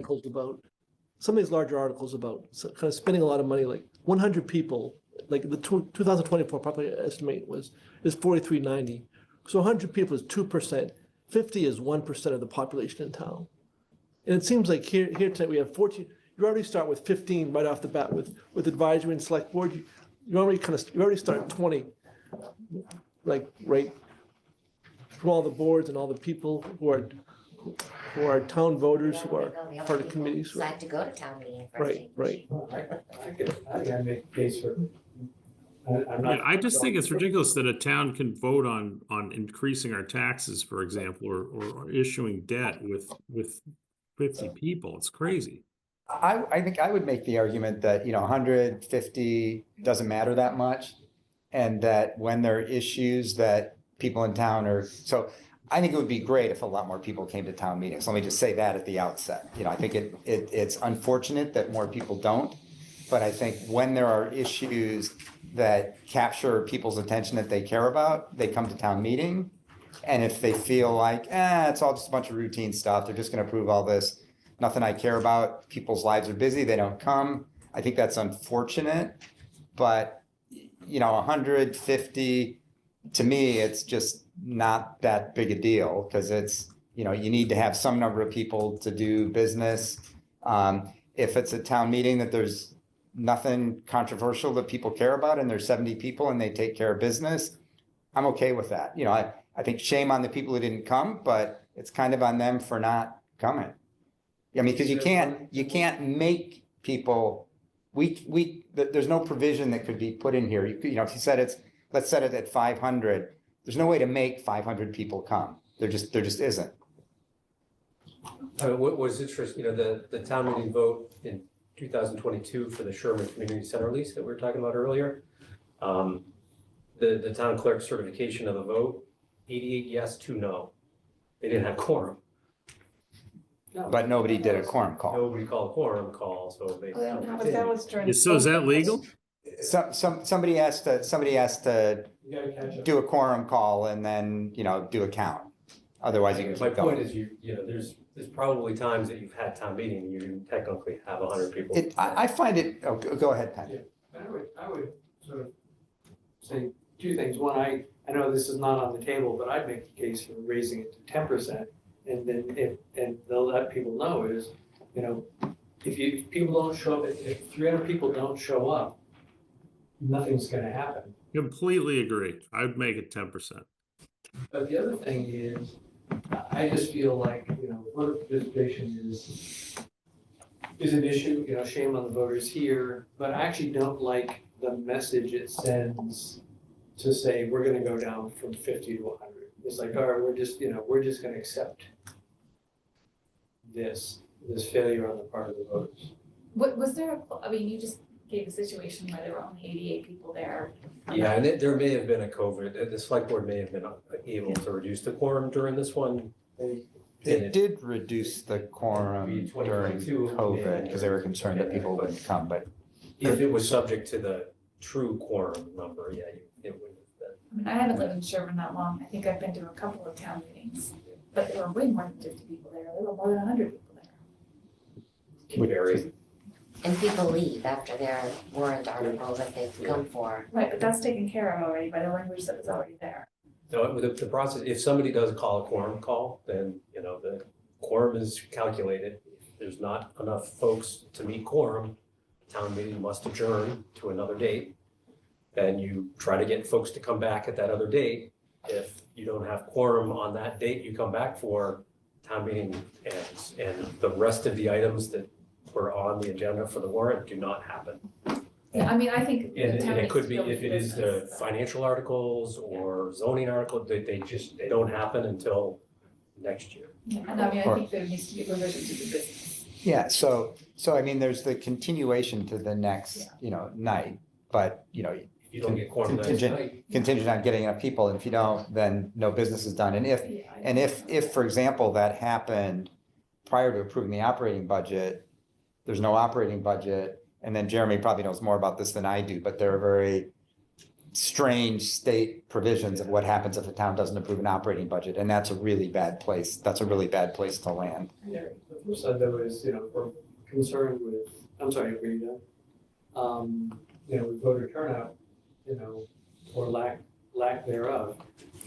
articles about kind of spending a lot of money, like 100 people, like the 2024 probably estimate is 4,390. So 100 people is 2%, 50 is 1% of the population in town. And it seems like here tonight we have 14, you already start with 15 right off the bat with advisory and select board. You already start at 20, like right from all the boards and all the people who are town voters, who are part of committees. Decide to go to town meeting. Right. I gotta make a case for. I'm not. Yeah, I just think it's ridiculous that a town can vote on increasing our taxes, for example, or issuing debt with 50 people. It's crazy. I think I would make the argument that, 150 doesn't matter that much. And that when there are issues that people in town so I think it would be great if a lot more people came to town meetings. Let me just say that at the outset. I think it's unfortunate that more people don't. But I think when there are issues that capture people's attention that they care about, they come to town meeting. And if they feel like, it's all just a bunch of routine stuff, they're just gonna approve all this, nothing I care about, people's lives are busy, they don't come. I think that's unfortunate, but 150, to me, it's just not that big a deal, because it's, you need to have some number of people to do business. If it's a town meeting that there's nothing controversial that people care about and there's 70 people and they take care of business, I'm okay with that. I think shame on the people who didn't come, but it's kind of on them for not coming. I mean, because you can't make people, there's no provision that could be put in here. If you said let's set it at 500, there's no way to make 500 people come. There just isn't. What was interesting, the town meeting vote in 2022 for the Sherborn Community Center lease that we were talking about earlier. The town clerk certification of the vote, 88 yes, 2 no. They didn't have quorum. But nobody did a quorum call. Nobody called a quorum call, so they. But that was during. So is that legal? Somebody has to You gotta catch up. do a quorum call and then, do a count. Otherwise you can My keep point going. is, there's probably times that you've had town meeting, and you didn't technically have 100 people. I find it, go ahead, Pat. I would sort of say two things. One, I know this is not on the table, but I'd make the case for raising it to 10%. And then they'll let people know is, if people don't show up, if 300 people don't show up, nothing's gonna happen. Completely agree. I'd make it 10%. But the other thing is, I just feel like, voter participation is is an issue, you know, shame on the voters here, but I actually don't like the message it sends to say, we're gonna go down from 50 to 100. It's like, all right, we're just, you know, we're just gonna accept this failure on the part of the voters. What, was there, I mean, you just gave a situation where there were only 88 people there. Yeah, and there may have been a COVID, the select board may have been able to reduce the quorum during this one. They did reduce the quorum during 2022, COVID because they were concerned that people wouldn't come, but If it was subject to the true quorum number, yeah, it would have been. I mean, I haven't lived in Sherborn that long. I think I've been to a couple of town meetings, but there were way more than 50 people there. There were more than 100 people there. Would vary. And people leave after their warrant article that they've come for. Right, but that's taken care of already by the language that was already there. No, the process, if somebody does call a quorum call, then, you know, the quorum is calculated. If there's not enough folks to meet quorum, town meeting must adjourn to another date. Then you try to get folks to come back at that other date. If you don't have quorum on that date you come back for, town meeting ends. And the rest of the items that were on the agenda for the warrant do not happen. Yeah, I mean, I think the And town it needs could to be, go if through it is the business. financial articles or zoning article, they don't happen until next year. Yeah, and I mean, I think there needs to be a revision to the business. yeah, so I mean, there's the continuation to the next, you know, night, but, you know, If you don't get quorum the next contingent, night, contingent on getting enough people, and if you don't, then no business is done. And if, for example, that happened prior to approving the operating budget, there's no operating budget, and then Jeremy probably knows more about this than I do, but there are very strange state provisions of what happens if a town doesn't approve an operating budget, and that's a really bad place. That's a really bad place to land. Yeah, the flip side though is, you know, we're concerned with, I'm sorry, were you done? You know, with voter turnout, you know, or lack thereof,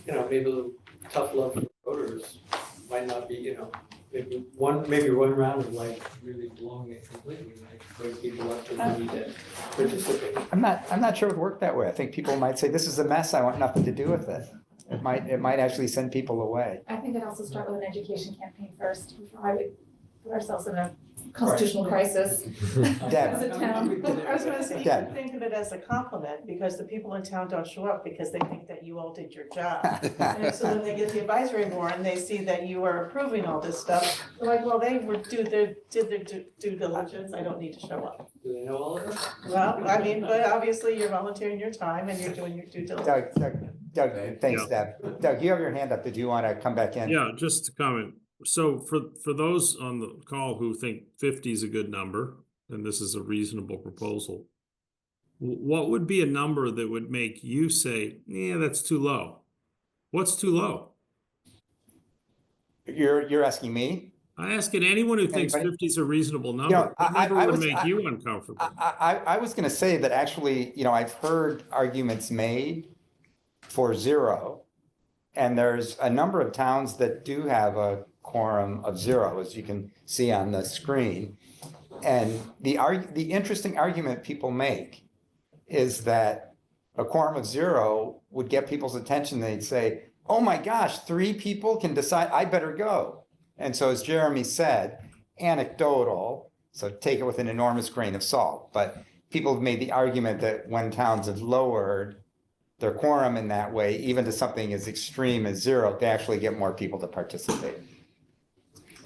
you know, maybe a little tough love for voters might not be, you know, maybe one round of like really blowing it completely, like break people up to the need to participate. I'm not sure it would work that way. I think people might say, this is a mess, I want nothing to do with it. It might actually send people away. I think I'd also start with an education campaign first, before I would put ourselves in a constitutional crisis Deb. as a town. I was gonna say, you Yeah. can think of it as a compliment, because the people in town don't show up because they think that you all did your job. And so when they get the advisory board and they see that you are approving all this stuff, they're like, well, they did their due diligence, I don't need to show up. Do they know all of this? Well, I mean, but obviously you're volunteering your time and you're doing your due diligence. Doug, thanks, Deb. Doug, you have your hand up. Did you want to come back in? Yeah, just to comment. So for those on the call who think 50 is a good number, and this is a reasonable proposal, what would be a number that would make you say, yeah, that's too low? What's too low? You're asking me? I ask it anyone who thinks Anybody? 50 is a reasonable number. know, What number I would was- make you uncomfortable? I was going to say that actually, you know, I've heard arguments made for 0. And there's a number of towns that do have a quorum of 0, as you can see on the screen. And the interesting argument people make is that a quorum of 0 would get people's attention. They'd say, oh my gosh, 3 people can decide, I better go. And so as Jeremy said, anecdotal, so take it with an enormous grain of salt, but people have made the argument that when towns have lowered their quorum in that way, even to something as extreme as 0, they actually get more people to participate.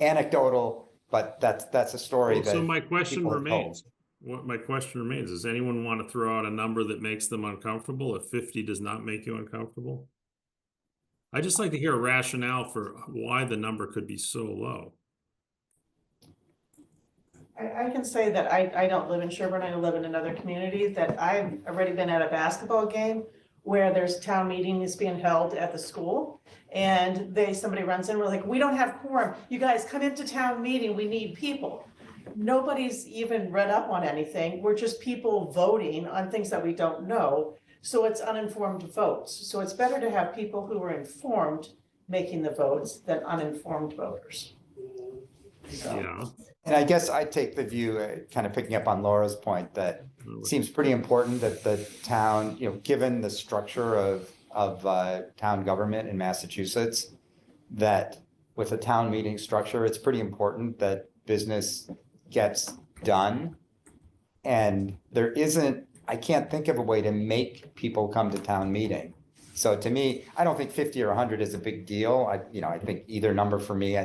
Anecdotal, but that's a story Well, that so my question people have told. remains. What my question remains, does anyone want to throw out a number that makes them uncomfortable if 50 does not make you uncomfortable? I'd just like to hear a rationale for why the number could be so low. I can say that I don't live in Sherborn, I live in another community, that I've already been at a basketball game where there's town meetings being held at the school. And somebody runs in, we're like, we don't have quorum, you guys come into town meeting, we need people. Nobody's even read up on anything, we're just people voting on things that we don't know. So it's uninformed votes. So it's better to have people who are informed making the votes than uninformed voters. So. Yeah. And I guess I take the view, kind of picking up on Laura's point, that it seems pretty important that the town, you know, given the structure of town government in Massachusetts, that with a town meeting structure, it's pretty important that business gets done. And there isn't, I can't think of a way to make people come to town meeting. So to me, I don't think 50 or 100 is a big deal. I think either number for me,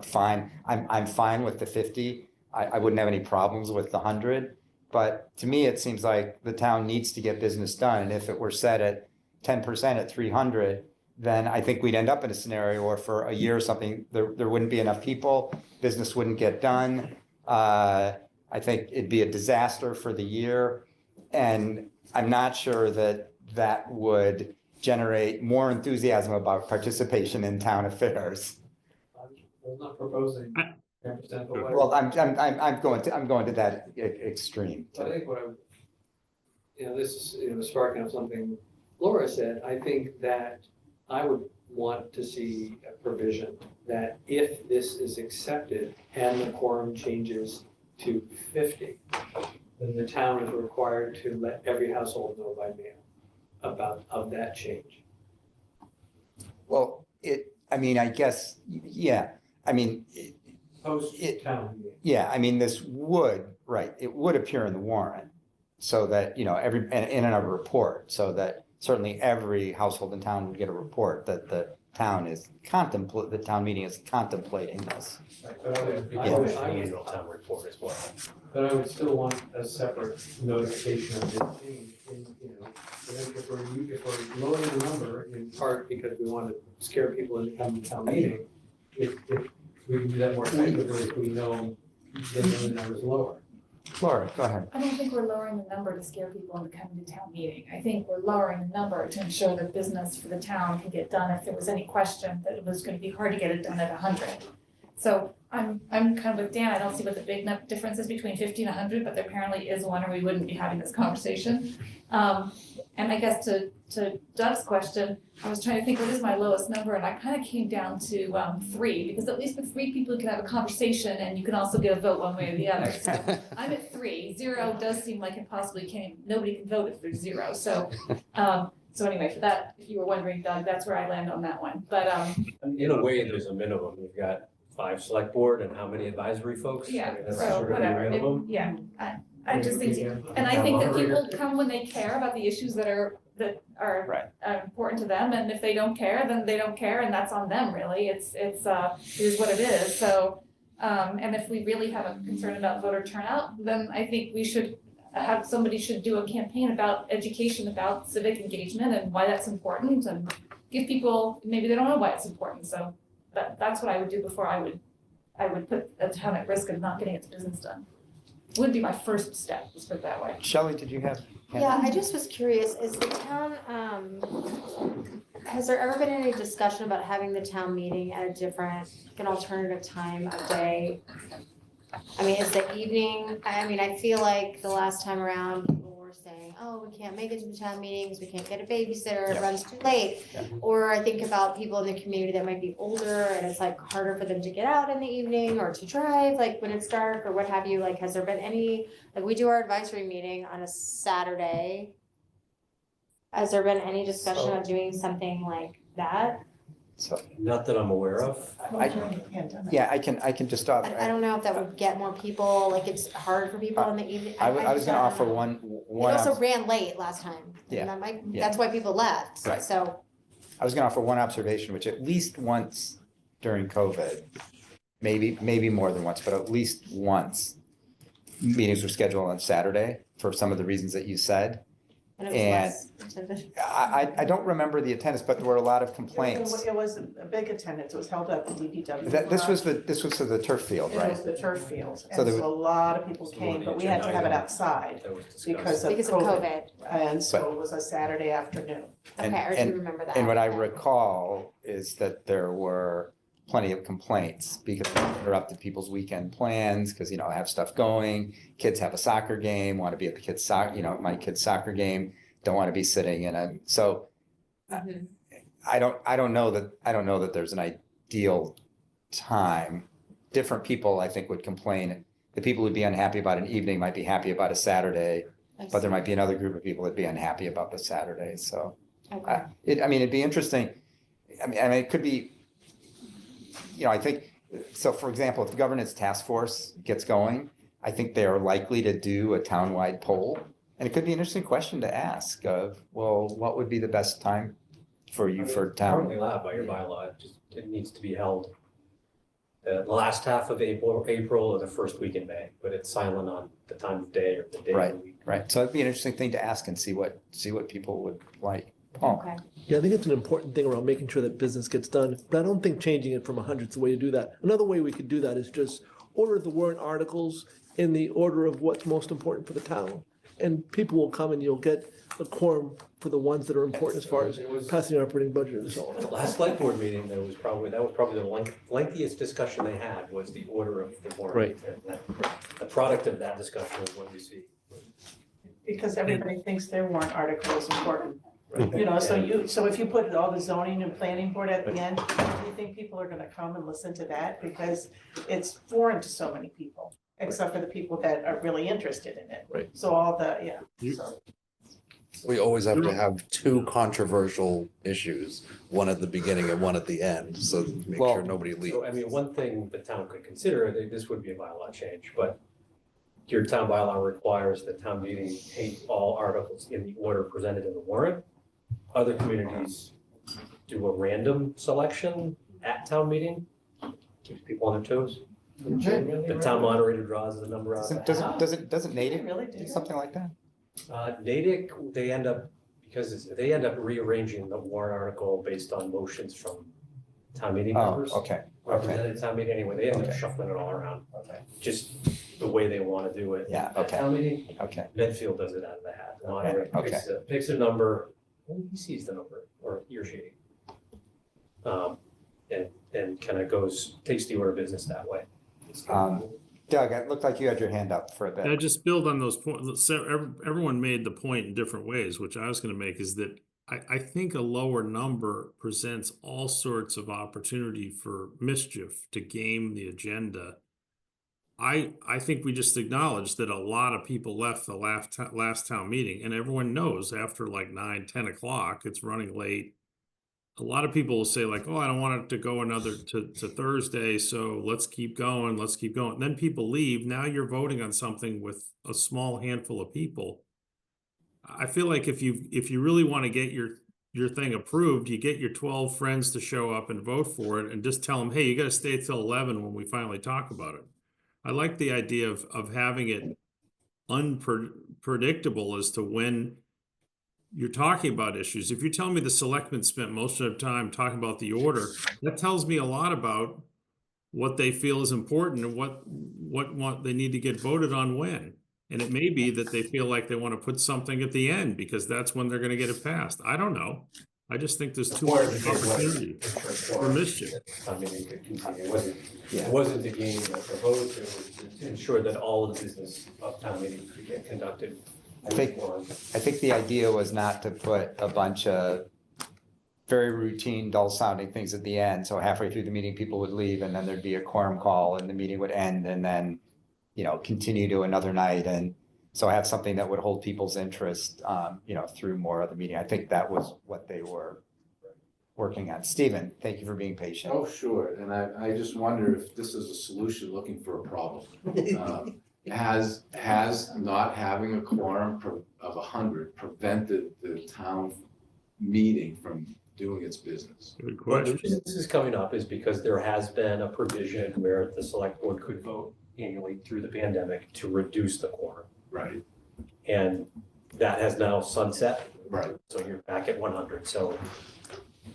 fine. I'm fine with the 50. I wouldn't have any problems with the 100. But to me, it seems like the town needs to get business done. And if it were set at 10% at 300, then I think we'd end up in a scenario where for a year or something, there wouldn't be enough people, business wouldn't get done. I think it'd be a disaster for the year. And I'm not sure that that would generate more enthusiasm about participation in town affairs. I'm not proposing 10%, but what. Well, I'm going to that extreme. I think what this is, sparking up something Laura said. I think that I would want to see a provision that if this is accepted and the quorum changes to 50, then the town is required to let every household know by mail of that change. Well, I guess, yeah, Post town meeting. yeah, this would, right, it would appear in the warrant so that, in another report, so that certainly every household in town would get a report that the town meeting is contemplating this. Right, but Annual town report as well. But I would still want a separate notification of this change. If we're lowering the number in part because we want to scare people into coming to town meeting, if we can do that more effectively if we know the number is lower. Laura, go ahead. I don't think we're lowering the number to scare people into coming to town meeting. I think we're lowering the number to ensure that business for the town can get done if there was any question that it was going to be hard to get it done at 100. So I'm kind of with Dan. I don't see what the big difference is between 50 and 100, but there apparently is one, or we wouldn't be having this conversation. And I guess to Doug's question, I was trying to think what is my lowest number, and I kind of came down to 3, because at least with 3 people you can have a conversation and you can also get a vote one way or the other. So I'm at 3. 0 does seem like it possibly can't. Nobody can vote if there's 0. So so anyway, for that, if you were wondering, Doug, that's where I land on that one. But in a way, there's a minimum. We've got 5 select board and how many advisory folks? yeah, I mean, that's so sort of the whatever. minimum. I just think, and I think that people come when they care about the issues that are Right. important to them, and if they don't care, then they don't care, and that's on them, really. It is what it is. So, and if we really have a concern about voter turnout, then I think we should somebody should do a campaign about education about civic engagement and why that's important, and give people, maybe they don't know why it's important. So that's what I would do before I would put a town at risk of not getting its business done. Would be my first step, let's put it that way. Shelley, did you have? Yeah, I just was curious, is the town, has there ever been any discussion about having the town meeting at a different, an alternative time of day? I mean, is the evening, I feel like the last time around, people were saying, oh, we can't make it to the town meetings, we can't get a babysitter, it runs too late. Yeah. Or I think about people in the community that might be older and it's like harder for them to get out in the evening or to drive, like when it's dark or what have you, like, has there been any, like, we do our advisory meeting on a Saturday. Has there been any discussion of doing something like that? So, Not that I'm aware of. yeah, I can just stop. I don't know if that would get more people, like it's hard for people in the evening. I was just gonna don't offer know. one. It also ran late last time. Yeah, And that might, yeah. that's why people left, Right. so. I was gonna offer one observation, which at least once during COVID, maybe more than once, but at least once, meetings were scheduled on Saturday for some of the reasons that you said. And it was less. I don't remember the attendance, but there were a lot of complaints. It was a big attendance. It was held at the DPW. This was for the turf field, It right? was the turf field, So and there so a lot of people came, but we had to have it outside That was discussed. because of Because of COVID. COVID. And so it was a Saturday afternoon. And- Okay, I do remember that. And what I Okay. recall is that there were plenty of complaints because it interrupted people's weekend plans, because, have stuff going, kids have a soccer game, want to be at the kids' soccer, my kid's soccer game, don't want to be sitting in so Mhm. I don't know that there's an ideal time. Different people, I think, would complain. The people who'd be unhappy about an evening might be happy about a Saturday, but there might be another group of people that'd be unhappy about the Saturday, so. Okay. It'd be interesting. It could be, I think, so for example, if the governance task force gets going, I think they are likely to do a townwide poll. And it could be an interesting question to ask of, well, what would be the best time for you for Currently town? allowed by your bylaw, it needs to be held the last half of April or the first week in May, but it's silent on the time of day or the day of the week. Right, so it'd be an interesting thing to ask and see what people would like. Paul? Okay. Yeah, I think it's an important thing around making sure that business gets done, but I don't think changing it from 100 is the way to do that. Another way we could do that is just order the warrant articles in the order of what's most important for the town. And people will come and you'll get a quorum for the ones that are important as far as passing our operating budget and so At the on. last select board meeting, that was probably the lengthiest discussion they had was the order of the warrant. Right. And the product of that discussion is what we see. Because everybody thinks their warrant article is important. You know, so if you put all the zoning and planning board at the end, do you think people are gonna come and listen to that? Because it's foreign to so many people, except for the people that are really interested in it. Right. So all the, yeah. So. We always have to have two controversial issues, one at the beginning and one at the end, so to make sure nobody leaves. So, I mean, one thing the town could consider, this would be a bylaw change, but your town bylaw requires the town meeting take all articles in the order presented in the warrant. Other communities do a random selection at town meeting, keeps people on their toes. The town moderator draws the number out. Doesn't Natick do something like that? Natick, they end up rearranging the warrant article based on motions from town meeting members. Okay. Represented town meeting anyway, they end up Okay. shuffling it all around, Okay. just the way they want to do it. Yeah, At okay. town meeting, Okay. Medfield does it out of the hat. The moderator Okay. picks a number, and he sees the number, or he or she. And kind of takes the order of business that way. Doug, it looked like you had your hand up for a I bit. just build on those points. So everyone made the point in different ways, which I was going to make is that I think a lower number presents all sorts of opportunity for mischief to game the agenda. I think we just acknowledged that a lot of people left the last town meeting, and everyone knows after like 9, 10 o'clock, it's running late. A lot of people will say like, oh, I don't want it to go to Thursday, so let's keep going. Then people leave. Now you're voting on something with a small handful of people. I feel like if you really want to get your thing approved, you get your 12 friends to show up and vote for it and just tell them, hey, you got to stay till 11 when we finally talk about it. I like the idea of having it unpredictable as to when you're talking about issues. If you tell me the selectmen spent most of their time talking about the order, that tells me a lot about what they feel is important and what they need to get voted on when. And it may be that they feel like they want to put something at the end because that's when they're going to get it passed. I don't know. I just think there's too much opportunity for mischief. I mean, it could continue. It wasn't to gain the vote, it was to ensure that all of the business of town meeting could get conducted. I think the idea was not to put a bunch of very routine, dull sounding things at the end. So halfway through the meeting, people would leave and then there'd be a quorum call and the meeting would end and then, continue to another night. And so have something that would hold people's interest, through more of the meeting. I think that was what they were working on. Stephen, thank you for being patient. Oh, sure, and I just wonder if this is a solution looking for a problem. Has not having a quorum of 100 prevented the town meeting from doing its business? Good Well, the question. reason this is coming up is because there has been a provision where the select board could vote annually through the pandemic to reduce the quorum. Right. And that has now sunset. Right. So you're back at 100. So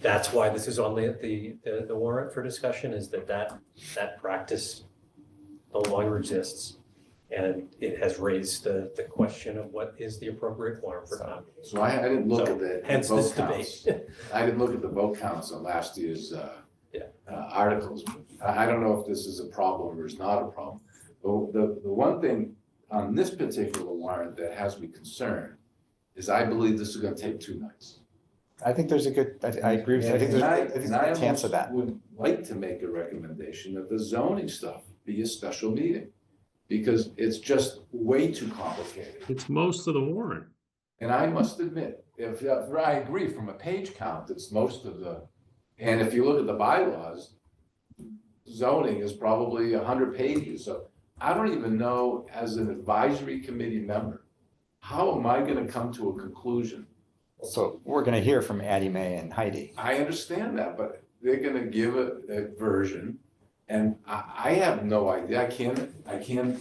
that's why this is on the warrant for discussion, is that practice no longer exists. And it has raised the question of what is the appropriate quorum for town meeting. So I didn't look at the hence vote this counts. debate. I didn't look at the vote counts on last year's articles. I don't know if this is a problem or is not a problem. But the one thing on this particular warrant that has me concerned is I believe this is going to take 2 nights. I think there's I agree with you. I think there's a chance of that. Would like to make a recommendation that the zoning stuff be a special meeting, because it's just way too complicated. It's most of the warrant. And I must admit, if I agree from a page count, it's most of and if you look at the bylaws, zoning is probably 100 pages. So I don't even know, as an advisory committee member, how am I gonna come to a conclusion? So we're gonna hear from Addie Mae and Heidi. I understand that, but they're gonna give a version, and I have no idea. I can't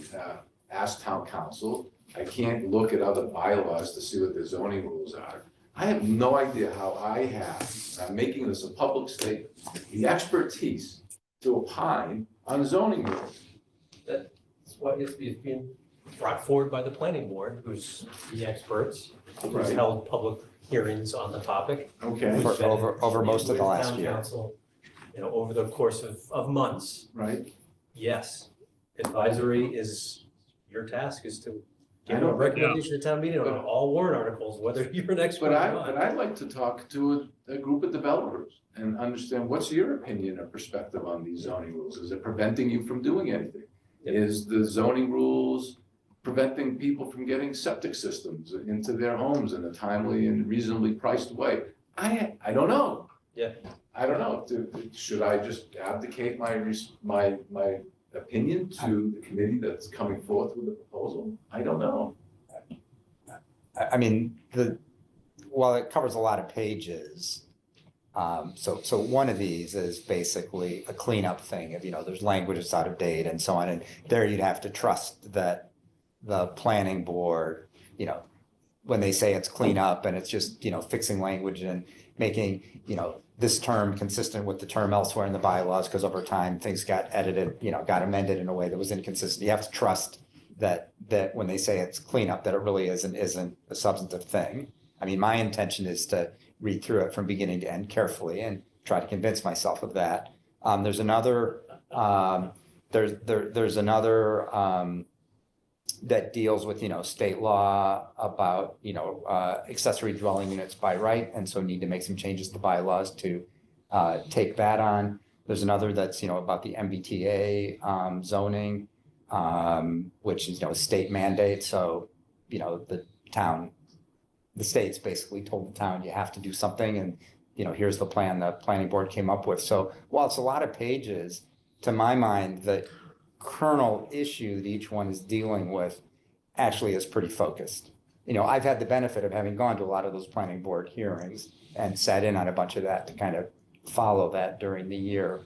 ask town council. I can't look at other bylaws to see what the zoning rules are. I have no idea how I have, and I'm making this a public statement, the expertise to opine on zoning rules. That's what is being brought forward by the planning board, who's the experts, who's Right. held public hearings on the topic. Okay, who's been over most of the with last town year. council, you know, over the course of months. right. Yes, advisory is, your task is to I give know, a but- recommendation to town meeting on all warrant articles, whether you're an expert But or but not. I'd like to talk to a group of developers and understand, what's your opinion or perspective on these zoning rules? Is it preventing you from doing anything? Is the zoning rules preventing people from getting septic systems into their homes in a timely and reasonably priced way? I don't know. Yeah. I don't know. Should I just abdicate my opinion to the committee that's coming forth with the proposal? I don't know. I mean, while it covers a lot of pages, so one of these is basically a cleanup thing of, there's language that's out of date and so on, and there you'd have to trust that the planning board, when they say it's cleanup and it's just, fixing language and making, this term consistent with the term elsewhere in the bylaws, because over time things got edited, got amended in a way that was inconsistent. You have to trust that when they say it's cleanup, that it really isn't a substantive thing. I mean, my intention is to read through it from beginning to end carefully and try to convince myself of that. There's another, there's another that deals with, state law about, accessory dwelling units by right, and so need to make some changes to bylaws to take that on. There's another that's, about the MBTA zoning, which is, a state mandate. So, the state's basically told the town, you have to do something, and, here's the plan the planning board came up with. So while it's a lot of pages, to my mind, the kernel issue that each one is dealing with actually is pretty focused. I've had the benefit of having gone to a lot of those planning board hearings and sat in on a bunch of that to kind of follow that during the year.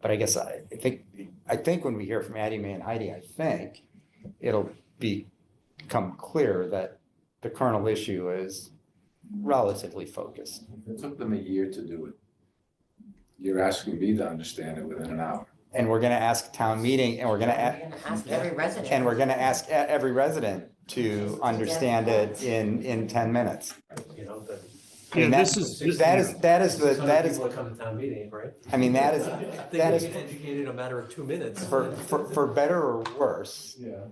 But I guess I think when we hear from Addie Mae and Heidi, I think it'll become clear that the kernel issue is relatively focused. It took them a year to do it. You're asking me to understand it within an hour. And we're gonna ask town meeting, and we're gonna Ask every resident. and we're gonna ask every resident to understand it in 10 minutes. You know, the. I mean, Yeah, that is People that come to town meeting, right? I mean, that is, I think that they is get educated in a matter of 2 minutes. for better or worse, Yeah.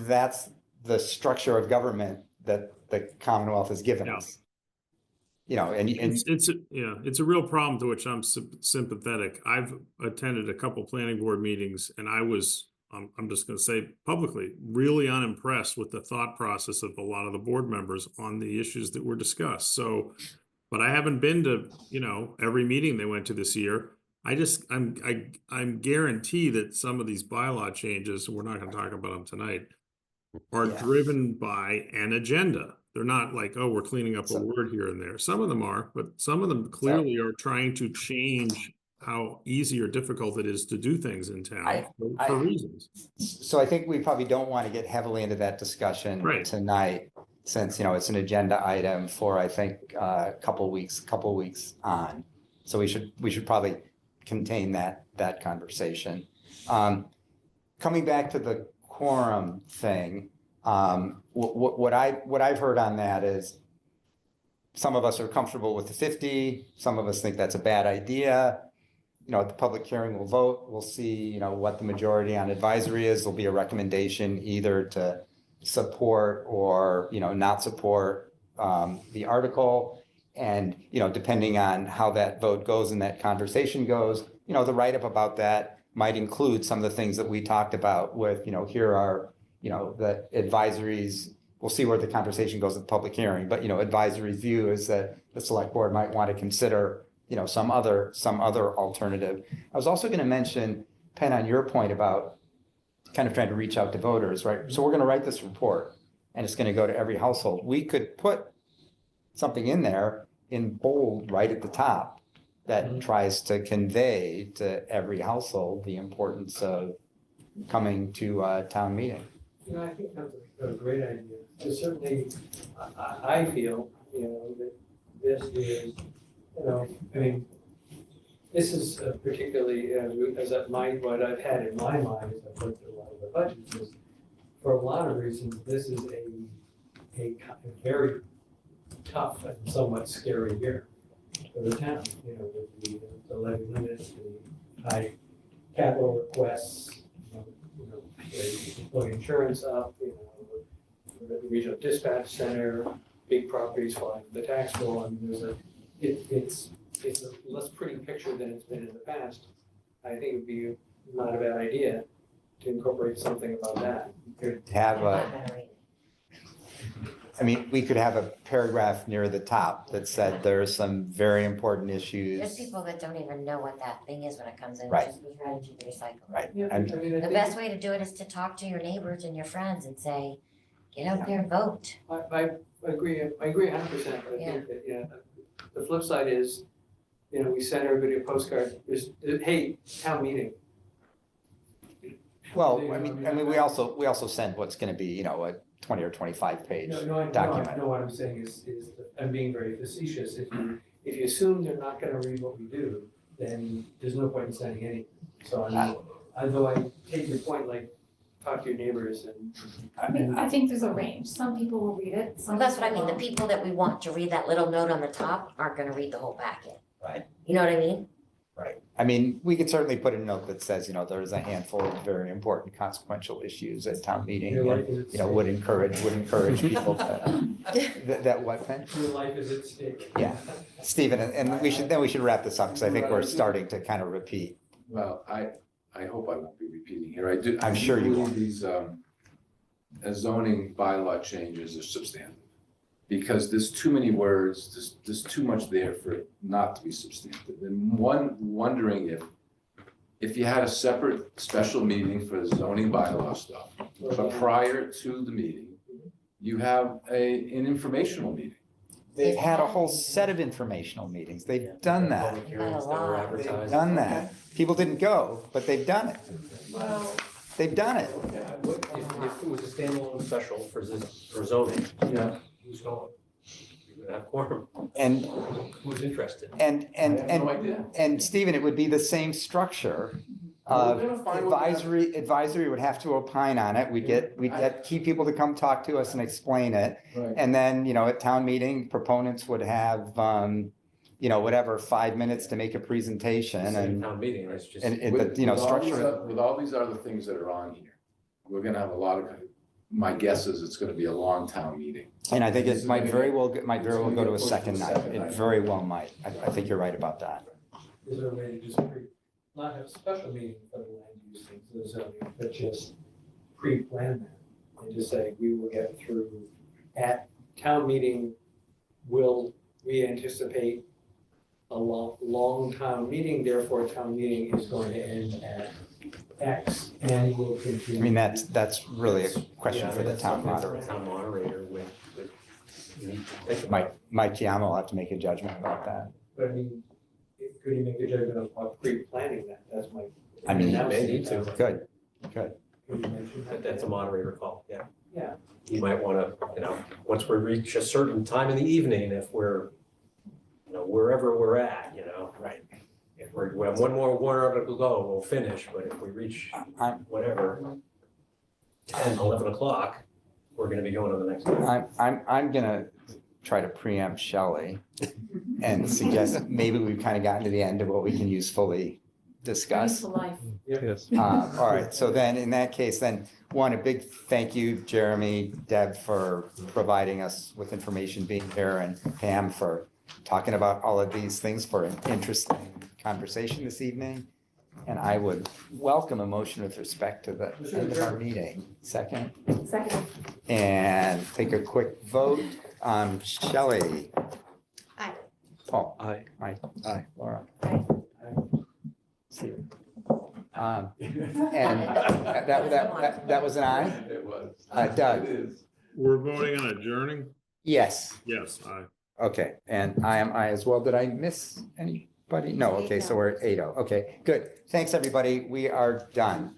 that's the structure of government that the Commonwealth has given Yeah. us. And It's a real problem to which I'm sympathetic. I've attended a couple planning board meetings, and I'm just going to say publicly, really unimpressed with the thought process of a lot of the board members on the issues that were discussed. So, but I haven't been to, every meeting they went to this year. I'm guarantee that some of these bylaw changes, we're not going to talk about them tonight, are Yeah. driven by an agenda. They're not like, oh, we're cleaning up a word here and there. Some of them are, but some of them clearly are trying to change how easy or difficult it is to do things in town for reasons. So I think we probably don't want to get heavily into that discussion Right. tonight, since, it's an agenda item for, I think, a couple weeks on. So we should probably contain that conversation. Coming back to the quorum thing, what I've heard on that is some of us are comfortable with the 50, some of us think that's a bad idea. At the public hearing, we'll vote, we'll see, what the majority on advisory is. There'll be a recommendation either to support or, not support the article. And, depending on how that vote goes and that conversation goes, the write-up about that might include some of the things that we talked about with, here are, the advisories. We'll see where the conversation goes at the public hearing, but, advisory view is that the select board might want to consider, some other alternative. I was also going to mention, Penn, on your point about kind of trying to reach out to voters, right? So we're gonna write this report and it's gonna go to every household. We could put something in there in bold right at the top that tries to convey to every household the importance of coming to a town meeting. You know, I think that's a great idea. Because certainly, I feel, you know, that this is, you know, I mean, this is particularly, what I've had in my mind as I've looked at a lot of the budgets is, for a lot of reasons, this is a very tough and somewhat scary year for the town, you know, with the levy limits, the high capital requests, putting insurance up, you know, the regional dispatch center, big properties falling from the tax roll. I mean, it's a less pretty picture than it's been in the past. I think it'd be not a bad idea to incorporate something about that. Could have we could have a paragraph near the top that said there are some very important issues. There's people that don't even know what that thing is when it comes in, it Right. just goes right into the recycle. Right. Yeah, And- The best way to do it is to talk to your neighbors and your friends and say, get out there and vote. I agree 100%, but I think that, you know, the flip side is, you know, we send everybody a postcard, hey, town meeting. Well, we also send what's gonna be, you know, a 20 or 25 page document. No, what I'm saying is I'm being very facetious. If you assume they're not gonna read what we do, then there's no point in sending anything. So although I take your point, like, talk to your neighbors and. I think there's a range. Some people will read it, some. Well, that's what I mean, the won't. people that we want to read that little note on the top aren't gonna read the whole packet. Right. You know what I mean? Right. I mean, we could certainly put a note that says, you know, there's a handful of very important consequential issues at town meeting. Your life And, is at you know, would encourage people to, that what, Ben? Your life is at stake. Yeah. Stephen, and we should wrap this up because I think we're starting to kind of repeat. Well, I hope I won't be repeating here. I'm sure you won't. These zoning bylaw changes are substantive. Because there's too many words, there's too much there for it not to be substantive. And wondering if you had a separate special meeting for the zoning bylaw stuff, but prior to the meeting, you have an informational meeting. They've had a whole set of informational meetings. They've done that. Public hearings that were They've advertised. done that. People didn't go, but they've done it. Well, They've done it. If it was a standalone special for zoning, yeah. who's going? You're gonna have quorum. And Who's interested? And I have no idea. and Stephen, it would be the same structure. Advisory would have to opine on it. We'd get key people to come talk to us and explain it. Right. And then, you know, at town meeting, proponents would have, you know, whatever, 5 minutes to make a presentation Same and, town meeting, it's just. you know, With all these structure. with all these other things that are on here, we're gonna have a lot of, my guess is it's gonna be a long town meeting. And I think it might very well go to a second night. It very well might. I think you're right about that. Is there a way to just not have a special meeting for the land use things, the zoning, but just pre-plan that? And just say, we will get through at town meeting, we anticipate a long town meeting, therefore town meeting is going to end at X and will I continue. mean, that's really a question Yeah, I for mean, the that's town something moderator. Town moderator would need to think about. Mike Giammo will have to make a judgment about that. But I mean, could you make a judgment of pre-planning that? That's my. I mean, You may need to. Good. Could you mention that? That's a moderator call, yeah. Yeah. You might wanna, you know, once we reach a certain time in the evening, if we're, you know, wherever we're at, you know. Right. If we have one more warrant article to go, we'll finish, but if we reach whatever, 10, 11 o'clock, we're gonna be going to the next one. I'm gonna try to preempt Shelley and suggest maybe we've kind of gotten to the end of what we can use fully discuss. Useful life. Yes. All right, so then in that case, then a big thank you, Jeremy, Deb, for providing us with information, being here, and Pam for talking about all of these things for an interesting conversation this evening. And I would welcome a motion with respect to the end of our meeting. Second, Second. and take a quick vote. Shelley. Aye. Paul. Aye. Aye. Aye. Laura. Aye. Stephen. And that was an aye? It was. Doug? It is. We're voting on adjourning? Yes. Yes, aye. Okay, and I am I as well. Did I miss anybody? No, okay, so we're at 8-0. Okay, good. Thanks, everybody. We are done.